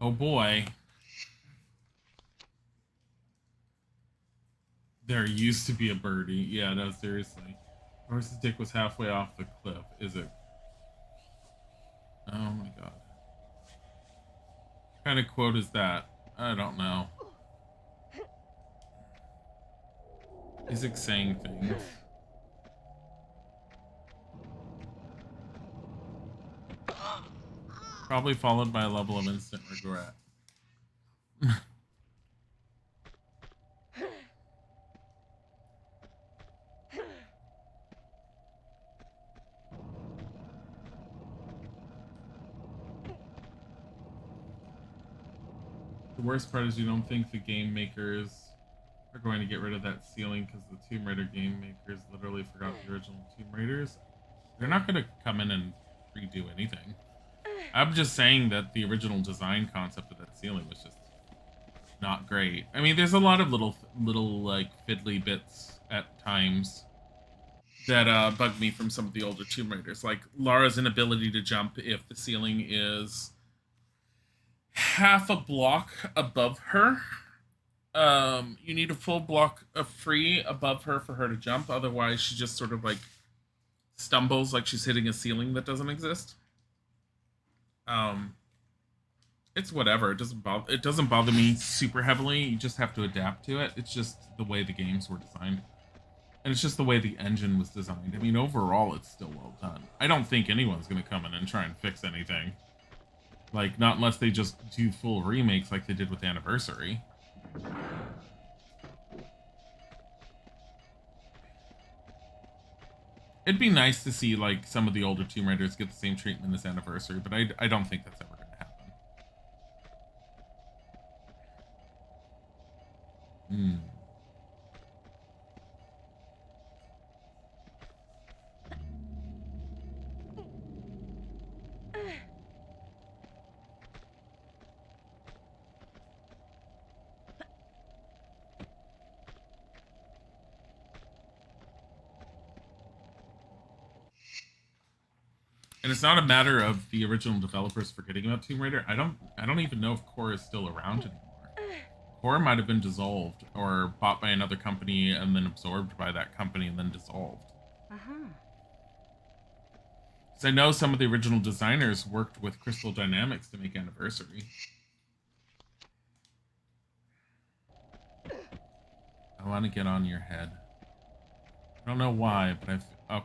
Oh boy. There used to be a birdie. Yeah, no, seriously. Horse's dick was halfway off the cliff. Is it? Oh my god. What kind of quote is that? I don't know. Is it saying things? Probably followed by a level of instant regret. The worst part is you don't think the game makers are going to get rid of that ceiling because the Tomb Raider game makers literally forgot the original Tomb Raiders. They're not going to come in and redo anything. I'm just saying that the original design concept of that ceiling was just not great. I mean, there's a lot of little like fiddly bits at times that bug me from some of the older Tomb Raiders, like Lara's inability to jump if the ceiling is half a block above her. You need a full block of free above her for her to jump. Otherwise, she just sort of like stumbles like she's hitting a ceiling that doesn't exist. It's whatever. It doesn't bother me super heavily. You just have to adapt to it. It's just the way the games were designed. And it's just the way the engine was designed. I mean, overall, it's still well done. I don't think anyone's going to come in and try and fix anything. Like, not unless they just do full remakes like they did with Anniversary. It'd be nice to see, like, some of the older Tomb Raiders get the same treatment as Anniversary, but I don't think that's ever going to happen. Hmm. And it's not a matter of the original developers forgetting about Tomb Raider. I don't even know if Core is still around anymore. Core might have been dissolved or bought by another company and then absorbed by that company and then dissolved. Uh-huh. Because I know some of the original designers worked with Crystal Dynamics to make Anniversary. I want to get on your head. I don't know why, but okay.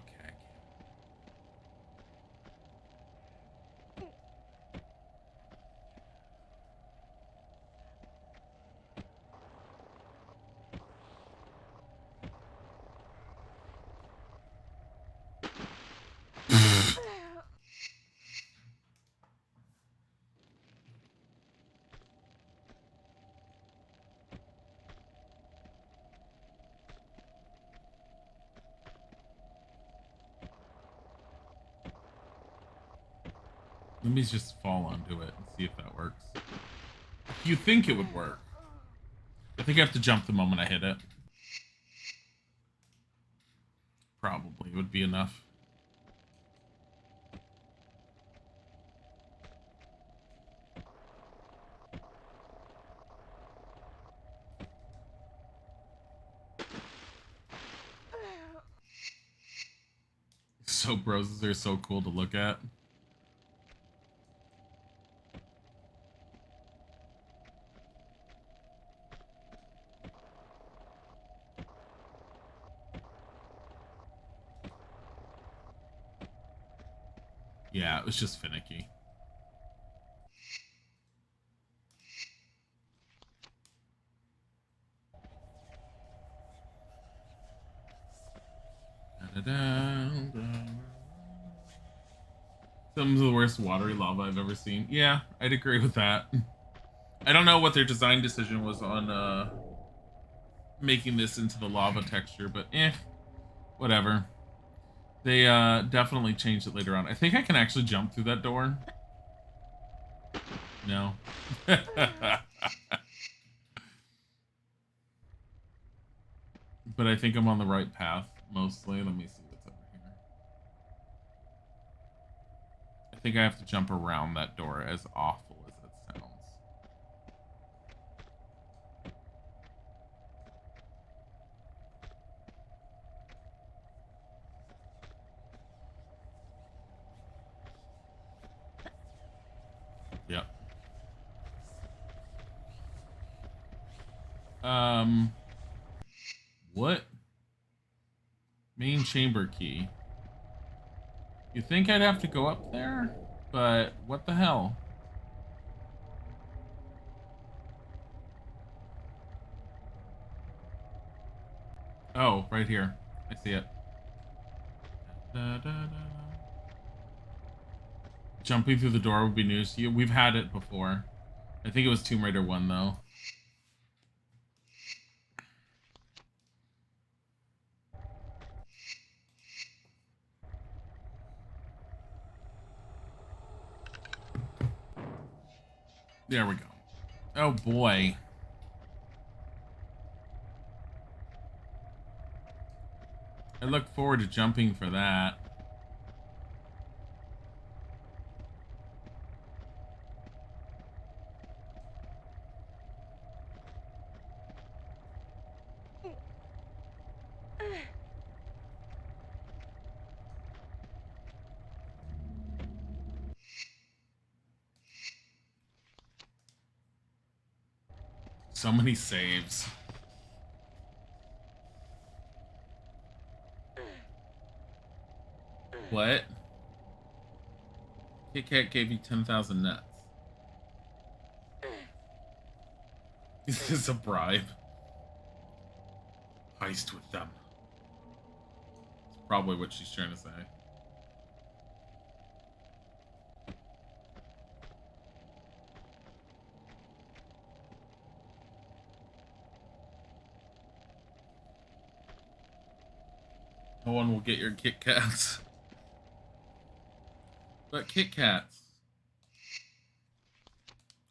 Let me just fall onto it and see if that works. You think it would work? I think I have to jump the moment I hit it. Probably would be enough. So broses are so cool to look at. Yeah, it was just finicky. Some of the worst watery lava I've ever seen. Yeah, I'd agree with that. I don't know what their design decision was on making this into the lava texture, but whatever. They definitely changed it later on. I think I can actually jump through that door. No. But I think I'm on the right path, mostly. Let me see what's over here. I think I have to jump around that door, as awful as that sounds. Yep. What? Main chamber key. You think I'd have to go up there? But what the hell? Oh, right here. I see it. Da, da, da. Jumping through the door would be news to you. We've had it before. I think it was Tomb Raider 1, though. There we go. Oh, boy. I look forward to jumping for that. So many saves. What? Kit Kat gave you 10,000 nuts. Is this a bribe? Heist with them. It's probably what she's trying to say. No one will get your Kit Kats. But Kit Kats.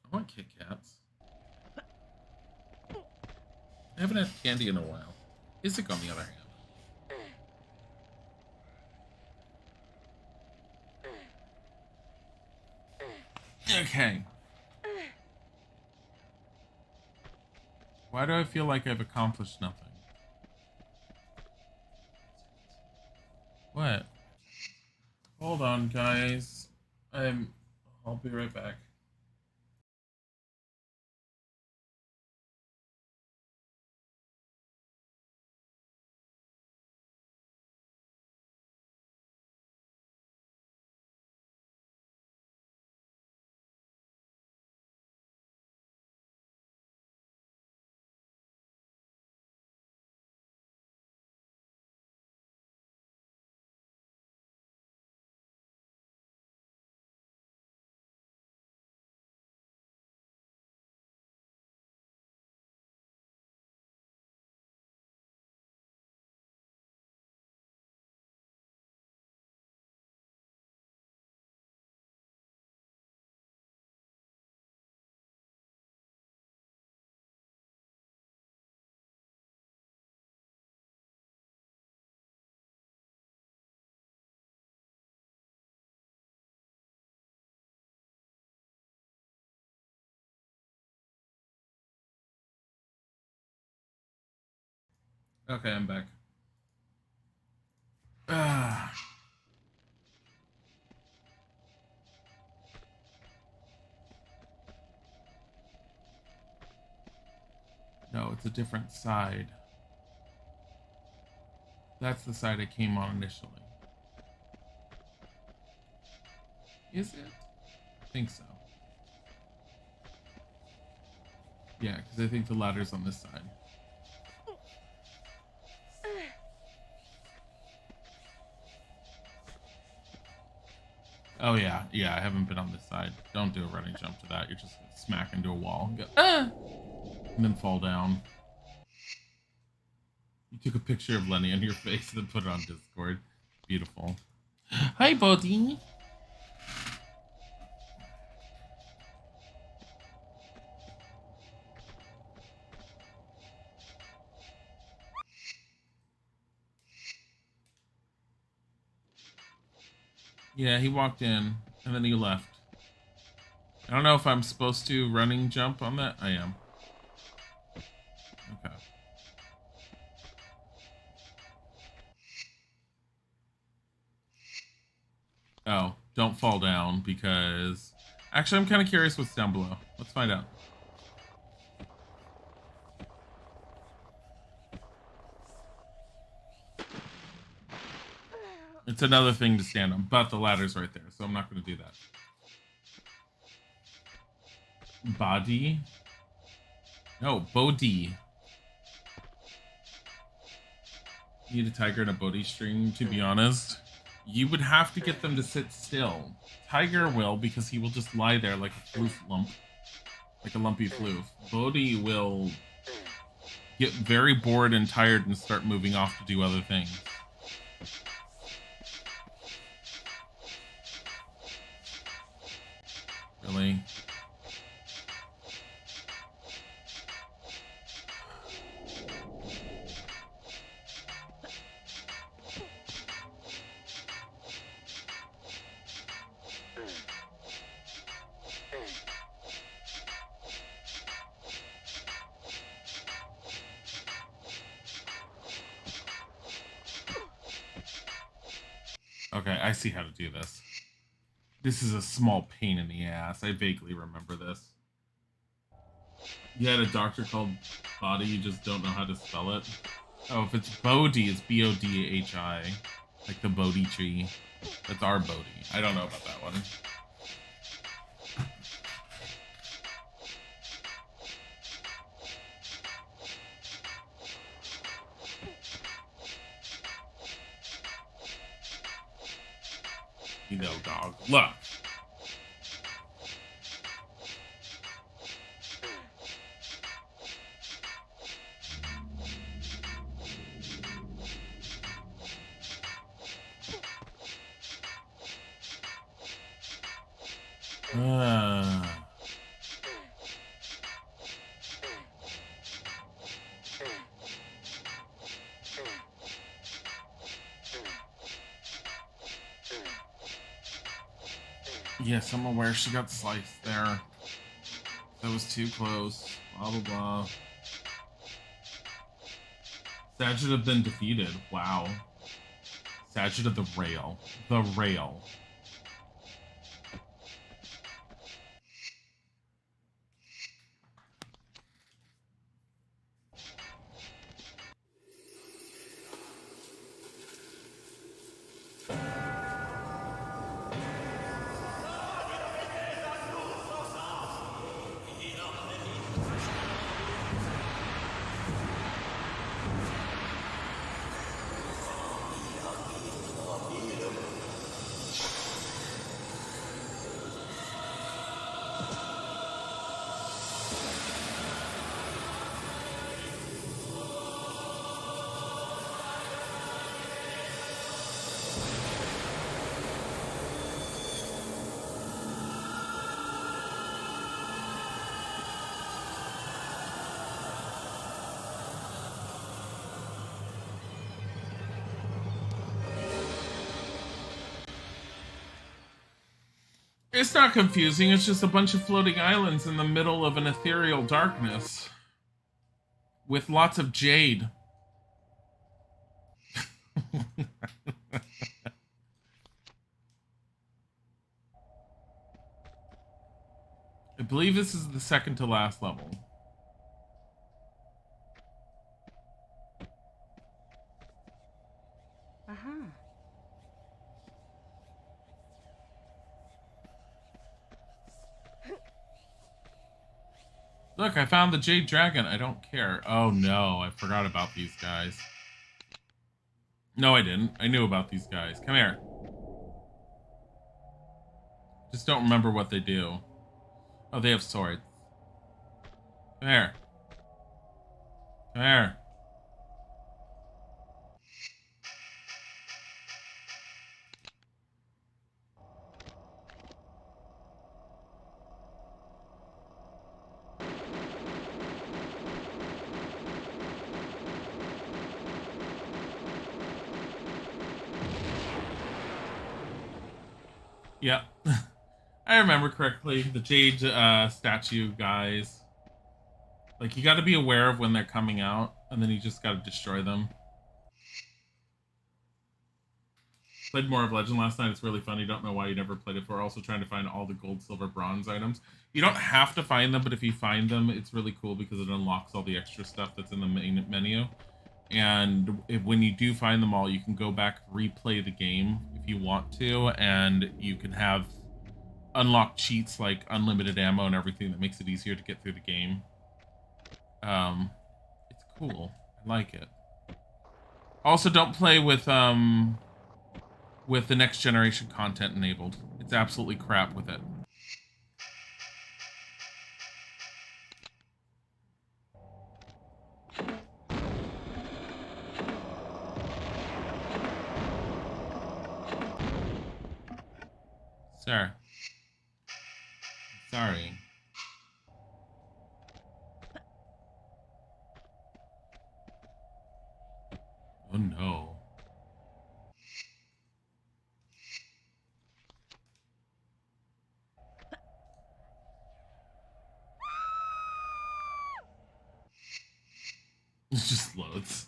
I want Kit Kats. I haven't had candy in a while. Isaac, on the other hand. Okay. Why do I feel like I've accomplished nothing? What? Hold on, guys. I'll be right back. Okay, I'm back. Ah. No, it's a different side. That's the side I came on initially. Is it? I think so. Yeah, because I think the ladder's on this side. Oh yeah, I haven't been on this side. Don't do a running jump to that. You're just gonna smack into a wall and go, ah! And then fall down. You took a picture of Lenny on your face and then put it on Discord. Beautiful. Hi, buddy. Yeah, he walked in and then he left. I don't know if I'm supposed to running jump on that. I am. Okay. Oh, don't fall down because... Actually, I'm kind of curious what's down below. Let's find out. It's another thing to stand on, but the ladder's right there, so I'm not going to do that. Body? No, Bodhi. You need a tiger and a Bodhi string, to be honest. You would have to get them to sit still. Tiger will, because he will just lie there like a floof lump. Like a lumpy floof. Bodhi will get very bored and tired and start moving off to do other things. Really? Okay, I see how to do this. This is a small pain in the ass. I vaguely remember this. You had a doctor called Body, you just don't know how to spell it. Oh, if it's Bodhi, it's Bodhi. Like the Bodhi tree. That's our Bodhi. I don't know about that one. You know, dog. Look. Yes, I'm aware she got sliced there. That was too close. Blah, blah, blah. Sad should have been defeated. Wow. Sad should have the rail. The rail. It's not confusing, it's just a bunch of floating islands in the middle of an ethereal darkness. With lots of jade. I believe this is the second to last level. Uh-huh. Look, I found the Jade Dragon. I don't care. Oh no, I forgot about these guys. No, I didn't. I knew about these guys. Come here. Just don't remember what they do. Oh, they have swords. Come here. Come here. Yep. I remember correctly. The Jade statue guys. Like, you got to be aware of when they're coming out, and then you just got to destroy them. Played more of Legend last night. It's really fun. You don't know why you never played it before. Also trying to find all the gold, silver, bronze items. You don't have to find them, but if you find them, it's really cool because it unlocks all the extra stuff that's in the main menu. And when you do find them all, you can go back, replay the game if you want to, and you can have unlock cheats like unlimited ammo and everything that makes it easier to get through the game. It's cool. I like it. Also, don't play with the next generation content enabled. It's absolutely crap with it. Sir. Sorry. Oh no. It just loads.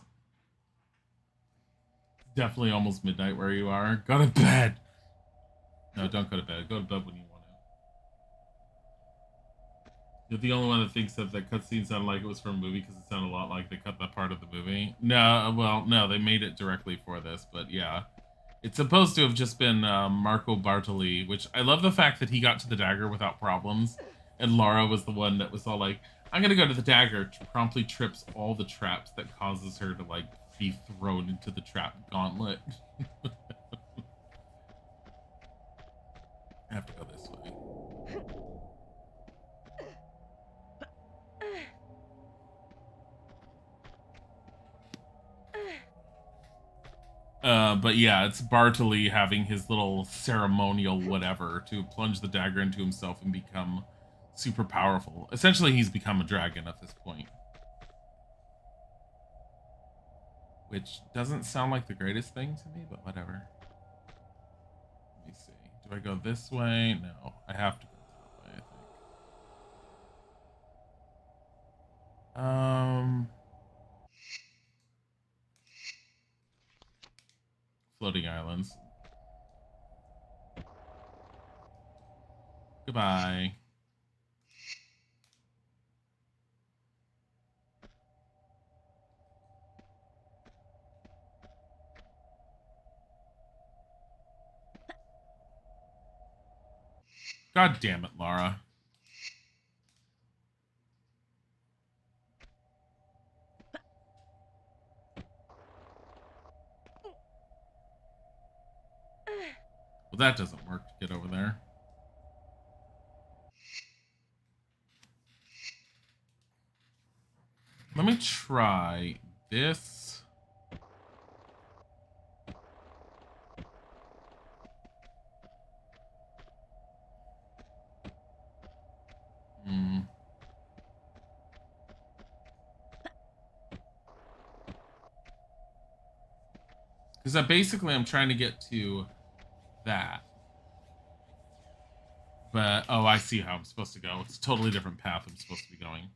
Definitely almost midnight where you are. Go to bed. No, don't go to bed. Go to bed when you want to. You're the only one that thinks that cutscene sounded like it was from a movie because it sounded a lot like they cut that part of the movie. No, well, no, they made it directly for this, but yeah. It's supposed to have just been Marco Bartoli, which I love the fact that he got to the dagger without problems, and Laura was the one that was all like, I'm gonna go to the dagger, promptly trips all the traps that causes her to, like, be thrown into the trap gauntlet. I have to go this way. But yeah, it's Bartoli having his little ceremonial whatever to plunge the dagger into himself and become super powerful. Essentially, he's become a dragon at this point. Which doesn't sound like the greatest thing to me, but whatever. Let me see. Do I go this way? No, I have to go that way, I think. Floating islands. Goodbye. God damn it, Laura. Well, that doesn't work to get over there. Let me try this. Because basically I'm trying to get to that. But, oh, I see how I'm supposed to go. It's a totally different path I'm supposed to be going.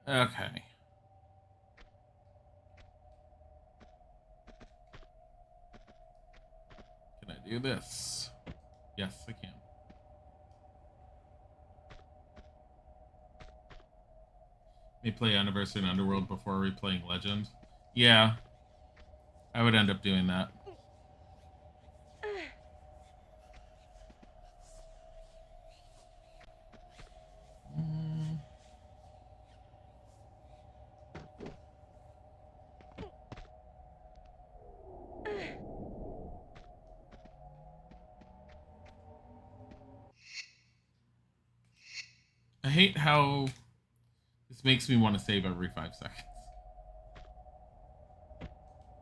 Okay. Can I do this? Yes, I can. May play Anniversary and Underworld before replaying Legend. Yeah. I would end up doing that. I hate how this makes me want to save every 5 seconds.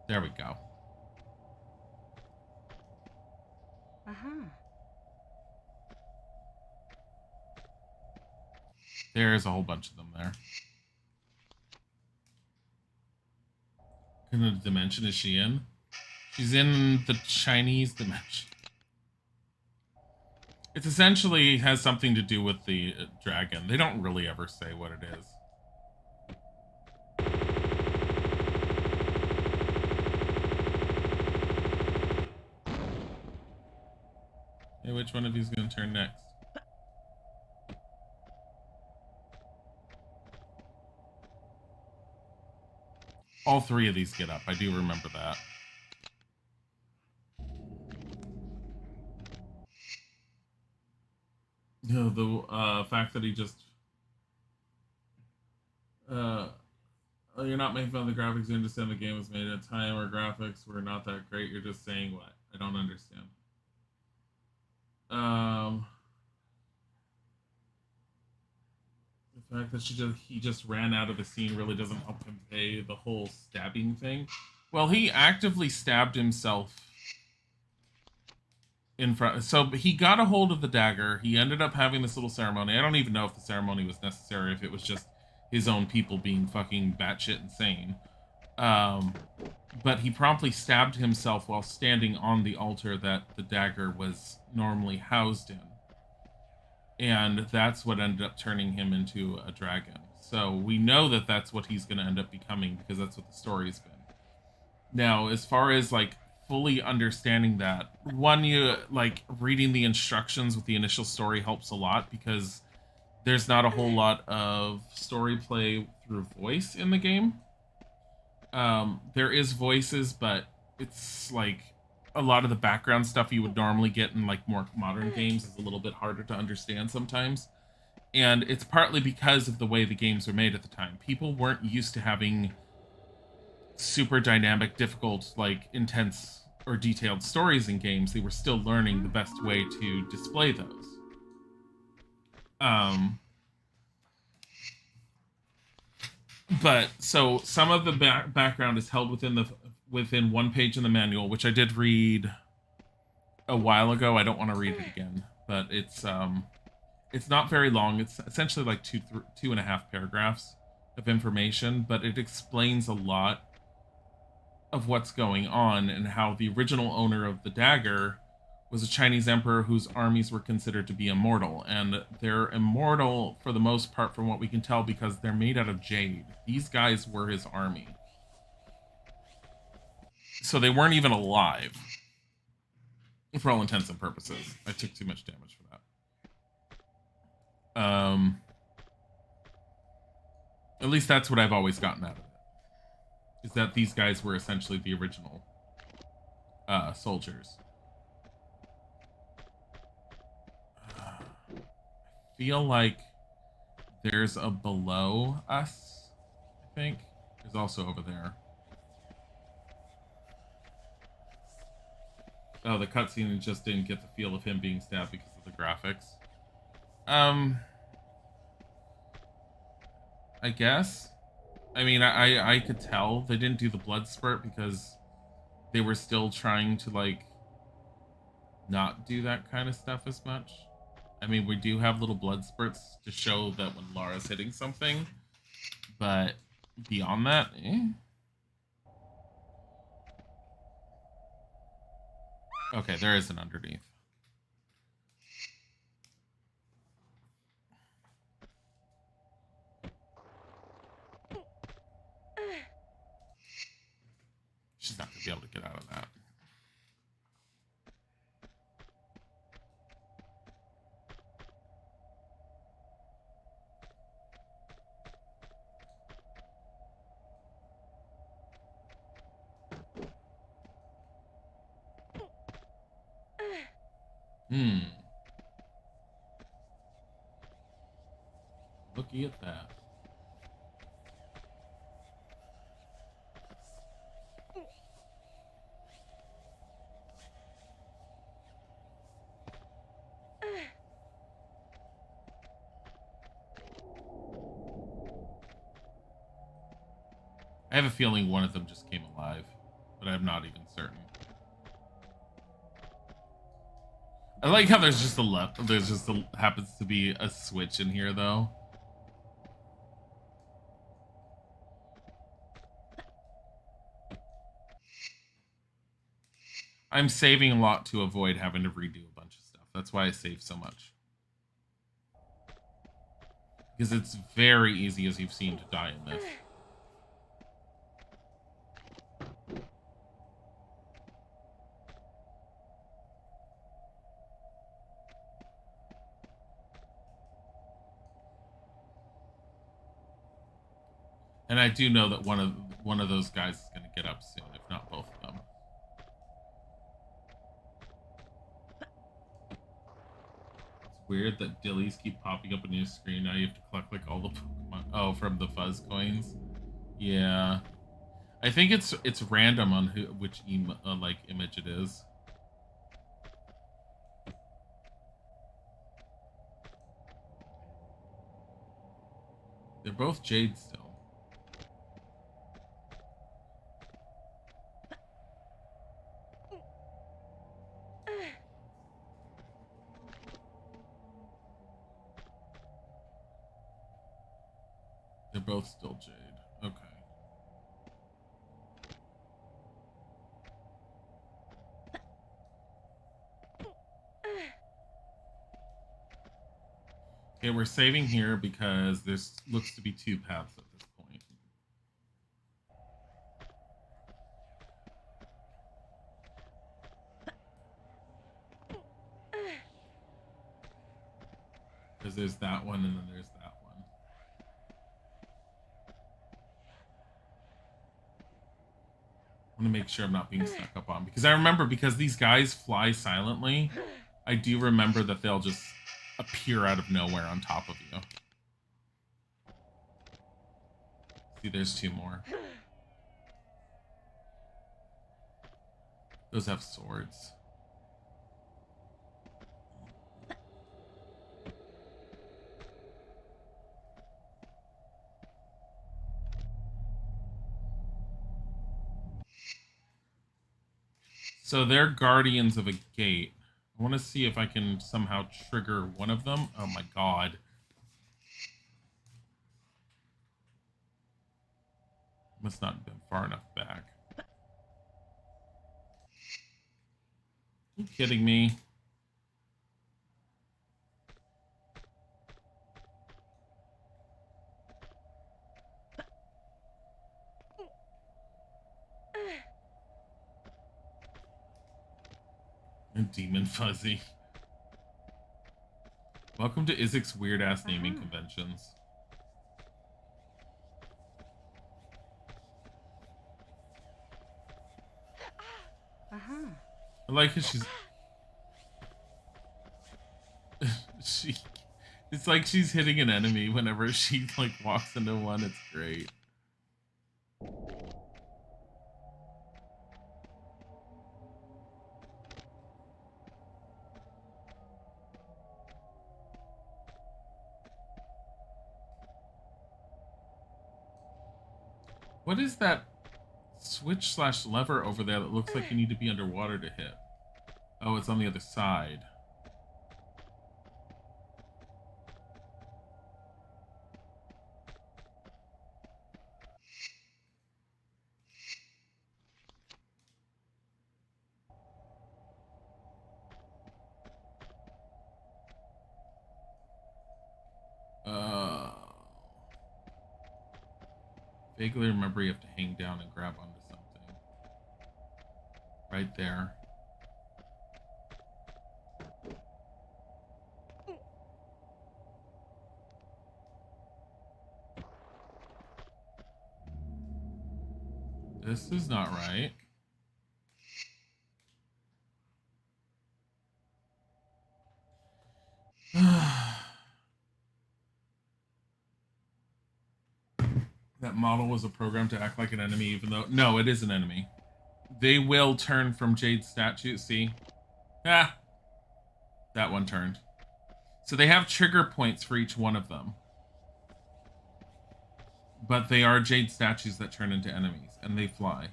There we go. Uh-huh. There's a whole bunch of them there. What kind of dimension is she in? She's in the Chinese dimension. It essentially has something to do with the dragon. They don't really ever say what it is. Hey, which one of these is going to turn next? All 3 of these get up. I do remember that. No, the fact that he just... you're not making fun of the graphics. You understand the game was made at a time where graphics were not that great. You're just saying what? I don't understand. The fact that he just ran out of the scene really doesn't help him pay the whole stabbing thing. Well, he actively stabbed himself in front. So he got a hold of the dagger. He ended up having this little ceremony. I don't even know if the ceremony was necessary, if it was just his own people being fucking batshit insane. But he promptly stabbed himself while standing on the altar that the dagger was normally housed in. And that's what ended up turning him into a dragon. So we know that that's what he's going to end up becoming, because that's what the story's been. Now, as far as like fully understanding that, one, you like reading the instructions with the initial story helps a lot, because there's not a whole lot of story play through voice in the game. There is voices, but it's like a lot of the background stuff you would normally get in like more modern games is a little bit harder to understand sometimes. And it's partly because of the way the games were made at the time. People weren't used to having super dynamic, difficult, like intense or detailed stories in games. They were still learning the best way to display those. But so some of the background is held within one page in the manual, which I did read a while ago. I don't want to read it again, but it's not very long. It's essentially like 2.5 paragraphs of information, but it explains a lot of what's going on and how the original owner of the dagger was a Chinese emperor whose armies were considered to be immortal. And they're immortal for the most part, from what we can tell, because they're made out of jade. These guys were his army. So they weren't even alive, for all intents and purposes. I took too much damage for that. At least that's what I've always gotten out of it. Is that these guys were essentially the original soldiers. I feel like there's a below us, I think. There's also over there. Oh, the cutscene just didn't get the feel of him being stabbed because of the graphics. I guess. I mean, I could tell they didn't do the blood spurt because they were still trying to, like, not do that kind of stuff as much. I mean, we do have little blood spurts to show that when Lara's hitting something, but beyond that, Okay, there is an underneath. She's not gonna be able to get out of that. Looky at that. I have a feeling one of them just came alive, but I'm not even certain. I like how there's just happens to be a switch in here though. I'm saving a lot to avoid having to redo a bunch of stuff. That's why I save so much. Because it's very easy, as you've seen, to die in this. And I do know that one of those guys is going to get up soon, if not both of them. It's weird that Dillies keep popping up on your screen. Now you have to collect like all the Pokemon. Oh, from the fuzz coins. Yeah, I think it's random on which image it is. They're both Jade still. They're both still Jade. Okay. Okay, we're saving here because there's looks to be two paths at this point. Because there's that one and then there's that one. I want to make sure I'm not being stuck up on, because I remember, because these guys fly silently, I do remember that they'll just appear out of nowhere on top of you. See, there's two more. Those have swords. So they're guardians of a gate. I want to see if I can somehow trigger one of them. Oh my god. Must not have been far enough back. You kidding me? And Demon Fuzzy. Welcome to Isaac's weird ass naming conventions. I like how she's she it's like she's hitting an enemy whenever she like walks into one. It's great. What is that switch / lever over there that looks like you need to be underwater to hit? Oh, it's on the other side. Vaguely remember you have to hang down and grab onto something. Right there. This is not right. That model was a program to act like an enemy, even though... No, it is an enemy. They will turn from Jade statue. See? Ah! That one turned. So they have trigger points for each one of them. But they are Jade statues that turn into enemies, and they fly.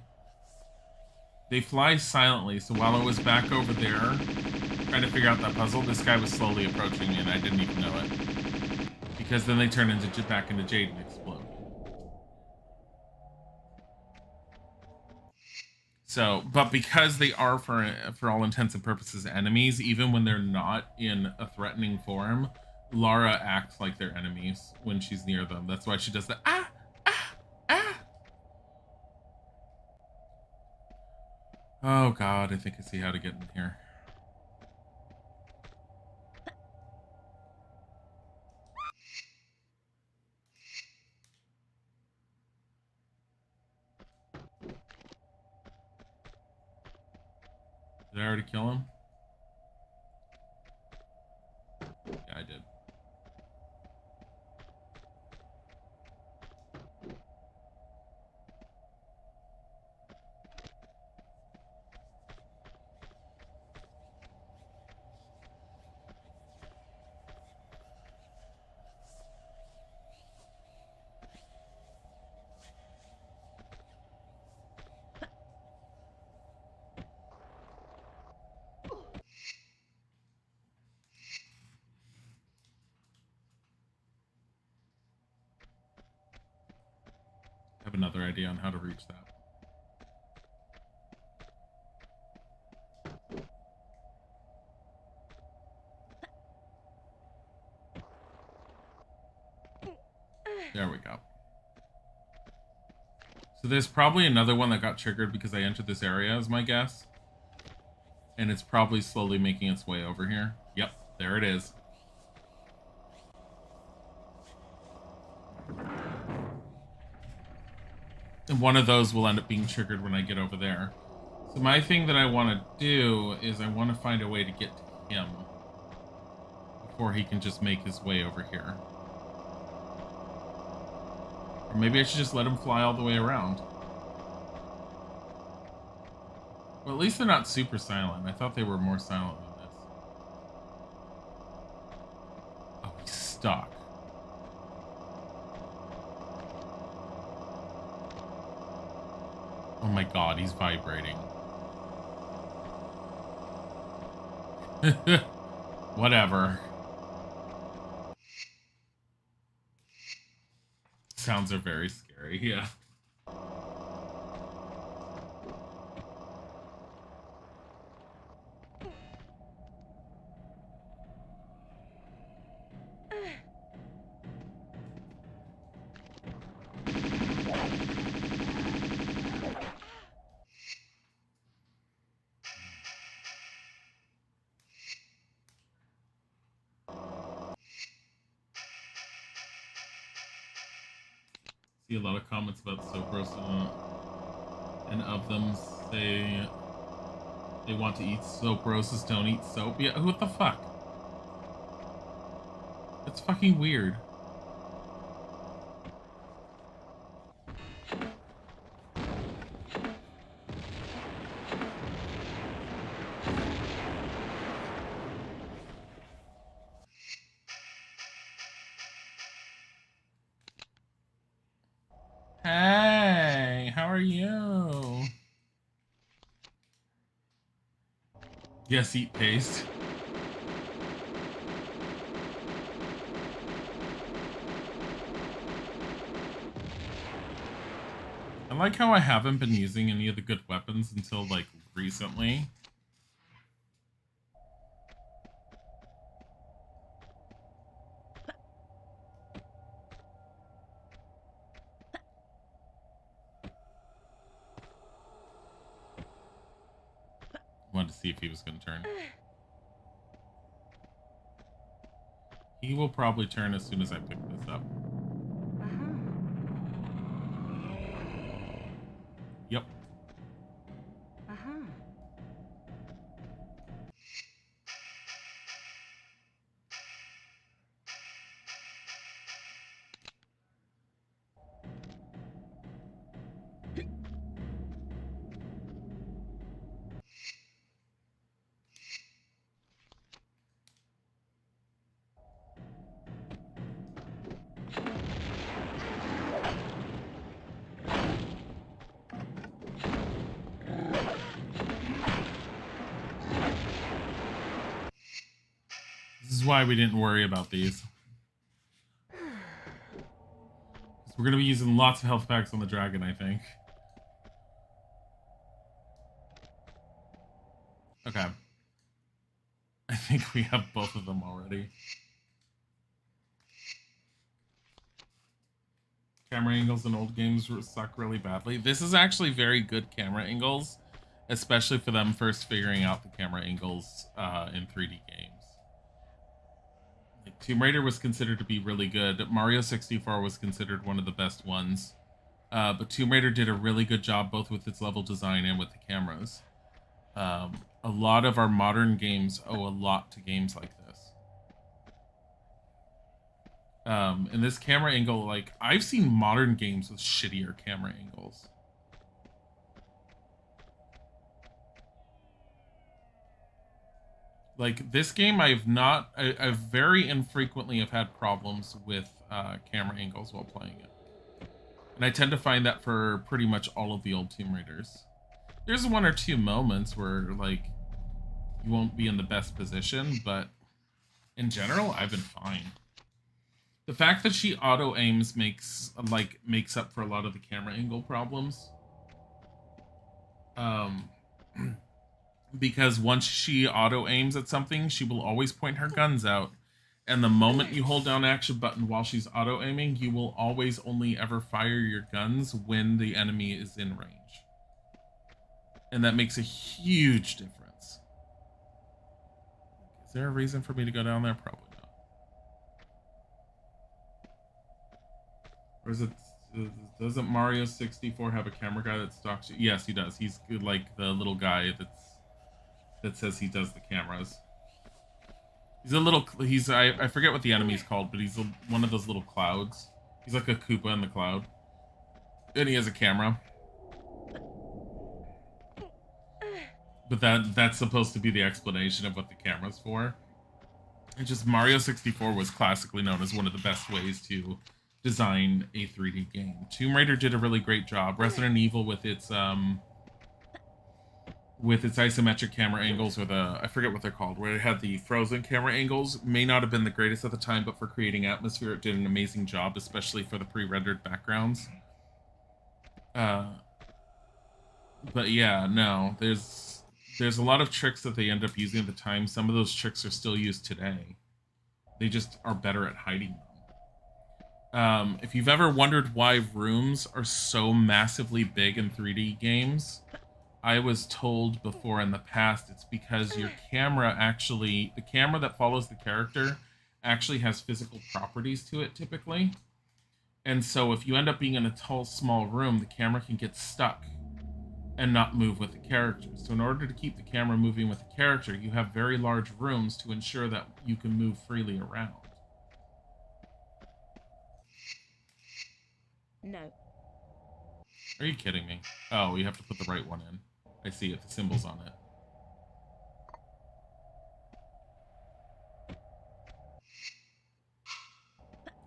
They fly silently, so while I was back over there trying to figure out that puzzle, this guy was slowly approaching me, and I didn't even know it. Because then they turn back into Jade and explode. So, but because they are, for all intents and purposes, enemies, even when they're not in a threatening form, Lara acts like they're enemies when she's near them. That's why she does the ah, ah, ah. Oh god, I think I see how to get in here. Did I already kill him? Yeah, I did. I have another idea on how to reach that. There we go. So there's probably another one that got triggered because I entered this area, is my guess. And it's probably slowly making its way over here. Yep, there it is. And one of those will end up being triggered when I get over there. So my thing that I want to do is I want to find a way to get to him before he can just make his way over here. Or maybe I should just let him fly all the way around. Well, at least they're not super silent. I thought they were more silent than this. Oh, he's stuck. Oh my god, he's vibrating. Whatever. Sounds are very scary, yeah. See a lot of comments about soap roast, and of them say they want to eat soap roasts, don't eat soap. Yeah, what the fuck? That's fucking weird. Hey, how are you? Yes, eat paste. I like how I haven't been using any of the good weapons until, like, recently. Wanted to see if he was going to turn. He will probably turn as soon as I pick this up. Yep. This is why we didn't worry about these. We're going to be using lots of health packs on the dragon, I think. Okay. I think we have both of them already. Camera angles in old games suck really badly. This is actually very good camera angles, especially for them first figuring out the camera angles in 3D games. Like, Tomb Raider was considered to be really good. Mario 64 was considered one of the best ones. But Tomb Raider did a really good job both with its level design and with the cameras. A lot of our modern games owe a lot to games like this. And this camera angle, like, I've seen modern games with shittier camera angles. Like, this game, I very infrequently have had problems with camera angles while playing it. And I tend to find that for pretty much all of the old Tomb Raiders. There's one or two moments where, like, you won't be in the best position, but in general, I've been fine. The fact that she auto aims makes up for a lot of the camera angle problems. Because once she auto aims at something, she will always point her guns out. And the moment you hold down action button while she's auto aiming, you will always only ever fire your guns when the enemy is in range. And that makes a huge difference. Is there a reason for me to go down there? Probably not. Or is it... Doesn't Mario 64 have a camera guy that stalks you? Yes, he does. He's like the little guy that says he does the cameras. I forget what the enemy's called, but he's one of those little clouds. He's like a Koopa in the cloud. And he has a camera. But that's supposed to be the explanation of what the camera's for. It's just Mario 64 was classically known as one of the best ways to design a 3D game. Tomb Raider did a really great job. Resident Evil with its isometric camera angles, or I forget what they're called, where it had the frozen camera angles, may not have been the greatest at the time, but for creating atmosphere, it did an amazing job, especially for the pre-rendered backgrounds. But yeah, no, there's a lot of tricks that they end up using at the time. Some of those tricks are still used today. They just are better at hiding them. If you've ever wondered why rooms are so massively big in 3D games, I was told before in the past it's because the camera that follows the character actually has physical properties to it typically. And so if you end up being in a tall, small room, the camera can get stuck and not move with the character. So in order to keep the camera moving with the character, you have very large rooms to ensure that you can move freely around. No. Are you kidding me? Oh, you have to put the right one in. I see it. The symbol's on it.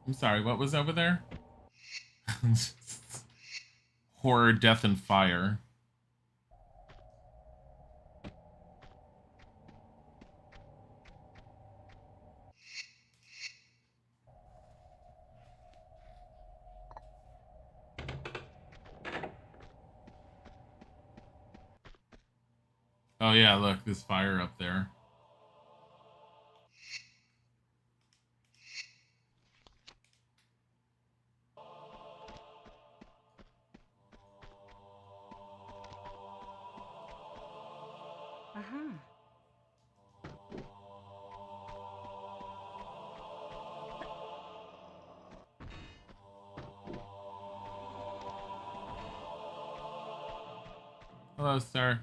I'm sorry, what was over there? Horror, death, and fire. Oh yeah, look, there's fire up there. Uh-huh. Hello, sir.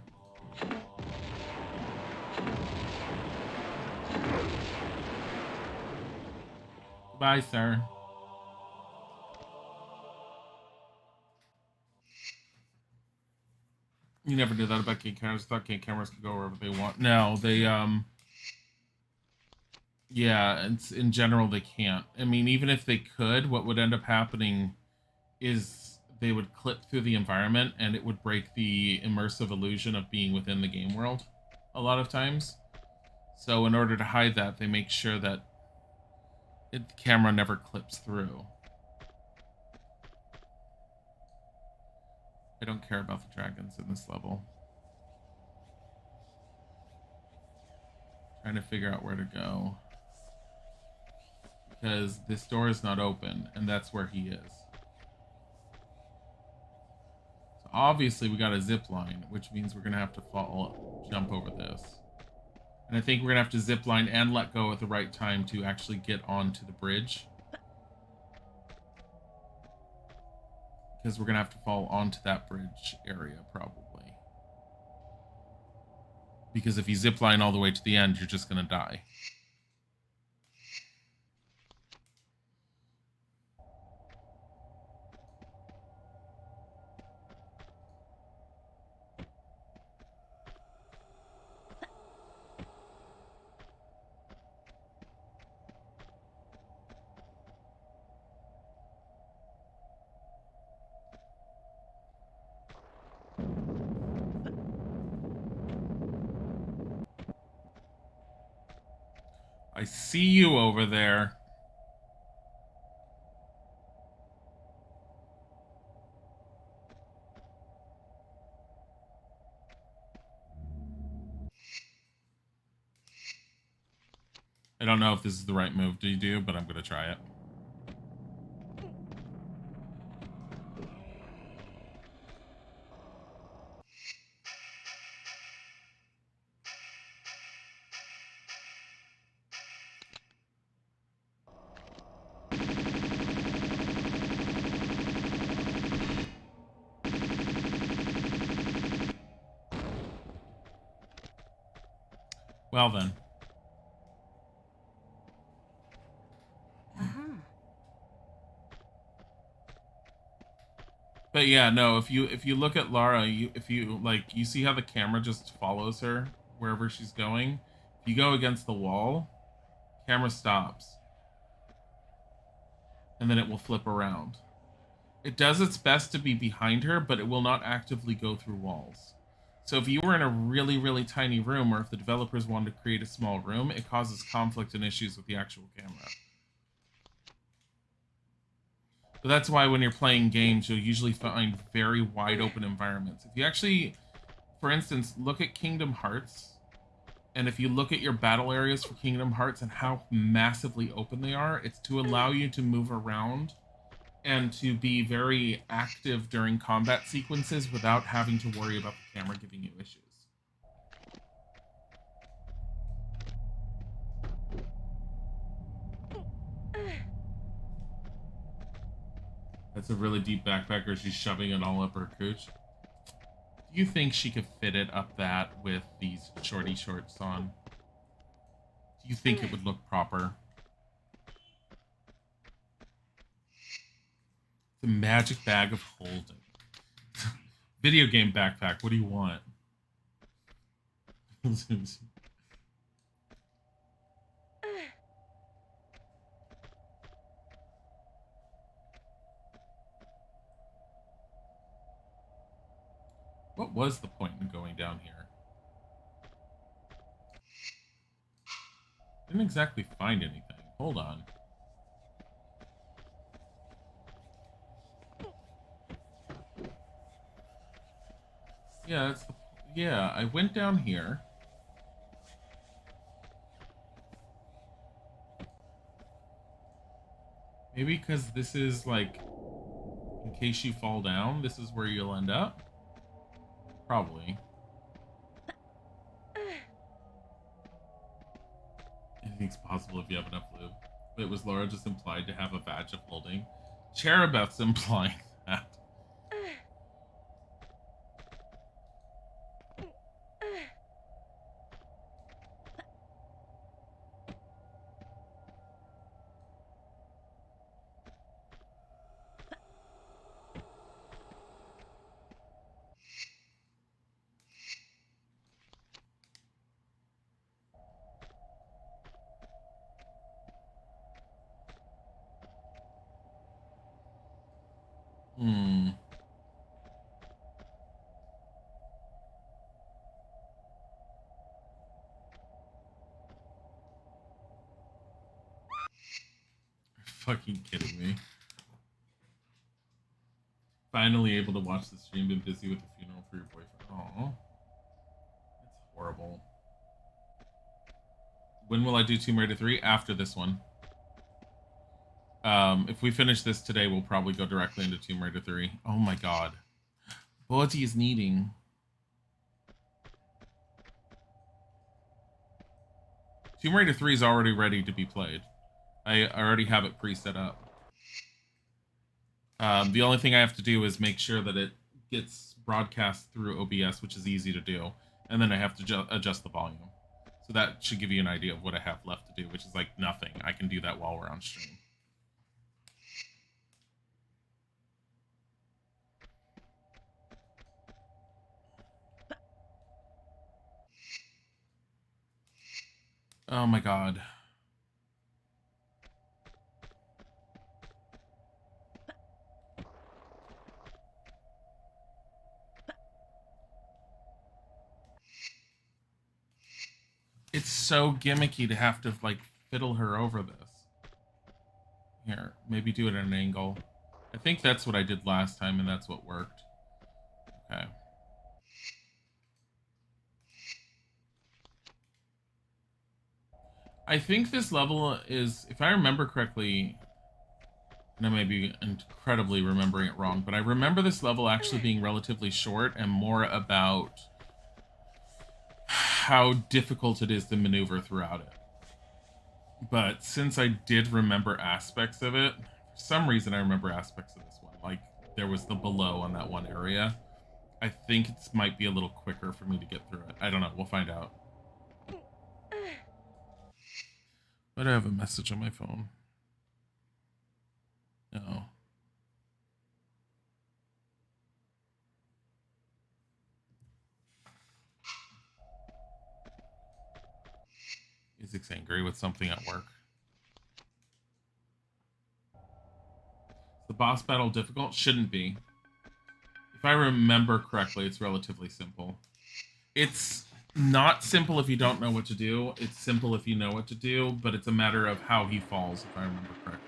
Goodbye, sir. You never did that about gate cameras. I thought gate cameras could go wherever they want. No, they yeah, it's in general they can't. I mean, even if they could, what would end up happening is they would clip through the environment and it would break the immersive illusion of being within the game world a lot of times. So in order to hide that, they make sure that the camera never clips through. I don't care about the dragons in this level. Trying to figure out where to go. Because this door is not open, and that's where he is. So obviously we got a zip line, which means we're going to have to jump over this. And I think we're going to have to zip line and let go at the right time to actually get onto the bridge. Because we're going to have to fall onto that bridge area, probably. Because if you zip line all the way to the end, you're just going to die. I see you over there. I don't know if this is the right move to do, but I'm going to try it. Well then. Uh-huh. But yeah, no, if you look at Lara, you see how the camera just follows her wherever she's going. If you go against the wall, camera stops. And then it will flip around. It does its best to be behind her, but it will not actively go through walls. So if you were in a really, really tiny room, or if the developers wanted to create a small room, it causes conflict and issues with the actual camera. But that's why when you're playing games, you'll usually find very wide open environments. If you actually, for instance, look at Kingdom Hearts, and if you look at your battle areas for Kingdom Hearts and how massively open they are, it's to allow you to move around and to be very active during combat sequences without having to worry about the camera giving you issues. That's a really deep backpack, or she's shoving it all up her cooch. Do you think she could fit it up that with these shorty shorts on? Do you think it would look proper? It's a magic bag of holding. Video game backpack. What do you want? What was the point in going down here? Didn't exactly find anything. Hold on. Yeah, that's the... Yeah, I went down here. Maybe because this is like, in case you fall down, this is where you'll end up? Probably. Anything's possible if you have enough lube. But was Laura just implied to have a badge of holding? Cherubeth's implying that. Hmm. You're fucking kidding me. Finally able to watch the stream, been busy with the funeral for your boyfriend. Aww. That's horrible. When will I do Tomb Raider 3? After this one. If we finish this today, we'll probably go directly into Tomb Raider 3. Oh my god. Body is needing. Tomb Raider 3 is already ready to be played. I already have it pre-set up. The only thing I have to do is make sure that it gets broadcast through OBS, which is easy to do. And then I have to adjust the volume. So that should give you an idea of what I have left to do, which is like nothing. I can do that while we're on stream. Oh my god. It's so gimmicky to have to, like, fiddle her over this. Here, maybe do it at an angle. I think that's what I did last time, and that's what worked. Okay. I think this level is, if I remember correctly, and I may be incredibly remembering it wrong, but I remember this level actually being relatively short and more about how difficult it is to maneuver throughout it. But since I did remember aspects of it, for some reason I remember aspects of this one. Like, there was the below on that one area. I think it might be a little quicker for me to get through it. I don't know. We'll find out. Why do I have a message on my phone? No. Isaac's angry with something at work. Is the boss battle difficult? Shouldn't be. If I remember correctly, it's relatively simple. It's not simple if you don't know what to do. It's simple if you know what to do, but it's a matter of how he falls, if I remember correctly.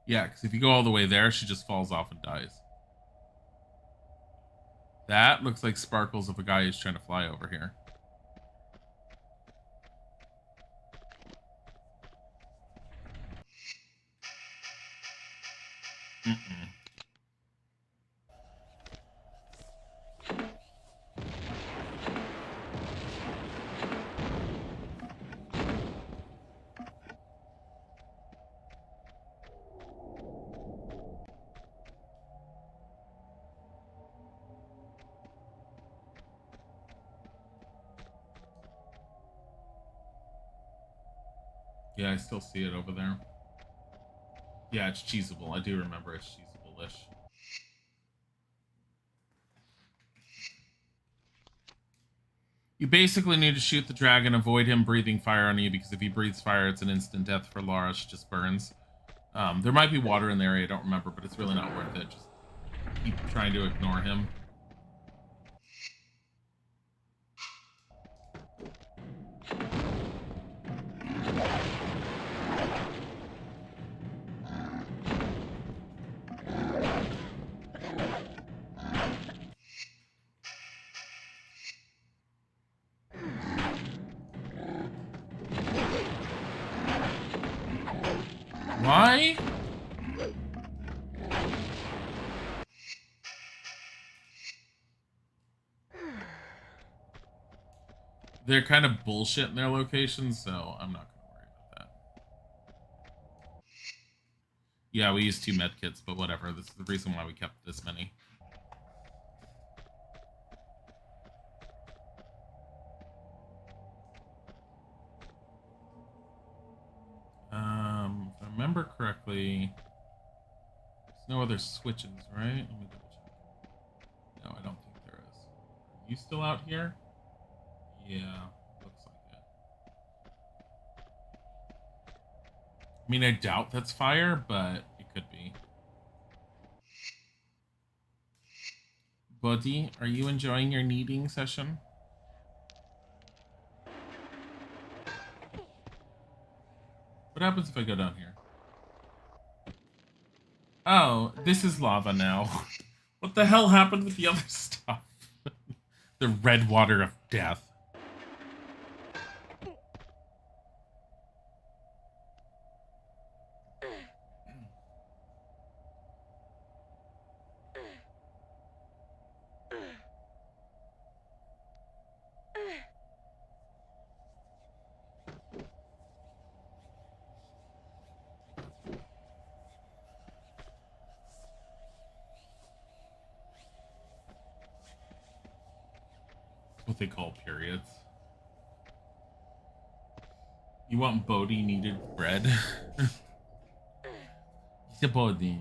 Yeah, because if you go all the way there, she just falls off and dies. That looks like sparkles of a guy who's trying to fly over here. Mm-mm. Yeah, I still see it over there. Yeah, it's cheesable. I do remember it's cheesable-ish. You basically need to shoot the dragon, avoid him breathing fire on you, because if he breathes fire, it's an instant death for Lara. She just burns. There might be water in the area, I don't remember, but it's really not worth it. Just keep trying to ignore him. Why? They're kind of bullshit in their locations, so I'm not going to worry about that. Yeah, we used 2 medkits, but whatever. This is the reason why we kept this many. If I remember correctly, there's no other switches, right? Let me double check. No, I don't think there is. Are you still out here? Yeah, looks like it. I mean, I doubt that's fire, but it could be. Buddy, are you enjoying your kneading session? What happens if I go down here? Oh, this is lava now. What the hell happened with the other stuff? The red water of death. What they call periods. You want Bodhi needed bread? The Bodhi.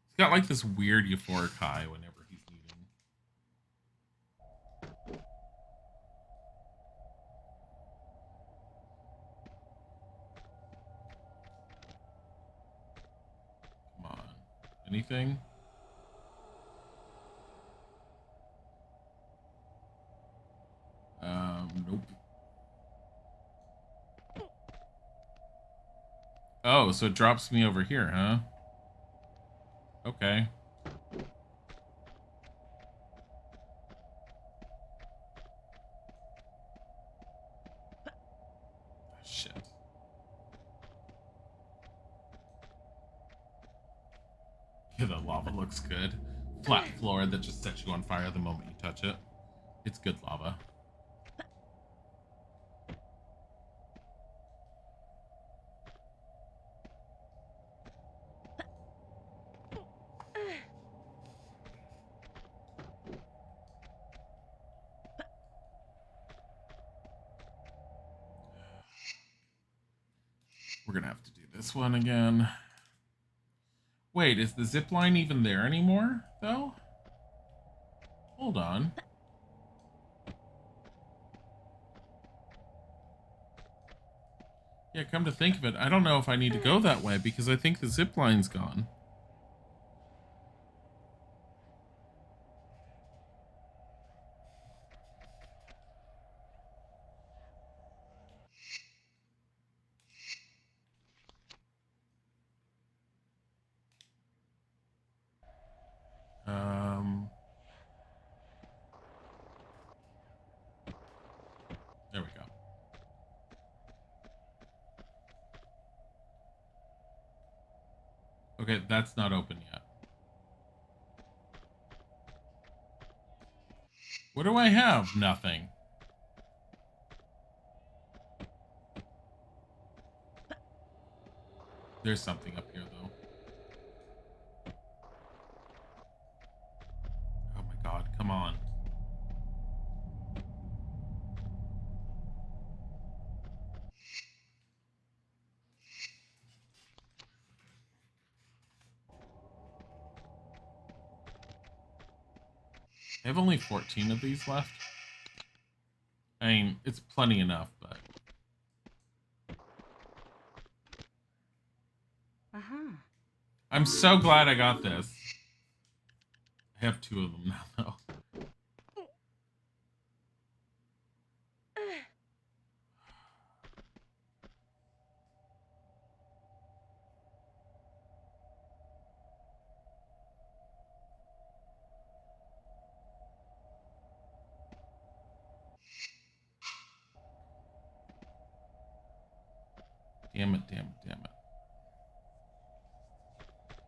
He's got like this weird euphoric high whenever he's eating. Come on. Anything? Nope. Oh, so it drops me over here, huh? Okay. Shit. Yeah, the lava looks good. Flat floor that just sets you on fire the moment you touch it. It's good lava. We're gonna have to do this one again. Wait, is the zip line even there anymore, though? Hold on. Yeah, come to think of it, I don't know if I need to go that way because I think the zip line's gone. There we go. Okay, that's not open yet. What do I have? Nothing. There's something up here, though. I have only 14 of these left. I mean, it's plenty enough, but... Uh-huh. I'm so glad I got this. I have 2 of them now, though. Damn it, damn it, damn it.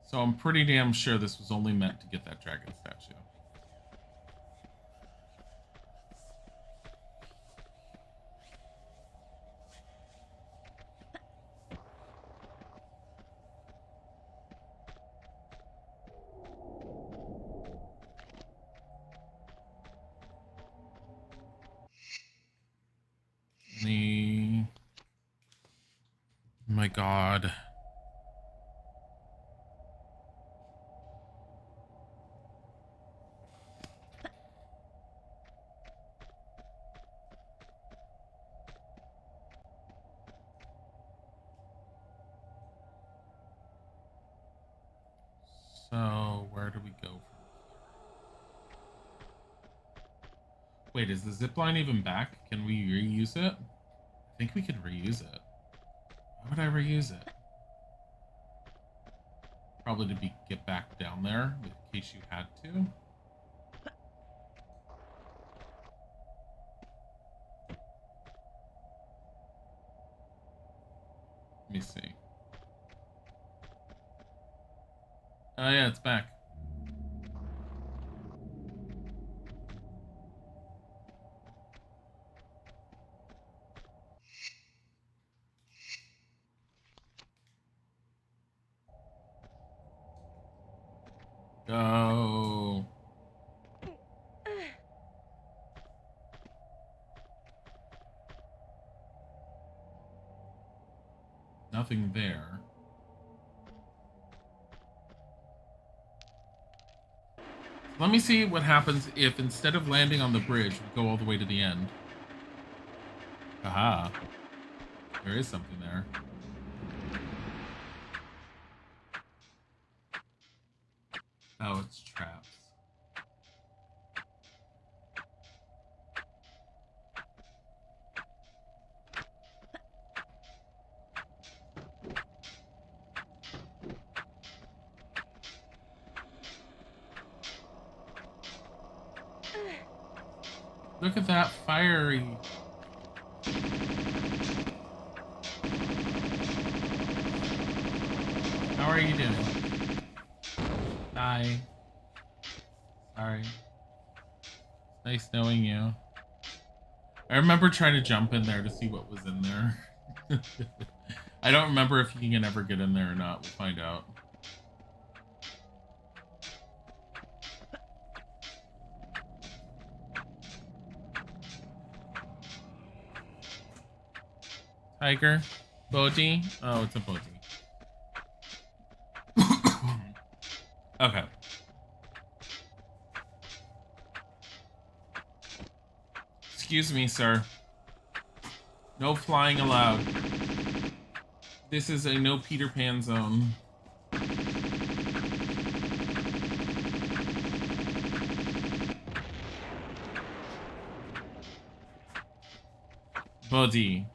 So I'm pretty damn sure this was only meant to get that dragon statue. Any... Oh my god. So, where do we go from here? Wait, is the zip line even back? Can we reuse it? I think we can reuse it. Why would I reuse it? Probably to get back down there in case you had to. Let me see. Oh yeah, it's back. Go. Nothing there. Let me see what happens if instead of landing on the bridge, we go all the way to the end. Aha. There is something there. Oh, it's traps. Look at that fiery. How are you doing? Hi. Sorry. Nice knowing you. I remember trying to jump in there to see what was in there. I don't remember if you can ever get in there or not. We'll find out. Tiger? Bodhi? Oh, it's a Bodhi. Okay. Excuse me, sir. No flying allowed. This is a no Peter Pan zone. Bodhi.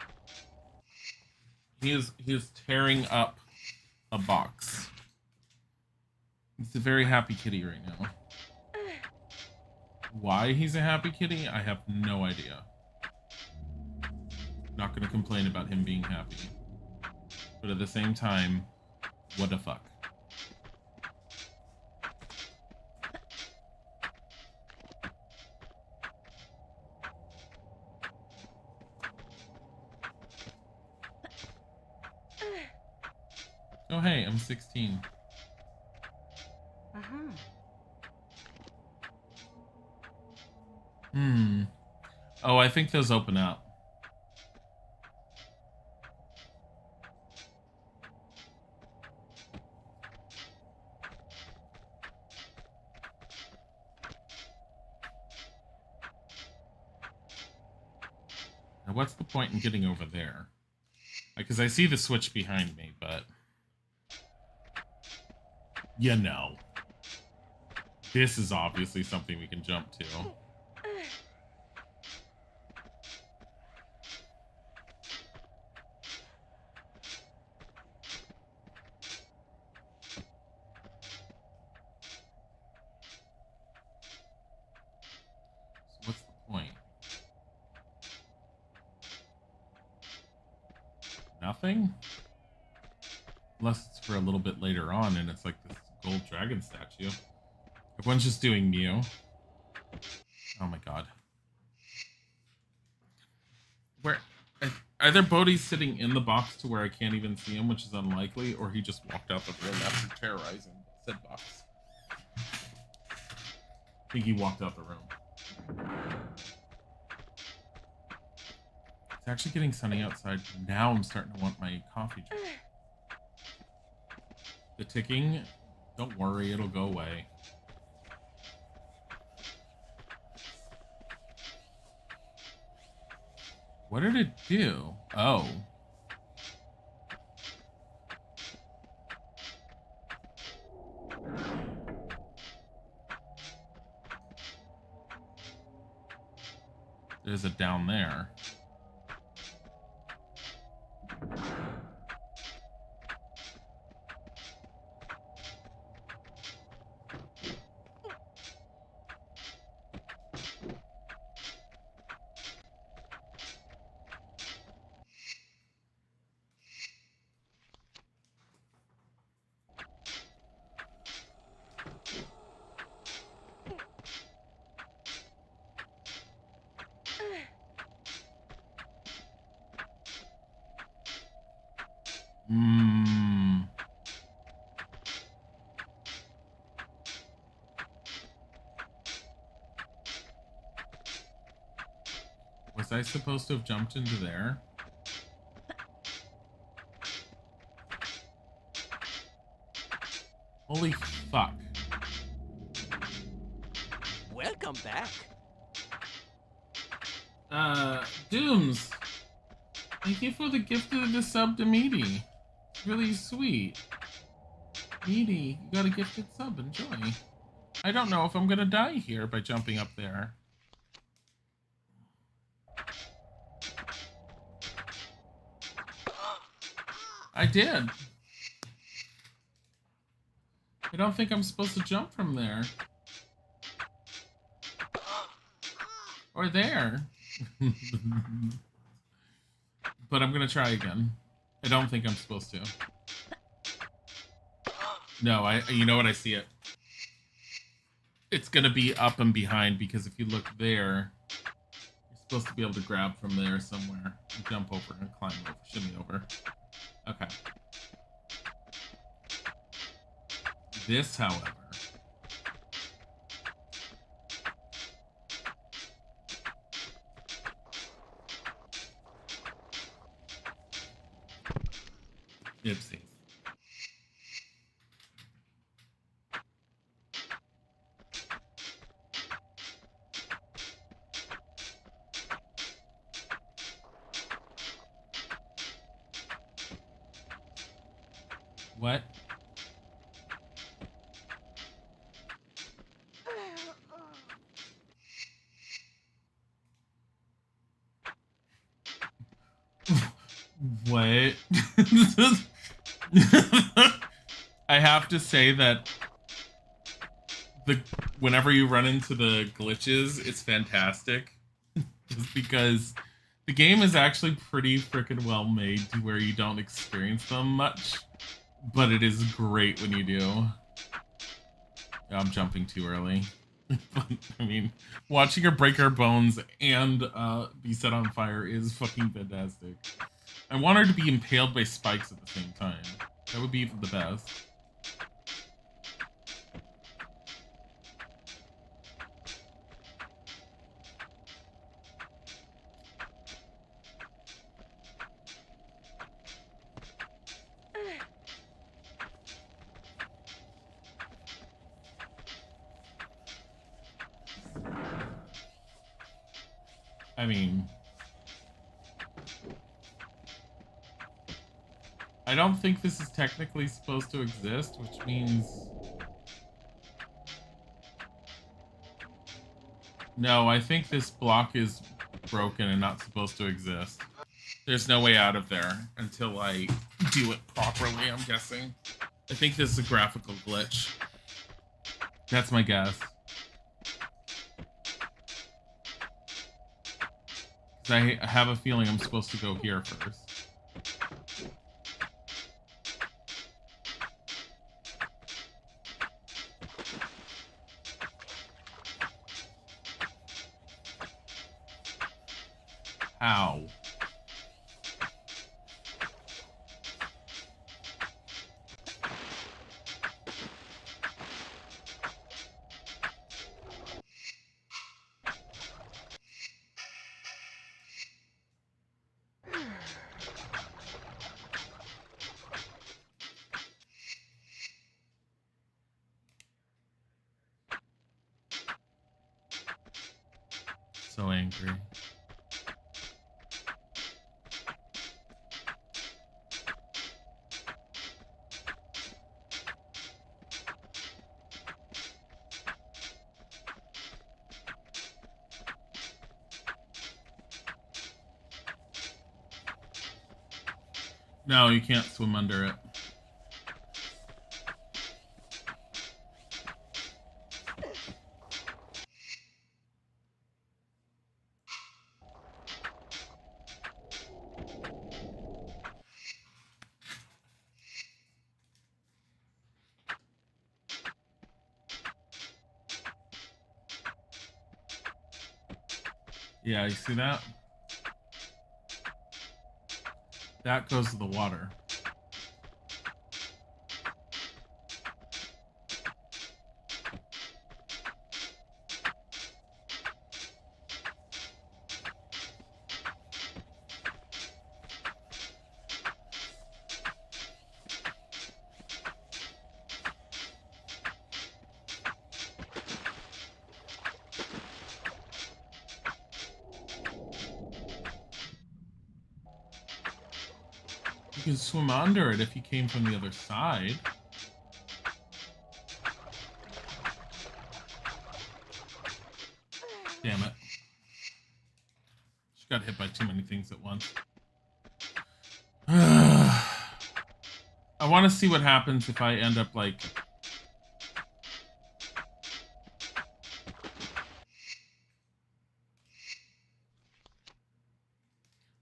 He is tearing up a box. He's a very happy kitty right now. Why he's a happy kitty, I have no idea. Not gonna complain about him being happy. But at the same time, what the fuck? Oh hey, I'm 16. Uh-huh. Oh, I think those open up. Now, what's the point in getting over there? Because I see the switch behind me, but... You know. This is obviously something we can jump to. So what's the point? Nothing? Unless it's for a little bit later on and it's like this gold dragon statue. Everyone's just doing Mew. Oh my god. Where... Either Bodhi's sitting in the box to where I can't even see him, which is unlikely, or he just walked out the room after terrorizing said box. I think he walked out the room. It's actually getting sunny outside. Now I'm starting to want my coffee drink. The ticking, don't worry, it'll go away. What did it do? Oh. There's a down there. Was I supposed to have jumped into there? Holy fuck. Welcome back. Dooms. Thank you for the gift of the sub to Meaty. Really sweet. Meaty, you got a gifted sub. Enjoy. I don't know if I'm gonna die here by jumping up there. I did. I don't think I'm supposed to jump from there. Or there. But I'm gonna try again. I don't think I'm supposed to. No, you know what? I see it. It's gonna be up and behind because if you look there, you're supposed to be able to grab from there somewhere and jump over and climb over, shimmy over. Okay. This, however, oopsies. What? What? I have to say that whenever you run into the glitches, it's fantastic. Just because the game is actually pretty freaking well made to where you don't experience them much. But it is great when you do. I'm jumping too early. But, I mean, watching her break her bones and be set on fire is fucking fantastic. I want her to be impaled by spikes at the same time. That would be the best. I mean, I don't think this is technically supposed to exist, which means... No, I think this block is broken and not supposed to exist. There's no way out of there until I do it properly, I'm guessing. I think this is a graphical glitch. That's my guess. I have a feeling I'm supposed to go here first. How? So angry. No, you can't swim under it. Yeah, you see that? That goes to the water. You can swim under it if you came from the other side. Damn it. She got hit by too many things at once. I want to see what happens if I end up like...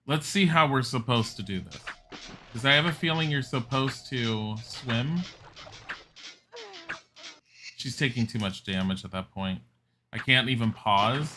Let's see how we're supposed to do this. Because I have a feeling you're supposed to swim. She's taking too much damage at that point. I can't even pause.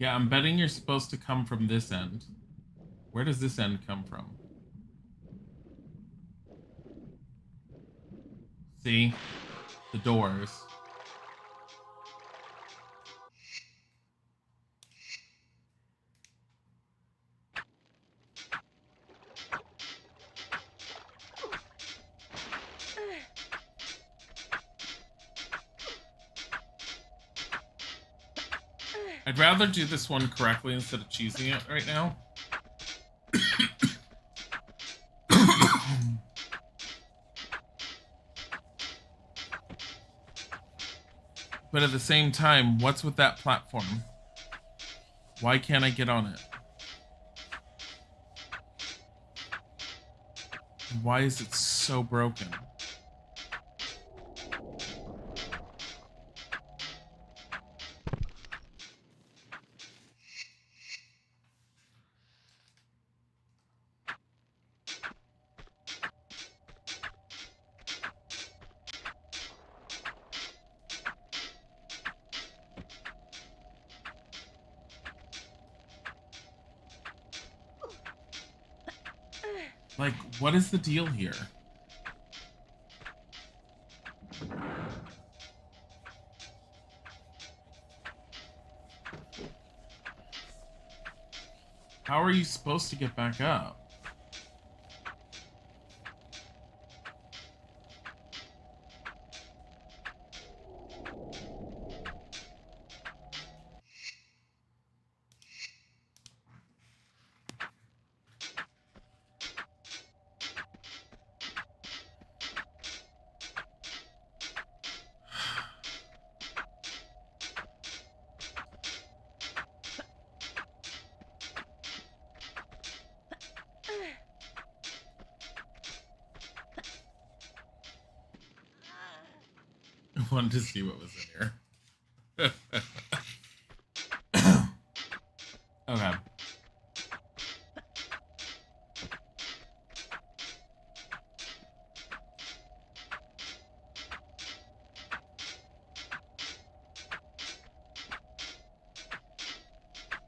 Yeah, I'm betting you're supposed to come from this end. Where does this end come from? See? The doors. I'd rather do this one correctly instead of cheesing it right now. But at the same time, what's with that platform? Why can't I get on it? Why is it so broken? Like, what is the deal here? How are you supposed to get back up? I wanted to see what was in here. Okay.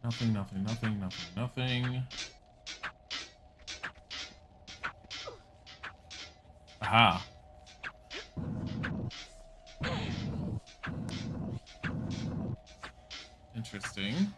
Nothing, nothing, nothing, nothing, nothing. Aha. Interesting.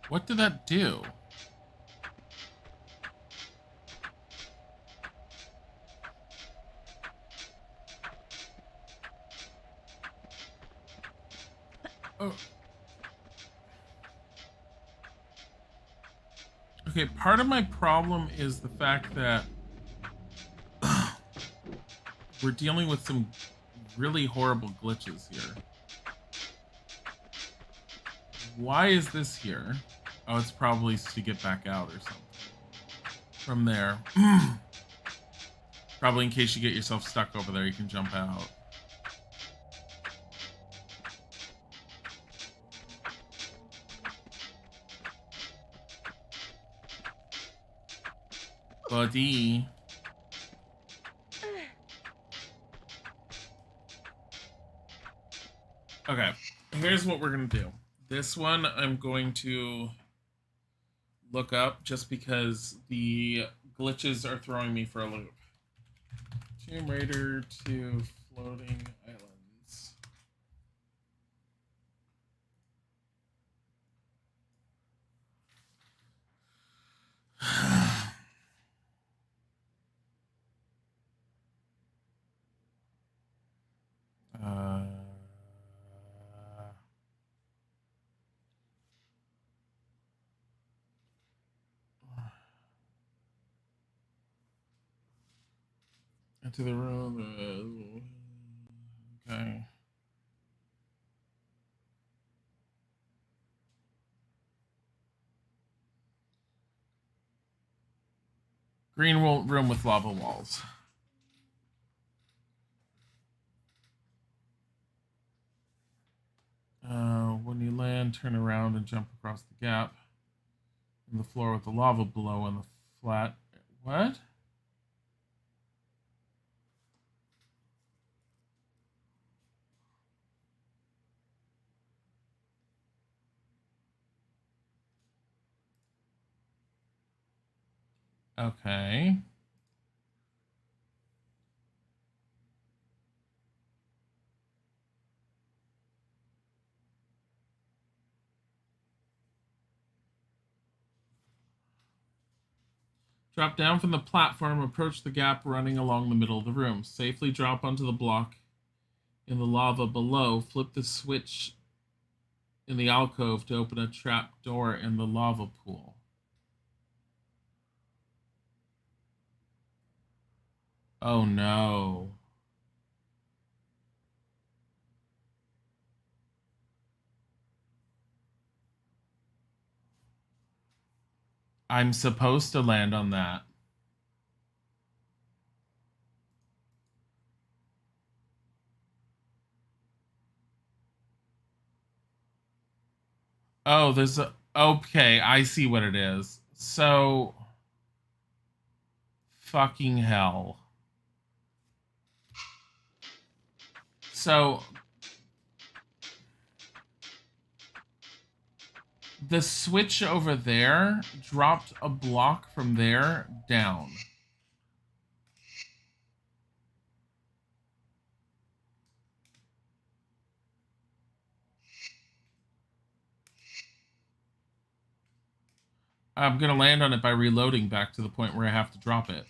What did that do? Oh. Okay, part of my problem is the fact that we're dealing with some really horrible glitches here. Why is this here? Oh, it's probably to get back out or something. From there. Probably in case you get yourself stuck over there, you can jump out. Buddy. Okay, here's what we're gonna do. This one I'm going to look up just because the glitches are throwing me for a loop. Tomb Raider to Floating Islands. uh, into the room. Okay. Green room with lava walls. When you land, turn around and jump across the gap in the floor with the lava below and the flat. What? Okay. Drop down from the platform, approach the gap running along the middle of the room. Safely drop onto the block in the lava below. Flip the switch in the alcove to open a trap door in the lava pool. Oh no. I'm supposed to land on that. Oh, there's a... Okay, I see what it is. So... Fucking hell. So... The switch over there dropped a block from there down. I'm going to land on it by reloading back to the point where I have to drop it.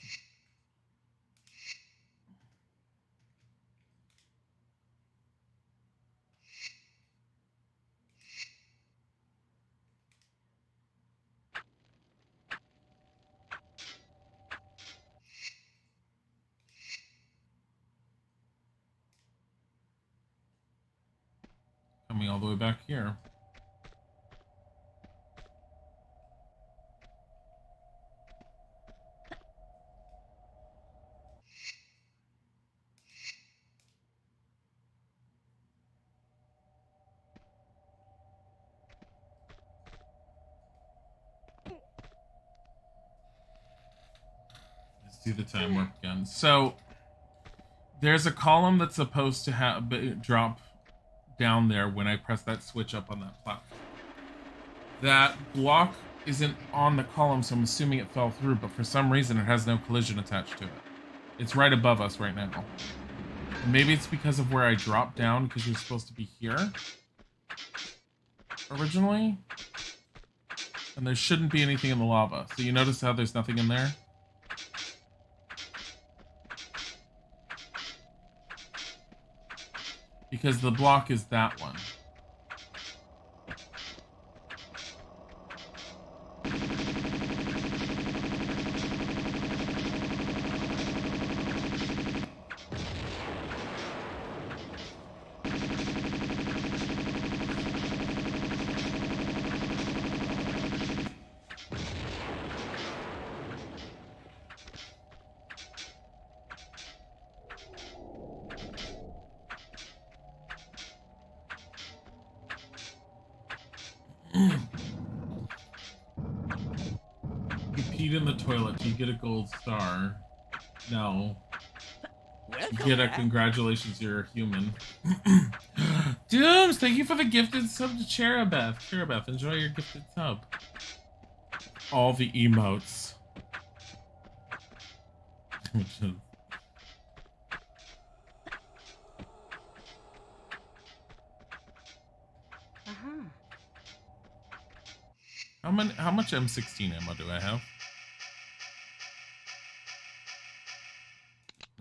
Coming all the way back here. Let's do the time warp again. So there's a column that's supposed to have drop down there when I press that switch up on that platform. That block isn't on the column, so I'm assuming it fell through, but for some reason it has no collision attached to it. It's right above us right now. Maybe it's because of where I dropped down, because you're supposed to be here originally. And there shouldn't be anything in the lava. So you notice how there's nothing in there? Because the block is that one. You peed in the toilet. Do you get a gold star? No. You get a congratulations, you're a human. Dooms, thank you for the gifted sub to Cherubeth. Cherubeth, enjoy your gifted sub. All the emotes. How much M16 ammo do I have?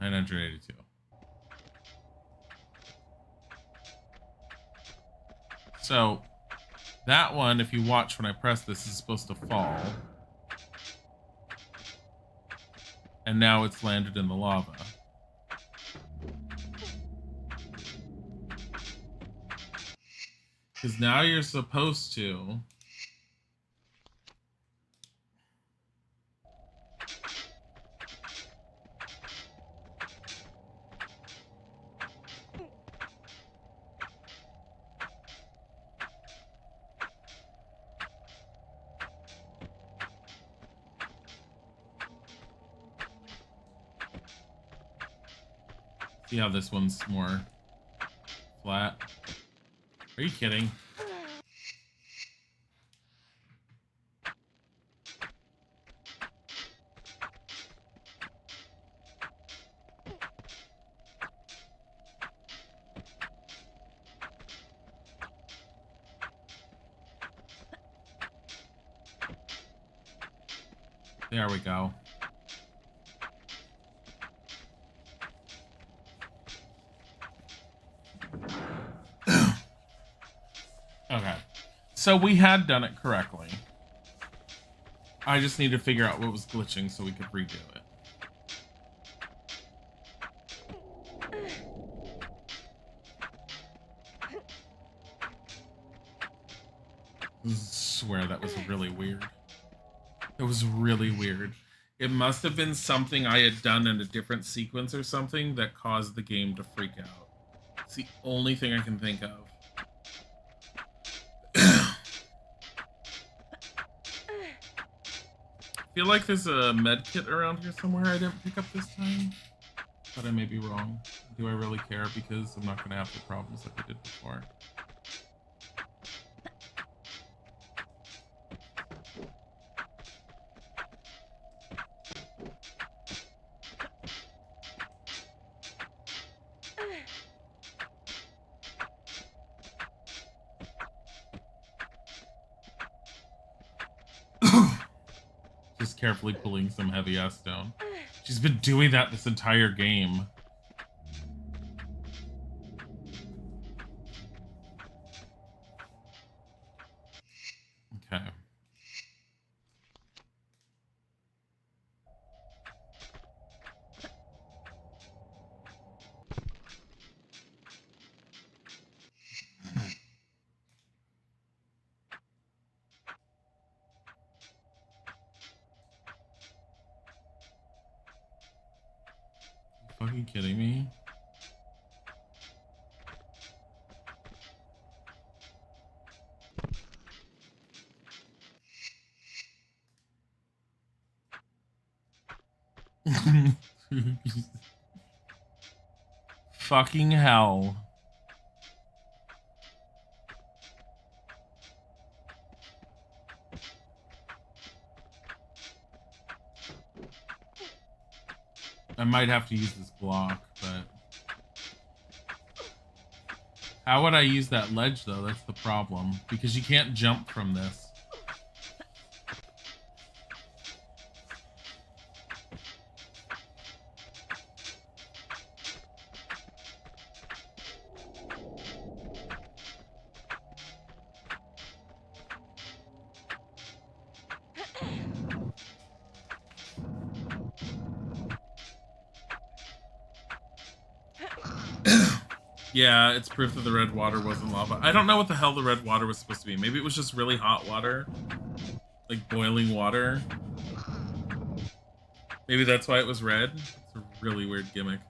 982. So, that one, if you watch when I press this, is supposed to fall. And now it's landed in the lava. Because now you're supposed to... See how this one's more flat? Are you kidding? There we go. Okay. So we had done it correctly. I just need to figure out what was glitching so we could redo it. I swear that was really weird. It was really weird. It must have been something I had done in a different sequence or something that caused the game to freak out. It's the only thing I can think of. I feel like there's a med kit around here somewhere I didn't pick up this time. But I may be wrong. Do I really care? Because I'm not going to have the problems like I did before. Just carefully pulling some heavy ass stone. She's been doing that this entire game. Okay. Fucking kidding me? Fucking hell. I might have to use this block, but... How would I use that ledge, though? That's the problem. Because you can't jump from this. Yeah, it's proof that the red water wasn't lava. I don't know what the hell the red water was supposed to be. Maybe it was just really hot water. Like boiling water. Maybe that's why it was red. It's a really weird gimmick.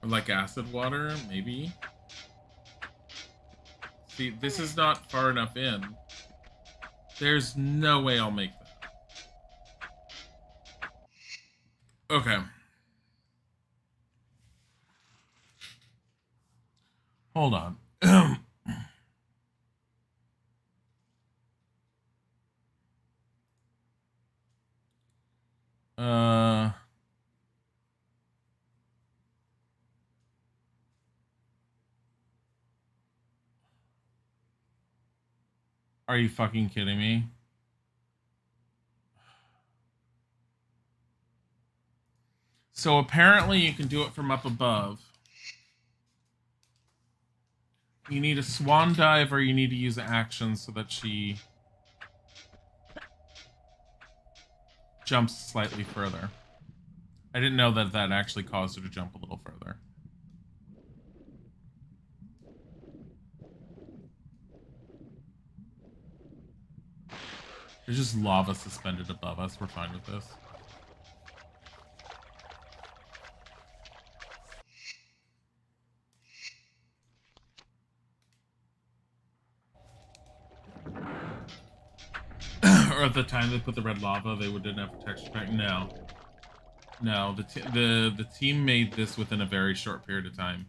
Or like acid water, maybe. See, this is not far enough in. There's no way I'll make that. Okay. Hold on. Are you fucking kidding me? So apparently you can do it from up above. You need a swan dive or you need to use action so that she jumps slightly further. I didn't know that that actually caused her to jump a little further. There's just lava suspended above us. We're fine with this. Or at the time they put the red lava, they didn't have a texture pack. No. No, the team made this within a very short period of time.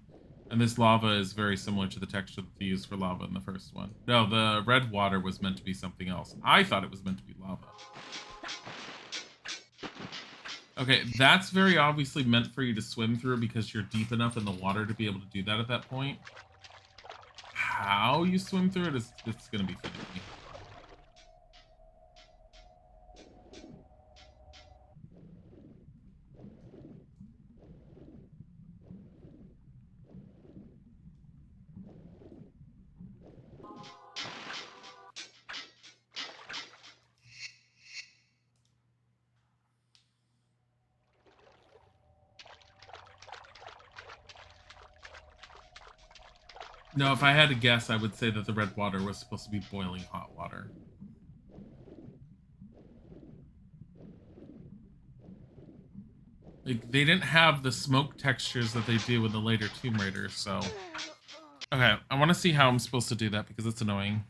And this lava is very similar to the texture that they used for lava in the first one. No, the red water was meant to be something else. I thought it was meant to be lava. Okay, that's very obviously meant for you to swim through because you're deep enough in the water to be able to do that at that point. How you swim through it is it's going to be finicky. No, if I had to guess, I would say that the red water was supposed to be boiling hot water. Like, they didn't have the smoke textures that they do in the later Tomb Raiders, so... Okay, I want to see how I'm supposed to do that because it's annoying.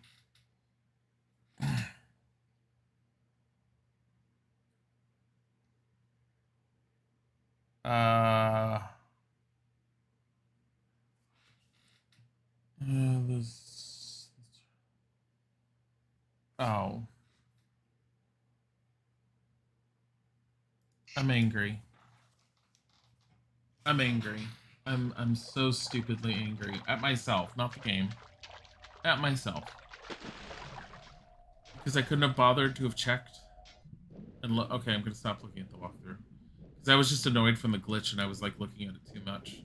This... Oh. I'm angry. I'm angry. I'm so stupidly angry. At myself, not the game. At myself. Because I couldn't have bothered to have checked. And look, okay, I'm gonna stop looking at the walkthrough. Because I was just annoyed from the glitch and I was like looking at it too much.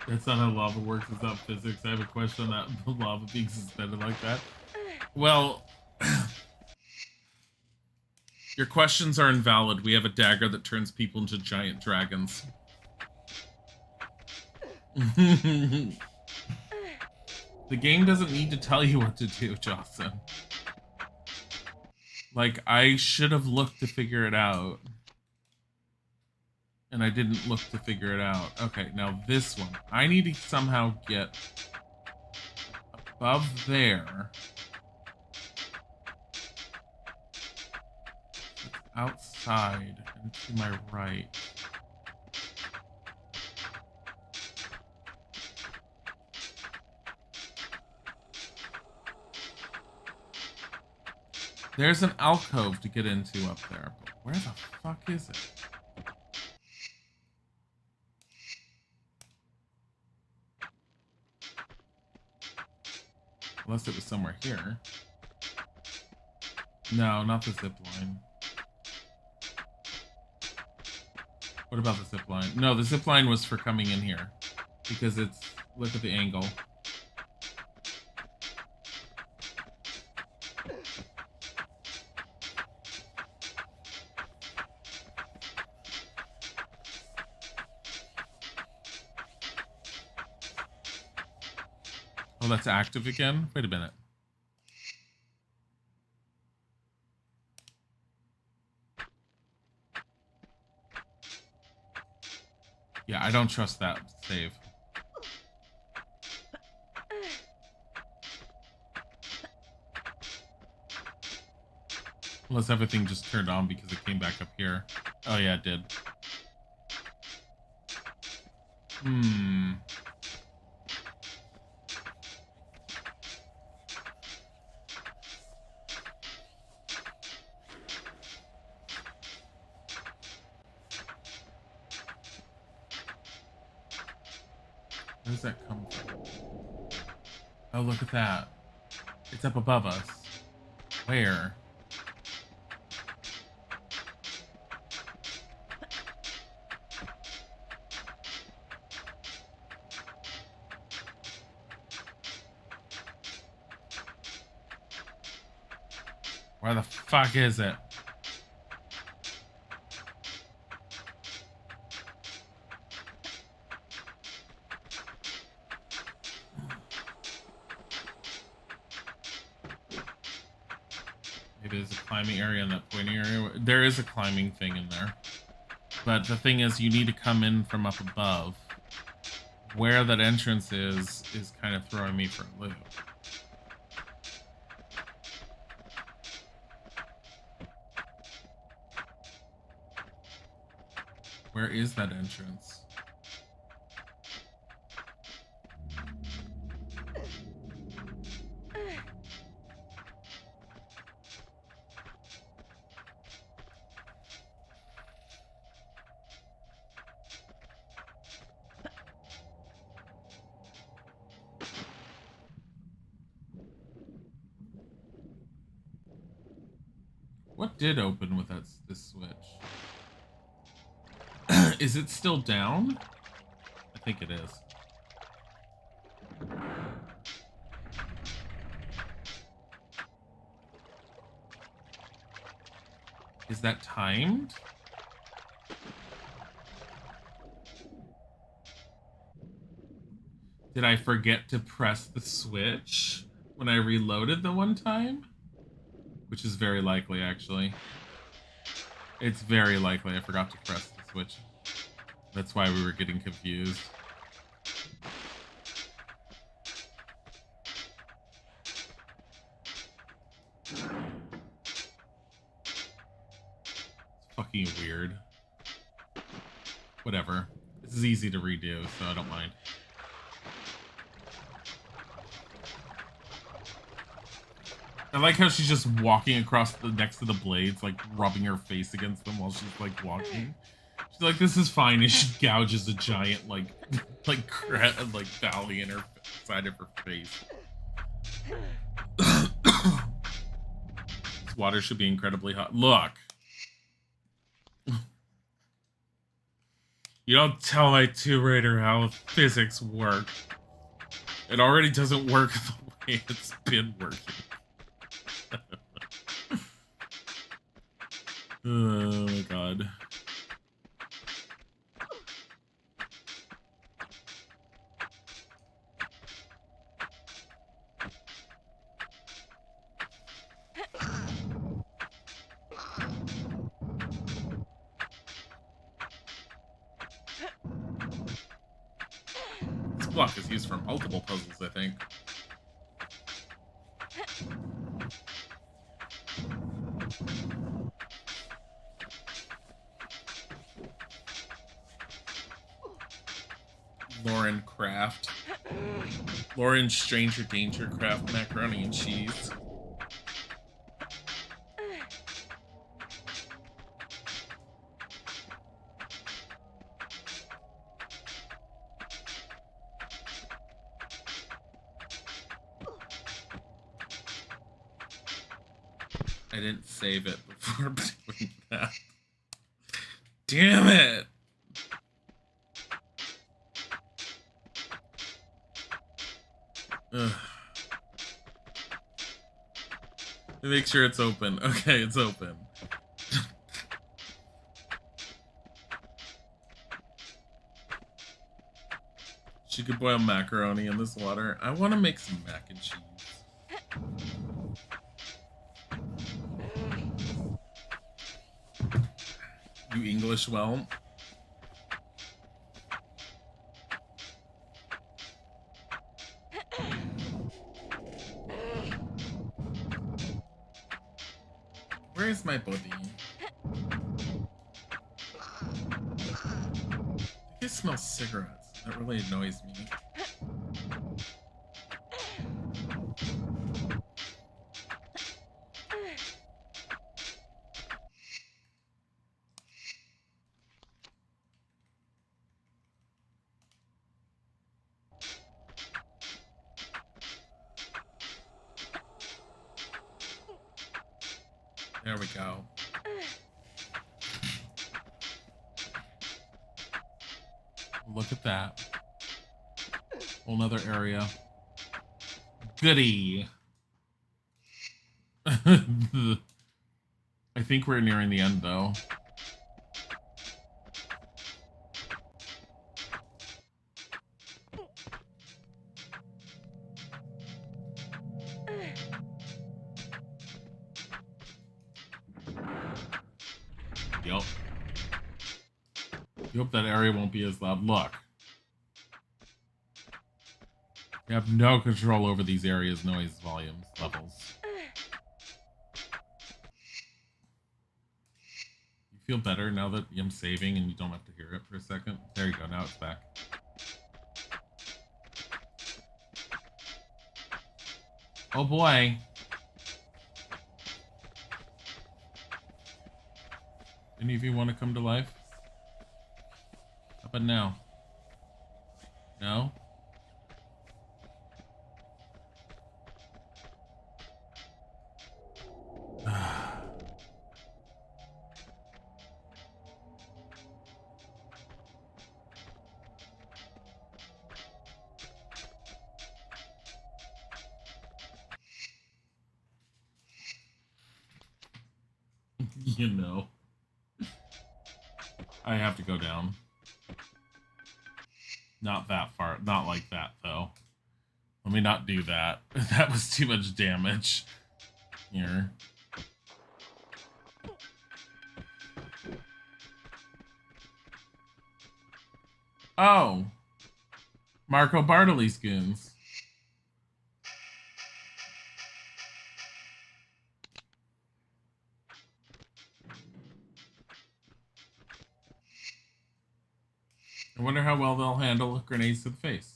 That's not how lava works. It's not physics. I have a question on that lava being suspended like that. Well, your questions are invalid. We have a dagger that turns people into giant dragons. The game doesn't need to tell you what to do, Jocelyn. Like, I should have looked to figure it out. And I didn't look to figure it out. Okay, now this one. I need to somehow get above there. Outside and to my right. There's an alcove to get into up there, but where the fuck is it? Unless it was somewhere here. No, not the zip line. What about the zip line? No, the zip line was for coming in here. Because it's... Look at the angle. Oh, that's active again? Wait a minute. Yeah, I don't trust that save. Unless everything just turned on because it came back up here. Oh yeah, it did. Where does that come from? Oh, look at that. It's up above us. Where? Where the fuck is it? Maybe there's a climbing area in that pointy area. There is a climbing thing in there. But the thing is, you need to come in from up above. Where that entrance is kind of throwing me for a loop. Where is that entrance? What did open with this switch? Is it still down? I think it is. Is that timed? Did I forget to press the switch when I reloaded the one time? Which is very likely, actually. It's very likely I forgot to press the switch. That's why we were getting confused. It's fucking weird. Whatever. This is easy to redo, so I don't mind. I like how she's just walking across next to the blades, like rubbing her face against them while she's like walking. She's like, "This is fine," and she gouges a giant like valley in her side of her face. This water should be incredibly hot. Look, you don't tell my Tomb Raider how physics work. It already doesn't work the way it's been working. Oh my god. This block is used for multiple puzzles, I think. Lauren Craft. Lauren Stranger Danger Craft macaroni and cheese. I didn't save it before doing that. Damn it! Ugh. Make sure it's open. Okay, it's open. She could boil macaroni in this water. I want to make some mac and cheese. You English well? Where is my body? I think I smell cigarettes. That really annoys me. There we go. Look at that. Whole nother area. Goody. I think we're nearing the end, though. Yep. You hope that area won't be as loud. Look. You have no control over these areas' noise volumes levels. You feel better now that I'm saving and you don't have to hear it for a second? There you go, now it's back. Oh boy. Any of you want to come to life? How about now? No? You know. I have to go down. Not that far. Not like that, though. Let me not do that. That was too much damage. Here. Oh. Marco Bartoli's goons. I wonder how well they'll handle grenades to the face.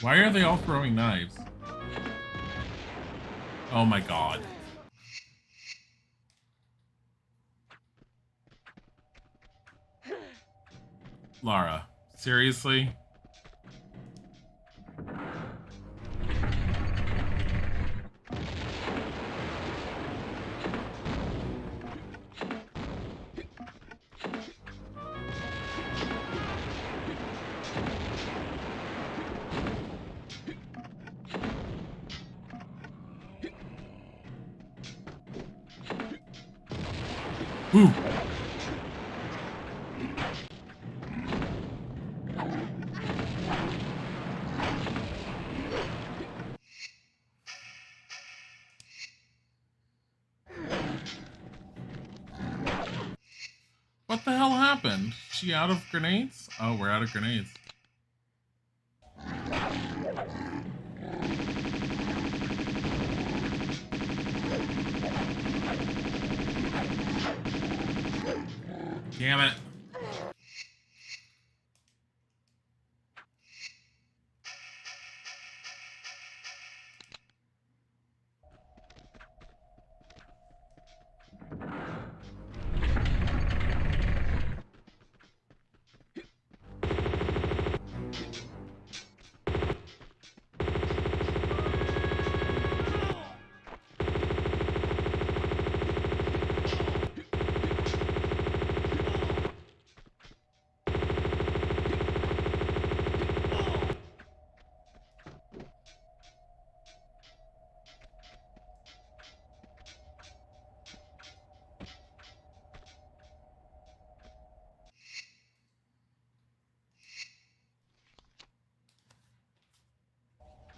Why are they all throwing knives? Oh my god. Lara, seriously? Ooh. What the hell happened? She out of grenades? Oh, we're out of grenades. Damn it.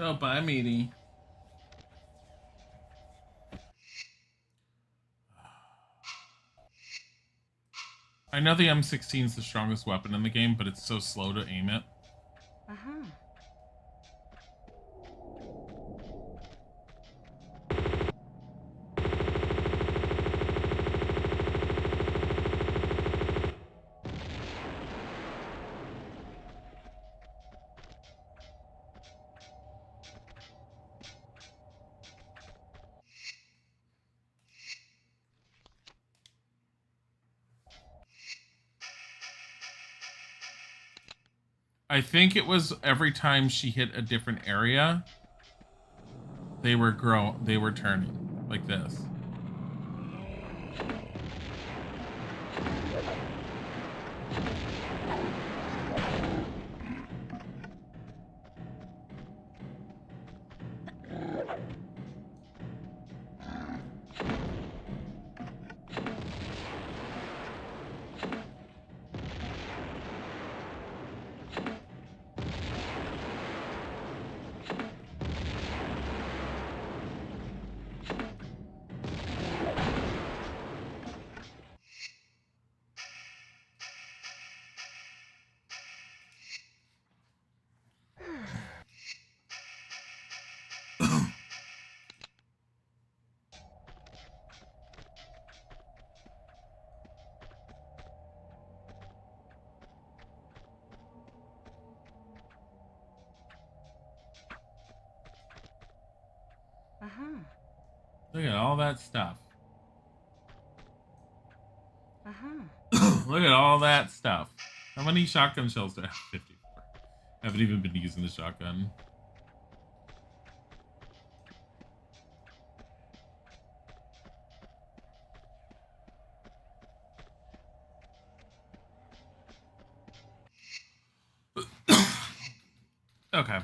Oh, bye, meaty. I know the M16 is the strongest weapon in the game, but it's so slow to aim it. Uh-huh. I think it was every time she hit a different area, they were turning like this. Uh-huh. Look at all that stuff. Uh-huh. Look at all that stuff. How many shotgun shells do I have? 54. I haven't even been using the shotgun. Okay.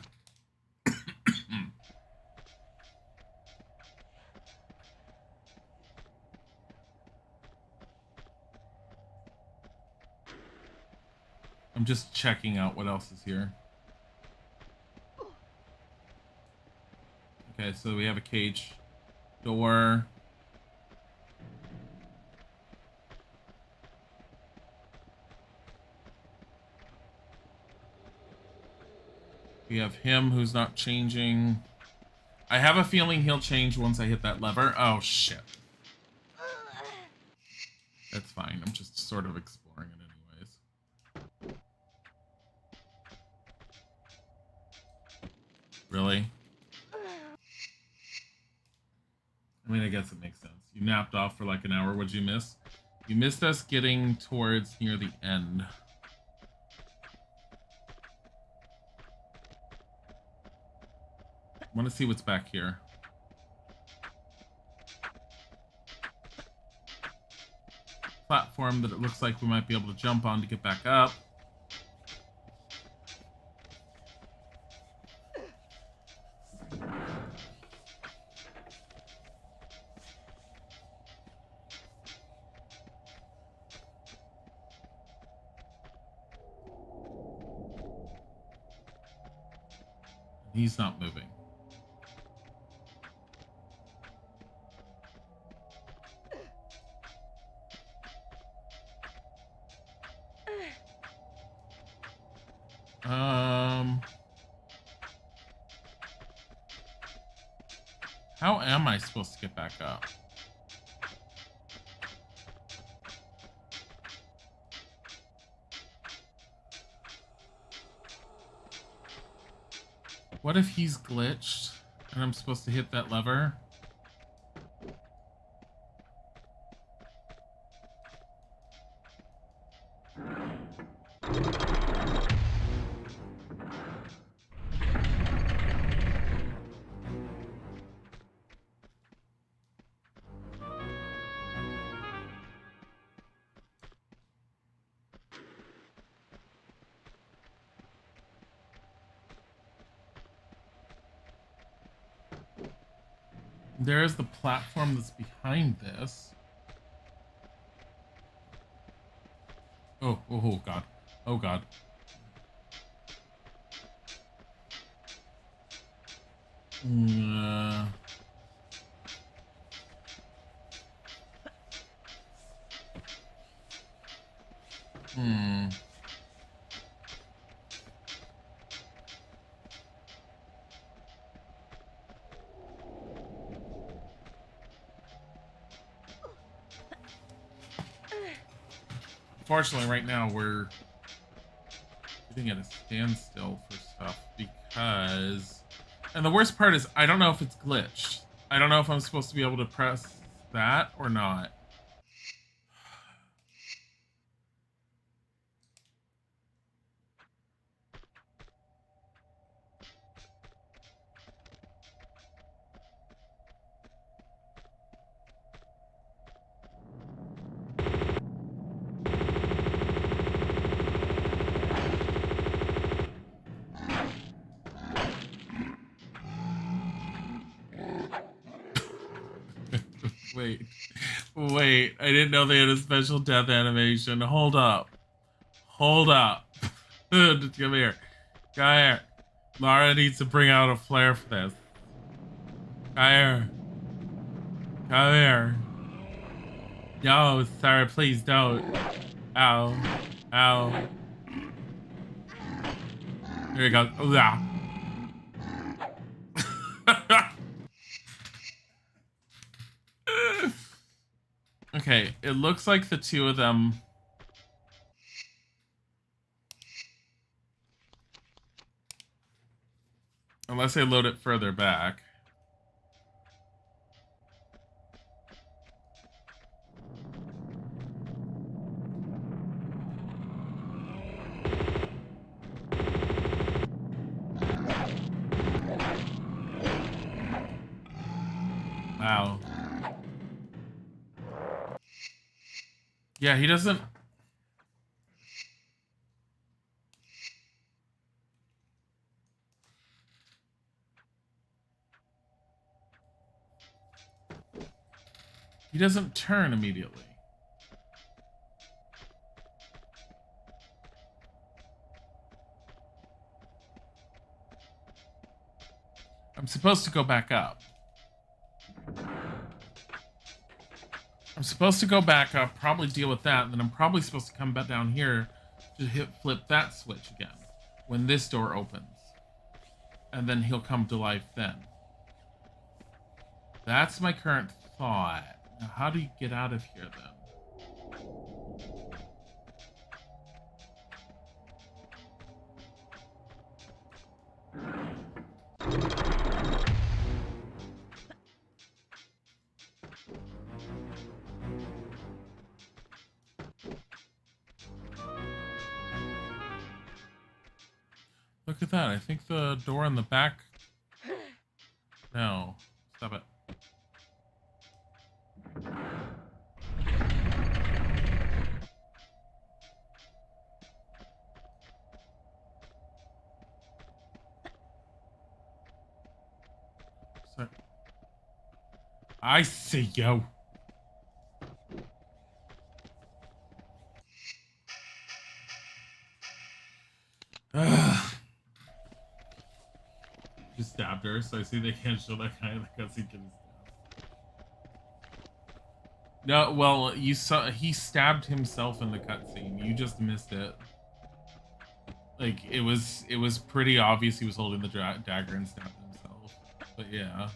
I'm just checking out what else is here. Okay, so we have a cage. Door. We have him who's not changing. I have a feeling he'll change once I hit that lever. Oh, shit. That's fine. I'm just sort of exploring it anyways. Really? I mean, I guess it makes sense. You napped off for like an hour. What'd you miss? You missed us getting towards near the end. I want to see what's back here. Platform that it looks like we might be able to jump on to get back up. He's not moving. How am I supposed to get back up? What if he's glitched and I'm supposed to hit that lever? There's the platform that's behind this. Oh God. Oh God. Unfortunately, right now we're sitting at a standstill for stuff because... And the worst part is I don't know if it's glitched. I don't know if I'm supposed to be able to press that or not. Wait, I didn't know they had a special death animation. Hold up. Just come here. Come here. Lara needs to bring out a flare for this. Come here. No, sorry, please don't. Ow. Here we go. Ooh, ah. Okay, it looks like the two of them... Unless I load it further back. Wow. Yeah, he doesn't... He doesn't turn immediately. I'm supposed to go back up. I'm supposed to go back up, probably deal with that, and then I'm probably supposed to come back down here to flip that switch again when this door opens. And then he'll come to life then. That's my current thought. Now, how do you get out of here then? Look at that. I think the door in the back... No. Stop it. Sorry. I see you. Ugh. Just stabbed her, so I see they can't show that guy in the cutscene getting stabbed. No, well, you saw he stabbed himself in the cutscene. You just missed it. Like it was pretty obvious he was holding the dagger and stabbed himself. But yeah.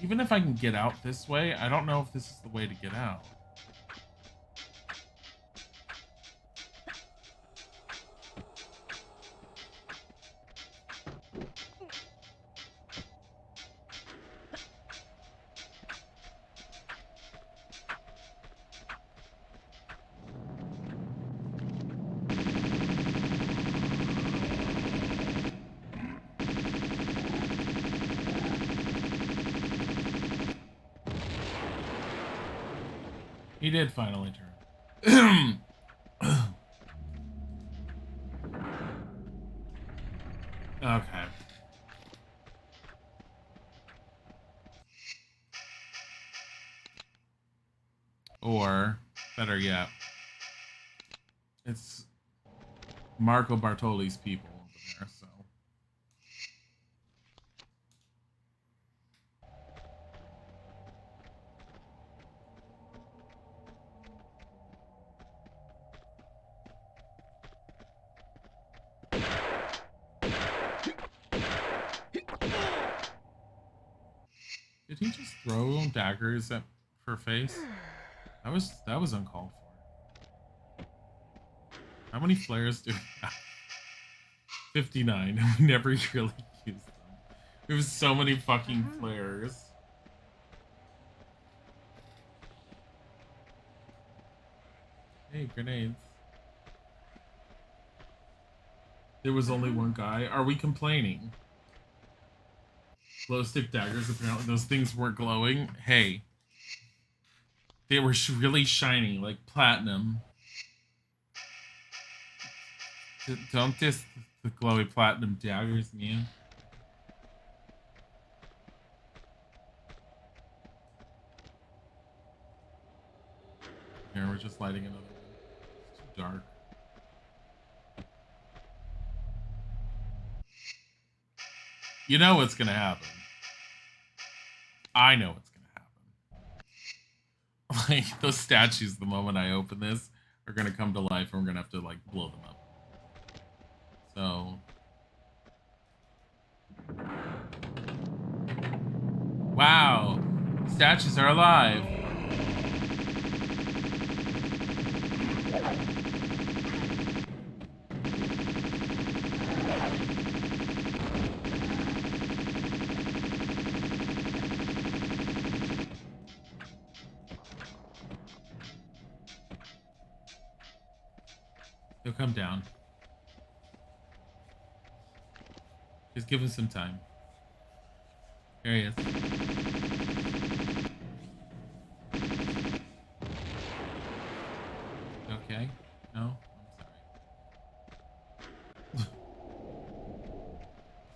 Even if I can get out this way, I don't know if this is the way to get out. He did finally turn. Okay. Or, better yet, it's Marco Bartoli's people over there, so. Did he just throw daggers at her face? That was uncalled for. How many flares do we have? 59. We never really used them. We have so many fucking flares. Hey, grenades. There was only one guy. Are we complaining? Glow stick daggers, apparently those things weren't glowing. Hey. They were really shiny, like platinum. Don't diss the glowy platinum daggers, man. Here, we're just lighting another one. It's too dark. You know what's gonna happen. I know what's gonna happen. Like, those statues, the moment I open this, are gonna come to life and we're gonna have to, like, blow them up. So... Wow! Statues are alive! He'll come down. Just give him some time. There he is.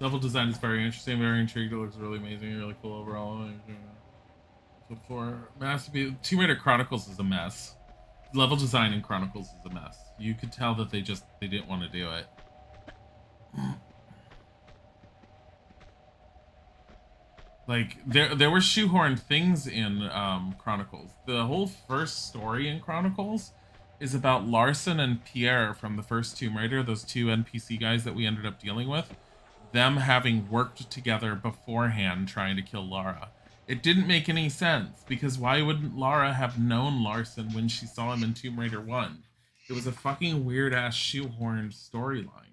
Level design is very interesting, very intrigued. It looks really amazing, really cool overall. So for Masterpiece, Tomb Raider Chronicles is a mess. Level design in Chronicles is a mess. You could tell that they didn't want to do it. Like there were shoehorned things in Chronicles. The whole first story in Chronicles is about Larson and Pierre from the first Tomb Raider, those two NPC guys that we ended up dealing with, them having worked together beforehand trying to kill Lara. It didn't make any sense because why wouldn't Lara have known Larson when she saw him in Tomb Raider 1? It was a fucking weird ass shoehorned storyline.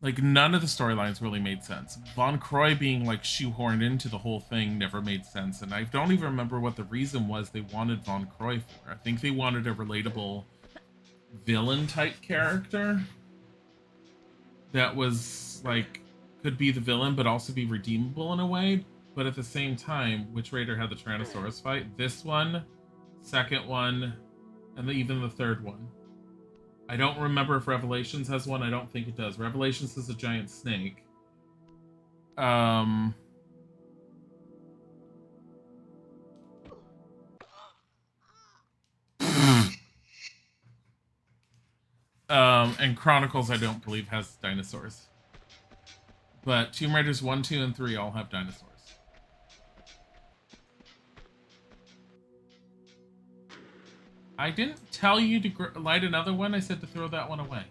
Like, none of the storylines really made sense. Von Croy being, like, shoehorned into the whole thing never made sense. And I don't even remember what the reason was they wanted Von Croy for. I think they wanted a relatable villain-type character that was, like, could be the villain, but also be redeemable in a way. But at the same time, which Raider had the Tyrannosaurus fight? This one, second one, and even the third one. I don't remember if Revelations has one. I don't think it does. Revelations is a giant snake. And Chronicles, I don't believe, has dinosaurs. But Tomb Raiders 1, 2, and 3 all have dinosaurs. I didn't tell you to light another one. I said to throw that one away.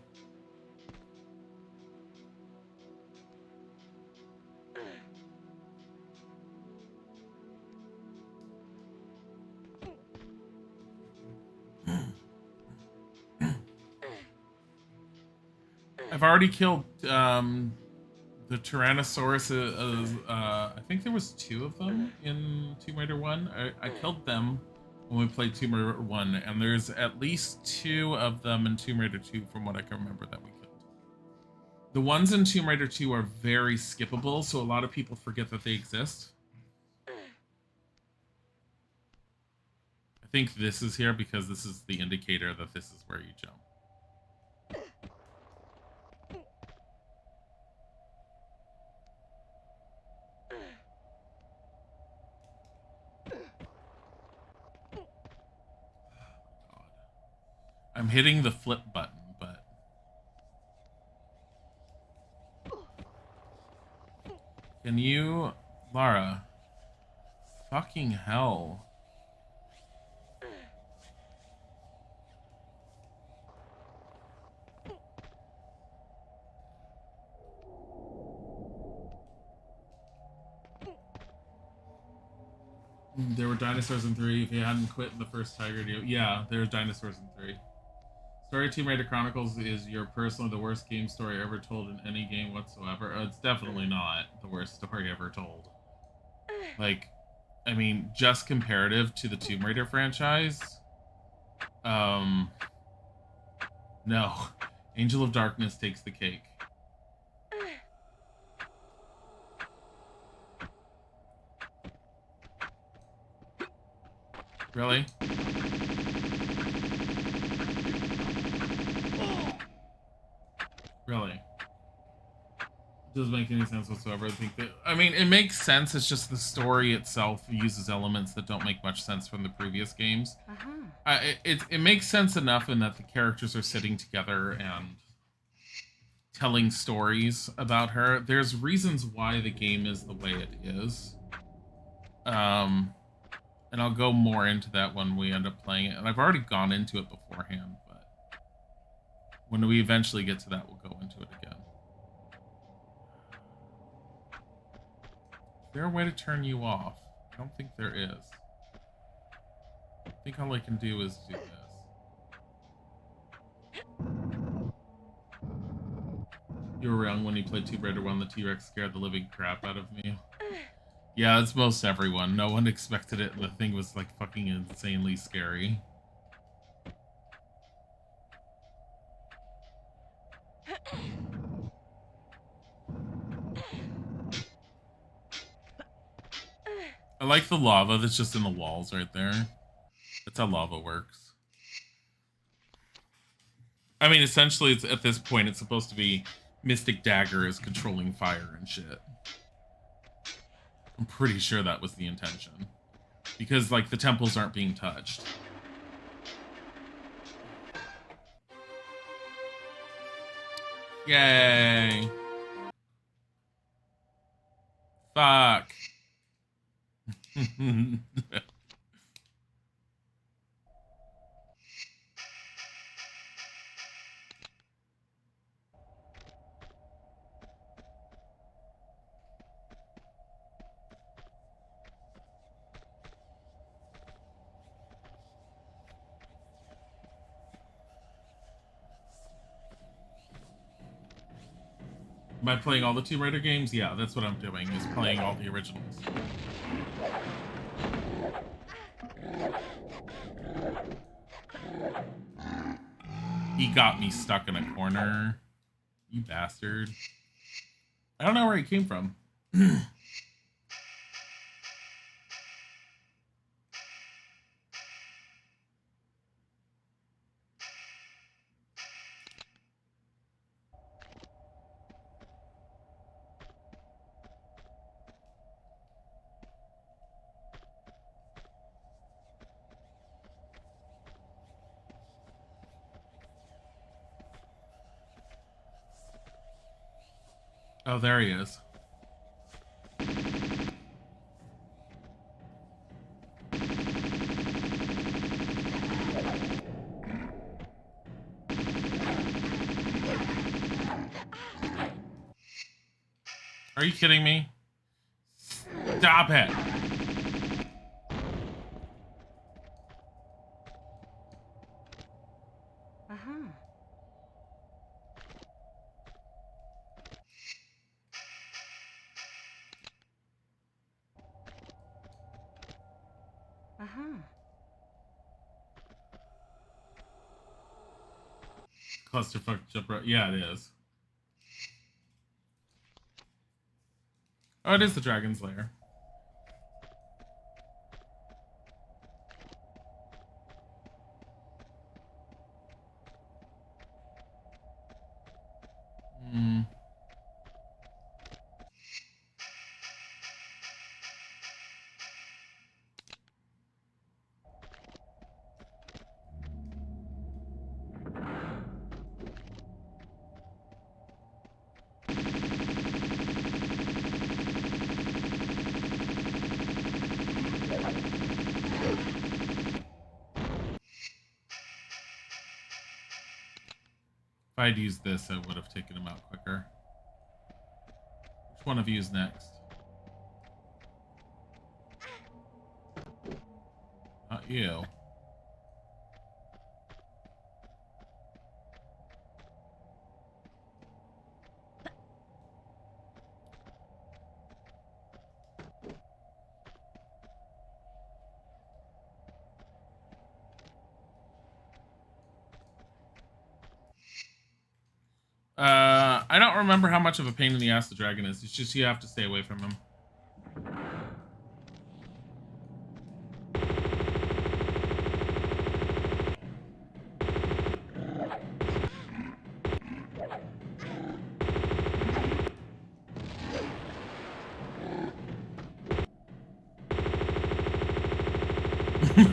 I've already killed the Tyrannosaurus. I think there was 2 of them in Tomb Raider 1. I killed them when we played Tomb Raider 1, and there's at least 2 of them in Tomb Raider 2 from what I can remember that we killed. The ones in Tomb Raider 2 are very skippable, so a lot of people forget that they exist. I think this is here because this is the indicator that this is where you jump. I'm hitting the flip button, but... Can you... Lara. Fucking hell. There were dinosaurs in 3. If you hadn't quit in the first Tiger deal... Yeah, there were dinosaurs in 3. Story Tomb Raider Chronicles is your personally the worst game story ever told in any game whatsoever. It's definitely not the worst story ever told. Like, I mean, just comparative to the Tomb Raider franchise. No. Angel of Darkness takes the cake. Really? Really? It doesn't make any sense whatsoever. I think that, I mean, it makes sense. It's just the story itself uses elements that don't make much sense from the previous games. It makes sense enough in that the characters are sitting together and telling stories about her. There's reasons why the game is the way it is. And I'll go more into that when we end up playing it. And I've already gone into it beforehand, but when we eventually get to that, we'll go into it again. Is there a way to turn you off? I don't think there is. I think all I can do is do this. You were young when you played Tomb Raider 1, the T-Rex scared the living crap out of me. Yeah, it's most everyone. No one expected it, and the thing was, like, fucking insanely scary. I like the lava that's just in the walls right there. That's how lava works. I mean, essentially, it's, at this point, it's supposed to be Mystic Dagger is controlling fire and shit. I'm pretty sure that was the intention. Because, like, the temples aren't being touched. Yay! Fuck. Am I playing all the Tomb Raider games? Yeah, that's what I'm doing, is playing all the originals. He got me stuck in a corner. You bastard. I don't know where he came from. Oh, there he is. Are you kidding me? Stop it. Uh-huh. Uh-huh. Clusterfuck jump right. Yeah, it is. Oh, it is the Dragon's Lair. Hmm. If I'd used this, I would have taken him out quicker. Which one of you is next? Not you. I don't remember how much of a pain in the ass the dragon is. It's just you have to stay away from him.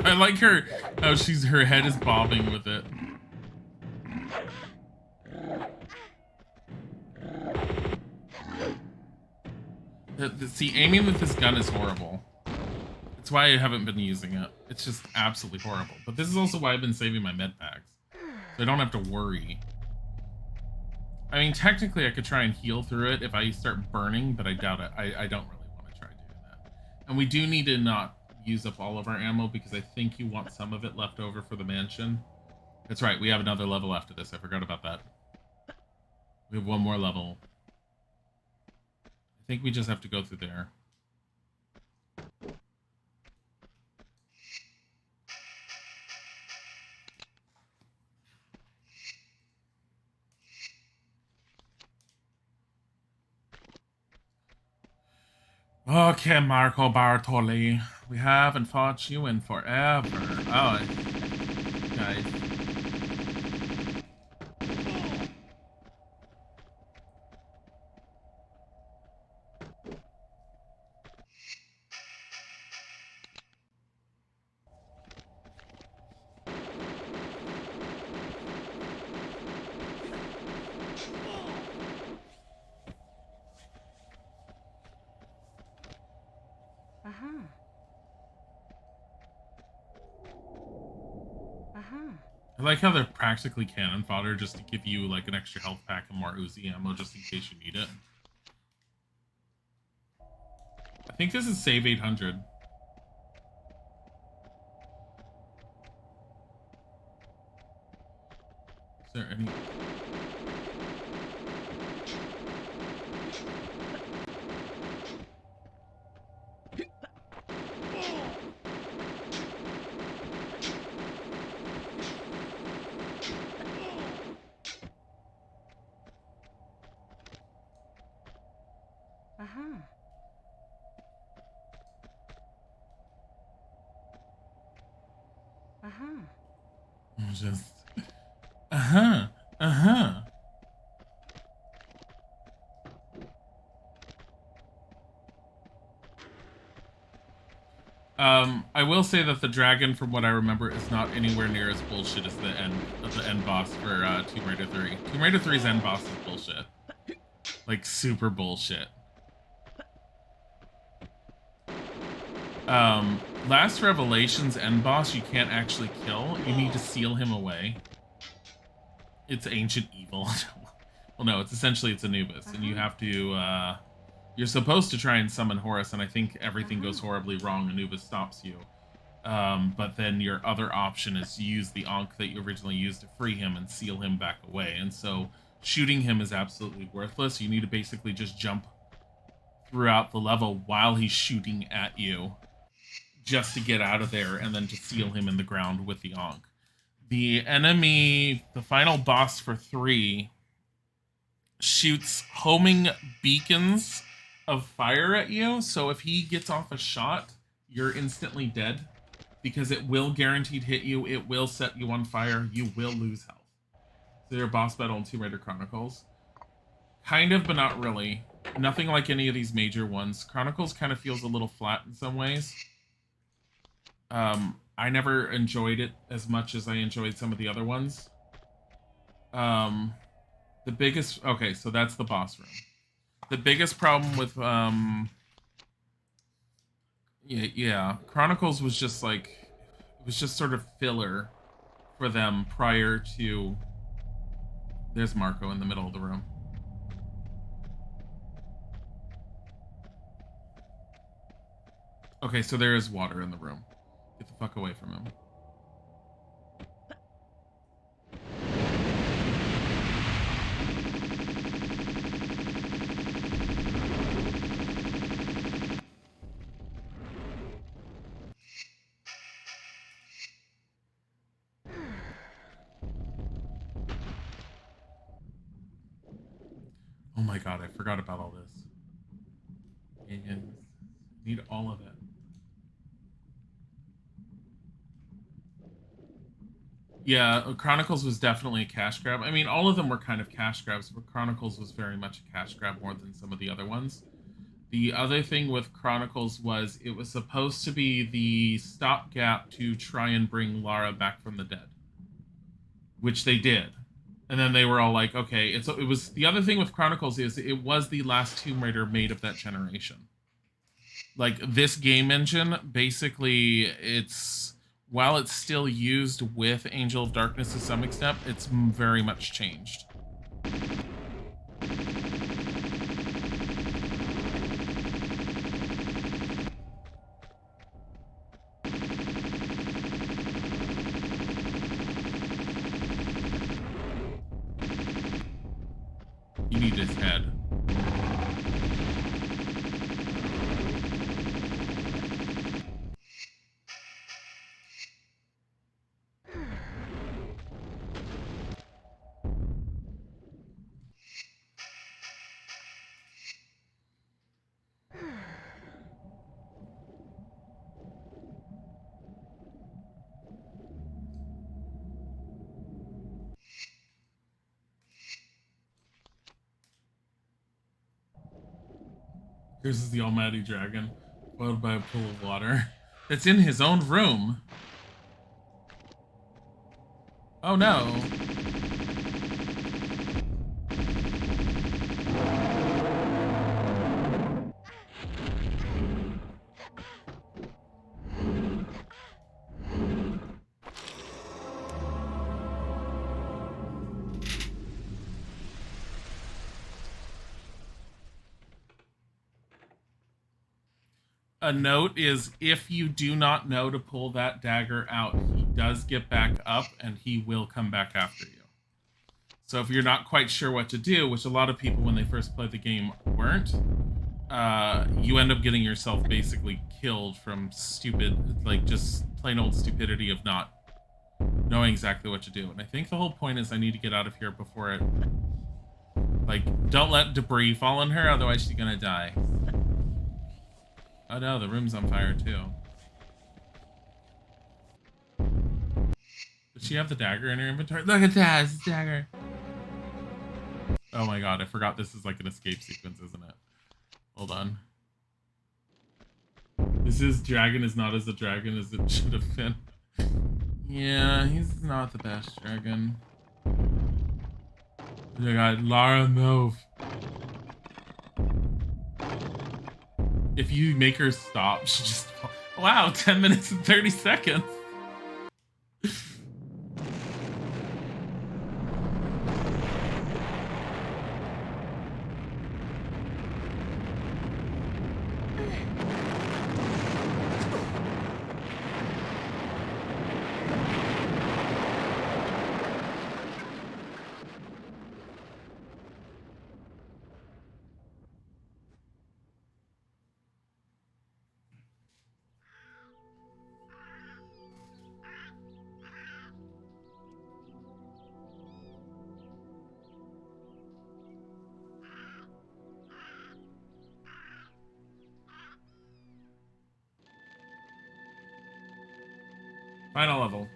I like her how her head is bobbing with it. See, aiming with this gun is horrible. That's why I haven't been using it. It's just absolutely horrible. But this is also why I've been saving my med packs. So I don't have to worry. I mean, technically I could try and heal through it if I start burning, but I doubt it. I don't really want to try doing that. And we do need to not use up all of our ammo because I think you want some of it left over for the mansion. That's right, we have another level after this. I forgot about that. We have one more level. I think we just have to go through there. Okay, Marco Bartoli. We haven't fought you in forever. Oh, guys. Uh-huh. Uh-huh. I like how they're practically cannon fodder just to give you like an extra health pack and more Uzi ammo just in case you need it. I think this is save 800. Is there any... Uh-huh. Uh-huh. Just... Uh-huh. Uh-huh. I will say that the dragon, from what I remember, is not anywhere near as bullshit as the end boss for Tomb Raider 3. Tomb Raider 3's end boss is bullshit. Like, super bullshit. Last Revelation's end boss you can't actually kill. You need to seal him away. It's ancient evil. Well, no, it's Anubis, and you have to, you're supposed to try and summon Horus, and I think everything goes horribly wrong. Anubis stops you. But then your other option is to use the Ankh that you originally used to free him and seal him back away. And so shooting him is absolutely worthless. You need to basically just jump throughout the level while he's shooting at you just to get out of there and then to seal him in the ground with the Ankh. The enemy, the final boss for 3, shoots homing beacons of fire at you. So if he gets off a shot, you're instantly dead because it will guaranteed hit you. It will set you on fire. You will lose health. So your boss battle in Tomb Raider Chronicles. Kind of, but not really. Nothing like any of these major ones. Chronicles kind of feels a little flat in some ways. I never enjoyed it as much as I enjoyed some of the other ones. The biggest... Okay, so that's the boss room. The biggest problem with... Yeah, Chronicles was just like... It was just sort of filler for them prior to... There's Marco in the middle of the room. Okay, so there is water in the room. Get the fuck away from him. Oh my god, I forgot about all this. And need all of it. Yeah, Chronicles was definitely a cash grab. I mean, all of them were kind of cash grabs, but Chronicles was very much a cash grab more than some of the other ones. The other thing with Chronicles was it was supposed to be the stopgap to try and bring Lara back from the dead, which they did. And then they were all like, okay, it was the other thing with Chronicles is it was the last Tomb Raider made of that generation. Like, this game engine, basically, while it's still used with Angel of Darkness to some extent, it's very much changed. You need his head. Here's is the almighty dragon, followed by a pool of water. That's in his own room. Oh no. A note is if you do not know to pull that dagger out, he does get back up and he will come back after you. So if you're not quite sure what to do, which a lot of people when they first played the game weren't, you end up getting yourself basically killed from stupid, like just plain old stupidity of not knowing exactly what to do. And I think the whole point is I need to get out of here before it, like, don't let debris fall on her, otherwise she's gonna die. Oh no, the room's on fire too. Does she have the dagger in her inventory? Look at that, it's a dagger. Oh my god, I forgot this is like an escape sequence, isn't it? Hold on. This dragon is not as a dragon as it should have been. Yeah, he's not the best dragon. Oh my god, Lara, move. If you make her stop, she just... Wow, 10 minutes and 30 seconds. Final level.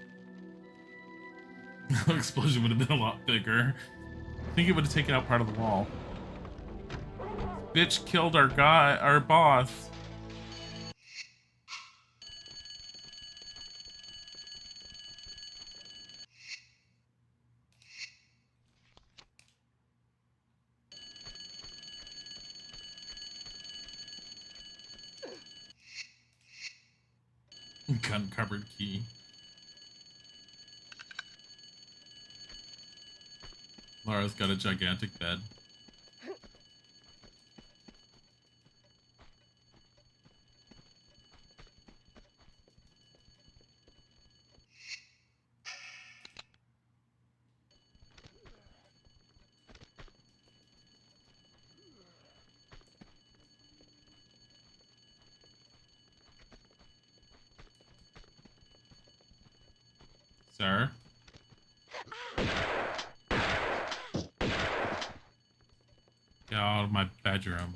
The explosion would have been a lot bigger. I think it would have taken out part of the wall. Bitch killed our boss. Gun cupboard key. Lara's got a gigantic bed. Sir? Get out of my bedroom.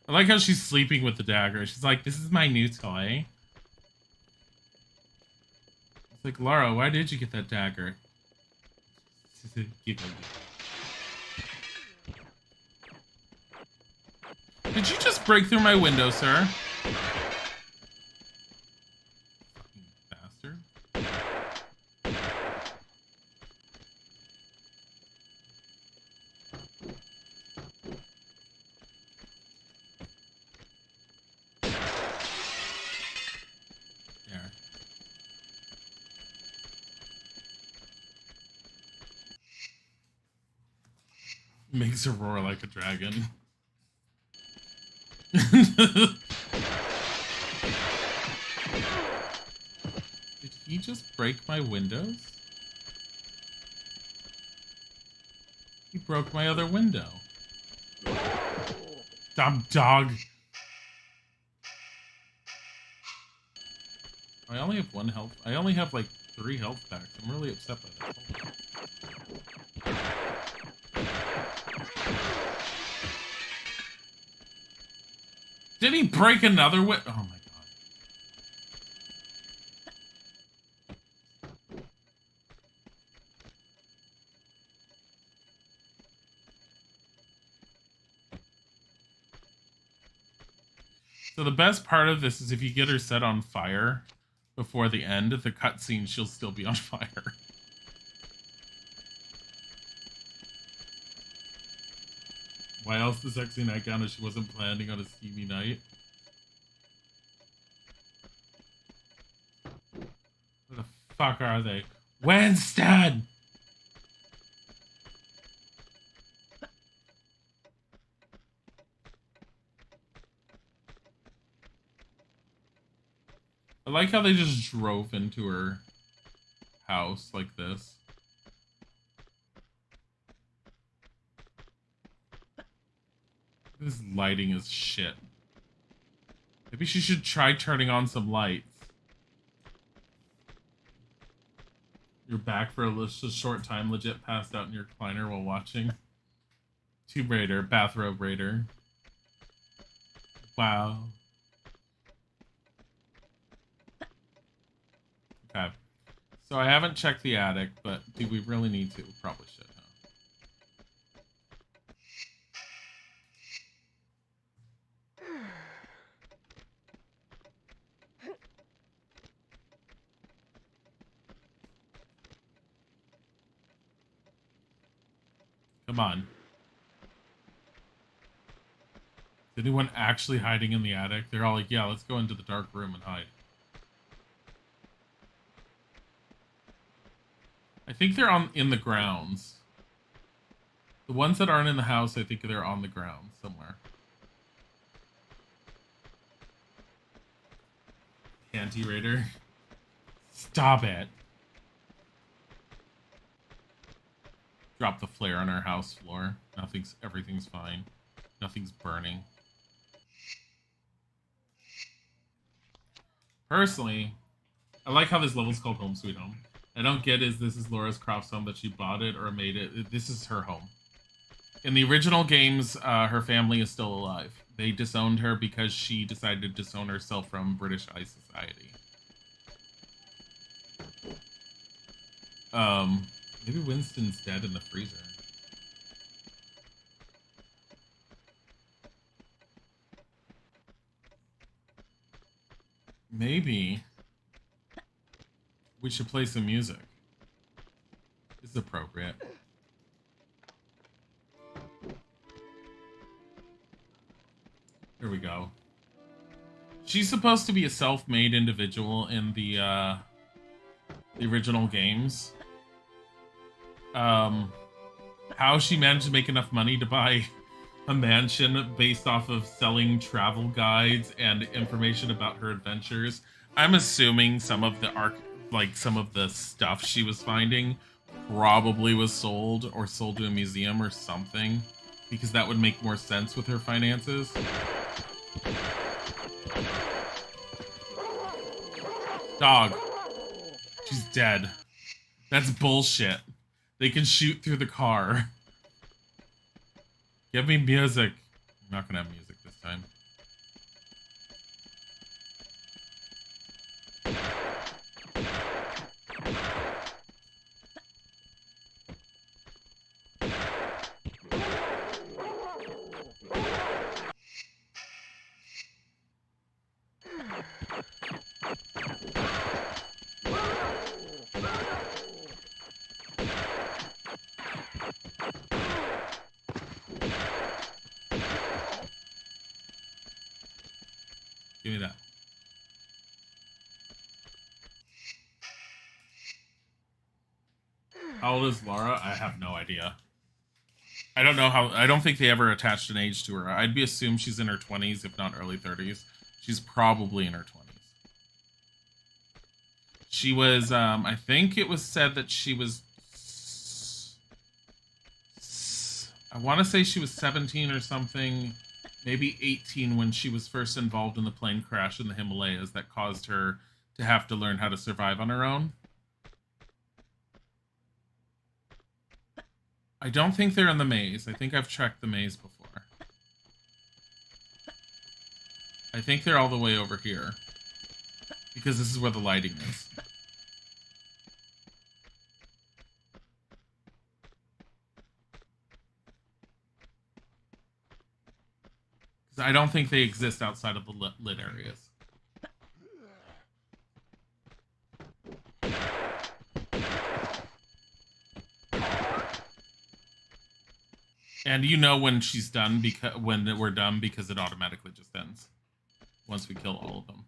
I like how she's sleeping with the dagger. She's like, this is my new toy. It's like, Lara, why did you get that dagger? Did you just break through my window, sir? Fucking bastard. There. Makes her roar like a dragon. Did he just break my windows? He broke my other window. Dumb dog. I only have 1 health. I only have like 3 health packs. I'm really upset by this. Did he break another window? Oh my god. So the best part of this is if you get her set on fire before the end of the cutscene, she'll still be on fire. Why else the sexy nightgown if she wasn't planning on a steamy night? Where the fuck are they? Winston! I like how they just drove into her house like this. This lighting is shit. Maybe she should try turning on some lights. You're back for a short time, legit passed out in your recliner while watching. Tomb Raider, Bathrobe Raider. Wow. Okay. So I haven't checked the attic, but do we really need to? Probably should, huh? Come on. Is anyone actually hiding in the attic? They're all like, yeah, let's go into the dark room and hide. I think they're in the grounds. The ones that aren't in the house, I think they're on the ground somewhere. Panty Raider. Stop it. Drop the flare on our house floor. Everything's fine. Nothing's burning. Personally, I like how this level's called Home Sweet Home. I don't get this is Laura Croft's home, that she bought it or made it. This is her home. In the original games, her family is still alive. They disowned her because she decided to disown herself from British High Society. Maybe Winston's dead in the freezer. Maybe we should play some music. This is appropriate. Here we go. She's supposed to be a self-made individual in the original games. How she managed to make enough money to buy a mansion based off of selling travel guides and information about her adventures. I'm assuming some of the stuff she was finding probably was sold to a museum or something, because that would make more sense with her finances. Dog. She's dead. That's bullshit. They can shoot through the car. Give me music. I'm not gonna have music this time. Give me that. How old is Laura? I have no idea. I don't know how. I don't think they ever attached an age to her. I'd be assumed she's in her 20s, if not early 30s. She's probably in her 20s. She was, I think it was said that she was, I want to say she was 17 or something, maybe 18 when she was first involved in the plane crash in the Himalayas that caused her to have to learn how to survive on her own. I don't think they're in the maze. I think I've checked the maze before. I think they're all the way over here, because this is where the lighting is. Because I don't think they exist outside of the lit areas. And you know when she's done, because when we're done, because it automatically just ends once we kill all of them.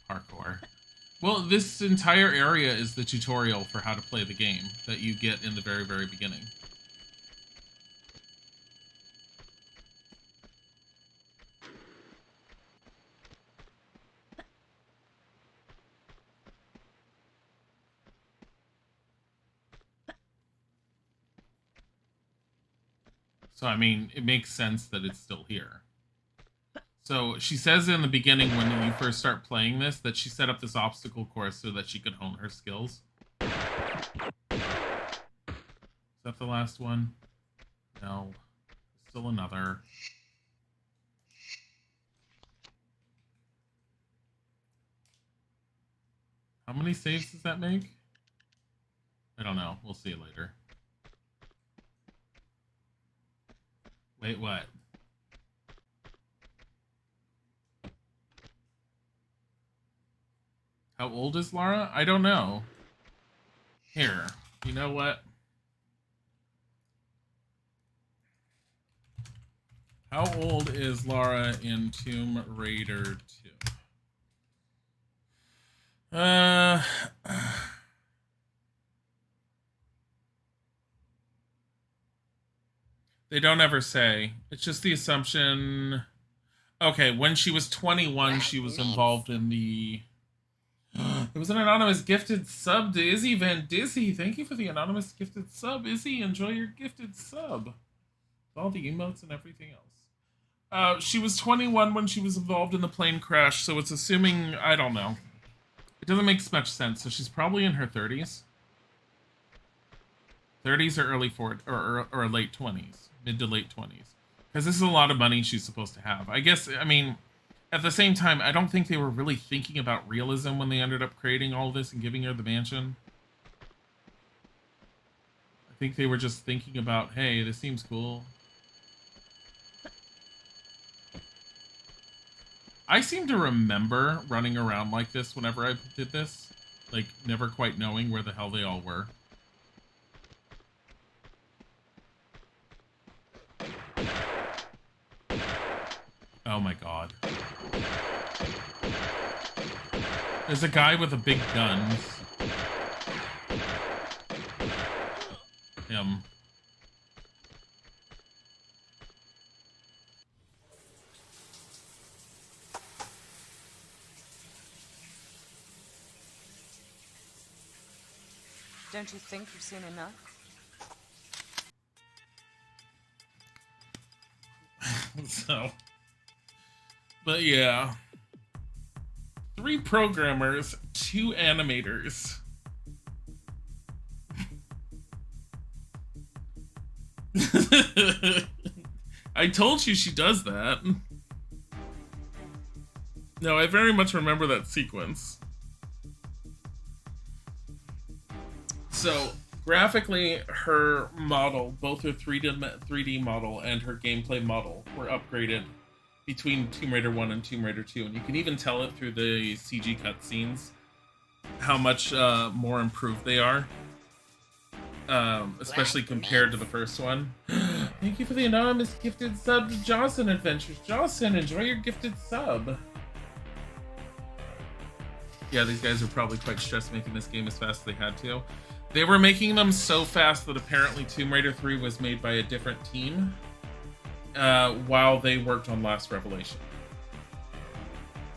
Parkour. Well, this entire area is the tutorial for how to play the game that you get in the very, very beginning. So, I mean, it makes sense that it's still here. So, she says in the beginning when you first start playing this that she set up this obstacle course so that she could hone her skills. Is that the last one? No. Still another. How many saves does that make? I don't know. We'll see it later. Wait, what? How old is Lara? I don't know. Here. You know what? How old is Lara in Tomb Raider 2? They don't ever say. It's just the assumption. Okay, when she was 21, she was involved in the... It was an anonymous gifted sub to Izzy Van Dizzy. Thank you for the anonymous gifted sub. Izzy, enjoy your gifted sub. All the emotes and everything else. She was 21 when she was involved in the plane crash, so it's assuming... I don't know. It doesn't make much sense, so she's probably in her 30s. 30s or early 40s, or late 20s. Mid to late 20s. Because this is a lot of money she's supposed to have. I guess, I mean, at the same time, I don't think they were really thinking about realism when they ended up creating all this and giving her the mansion. I think they were just thinking about, hey, this seems cool. I seem to remember running around like this whenever I did this. Like, never quite knowing where the hell they all were. Oh my god. There's a guy with a big gun. Him. Don't you think you've seen enough? So, but yeah, 3 programmers, 2 animators. I told you she does that. No, I very much remember that sequence. So, graphically, her model, both her 3D model and her gameplay model, were upgraded between Tomb Raider 1 and Tomb Raider 2. And you can even tell it through the CG cutscenes how much more improved they are. Especially compared to the first one. Thank you for the anonymous gifted sub to Johnson Adventures. Johnson, enjoy your gifted sub. Yeah, these guys are probably quite stressed making this game as fast as they had to. They were making them so fast that apparently Tomb Raider 3 was made by a different team while they worked on Last Revelation.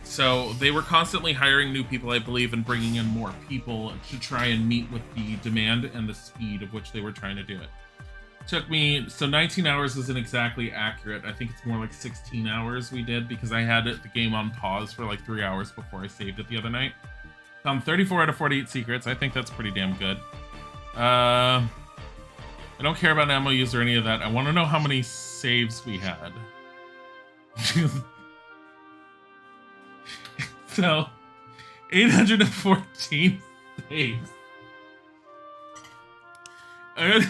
So they were constantly hiring new people, I believe, and bringing in more people to try and meet with the demand and the speed of which they were trying to do it. Took me, so 19 hours isn't exactly accurate. I think it's more like 16 hours we did because I had the game on pause for like 3 hours before I saved it the other night. Found 34 out of 48 secrets. I think that's pretty damn good. I don't care about ammo use or any of that. I want to know how many saves we had. So, 814 saves. I'm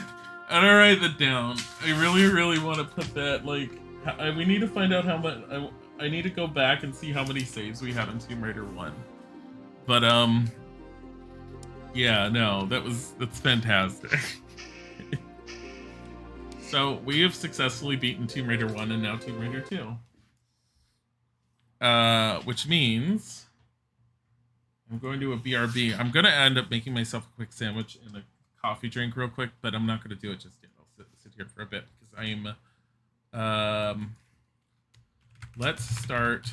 gonna write that down. I really, really want to put that, like, we need to find out how much, I need to go back and see how many saves we had in Tomb Raider 1. But, yeah, no, that's fantastic. So, we have successfully beaten Tomb Raider 1 and now Tomb Raider 2. Which means I'm going to a BRB. I'm going to end up making myself a quick sandwich and a coffee drink real quick, but I'm not going to do it just yet. I'll sit here for a bit because I'm, let's start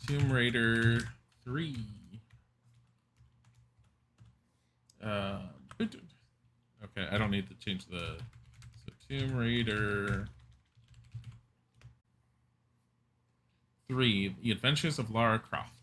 Tomb Raider 3. Okay, I don't need to change the, so Tomb Raider 3: The Adventures of Lara Croft.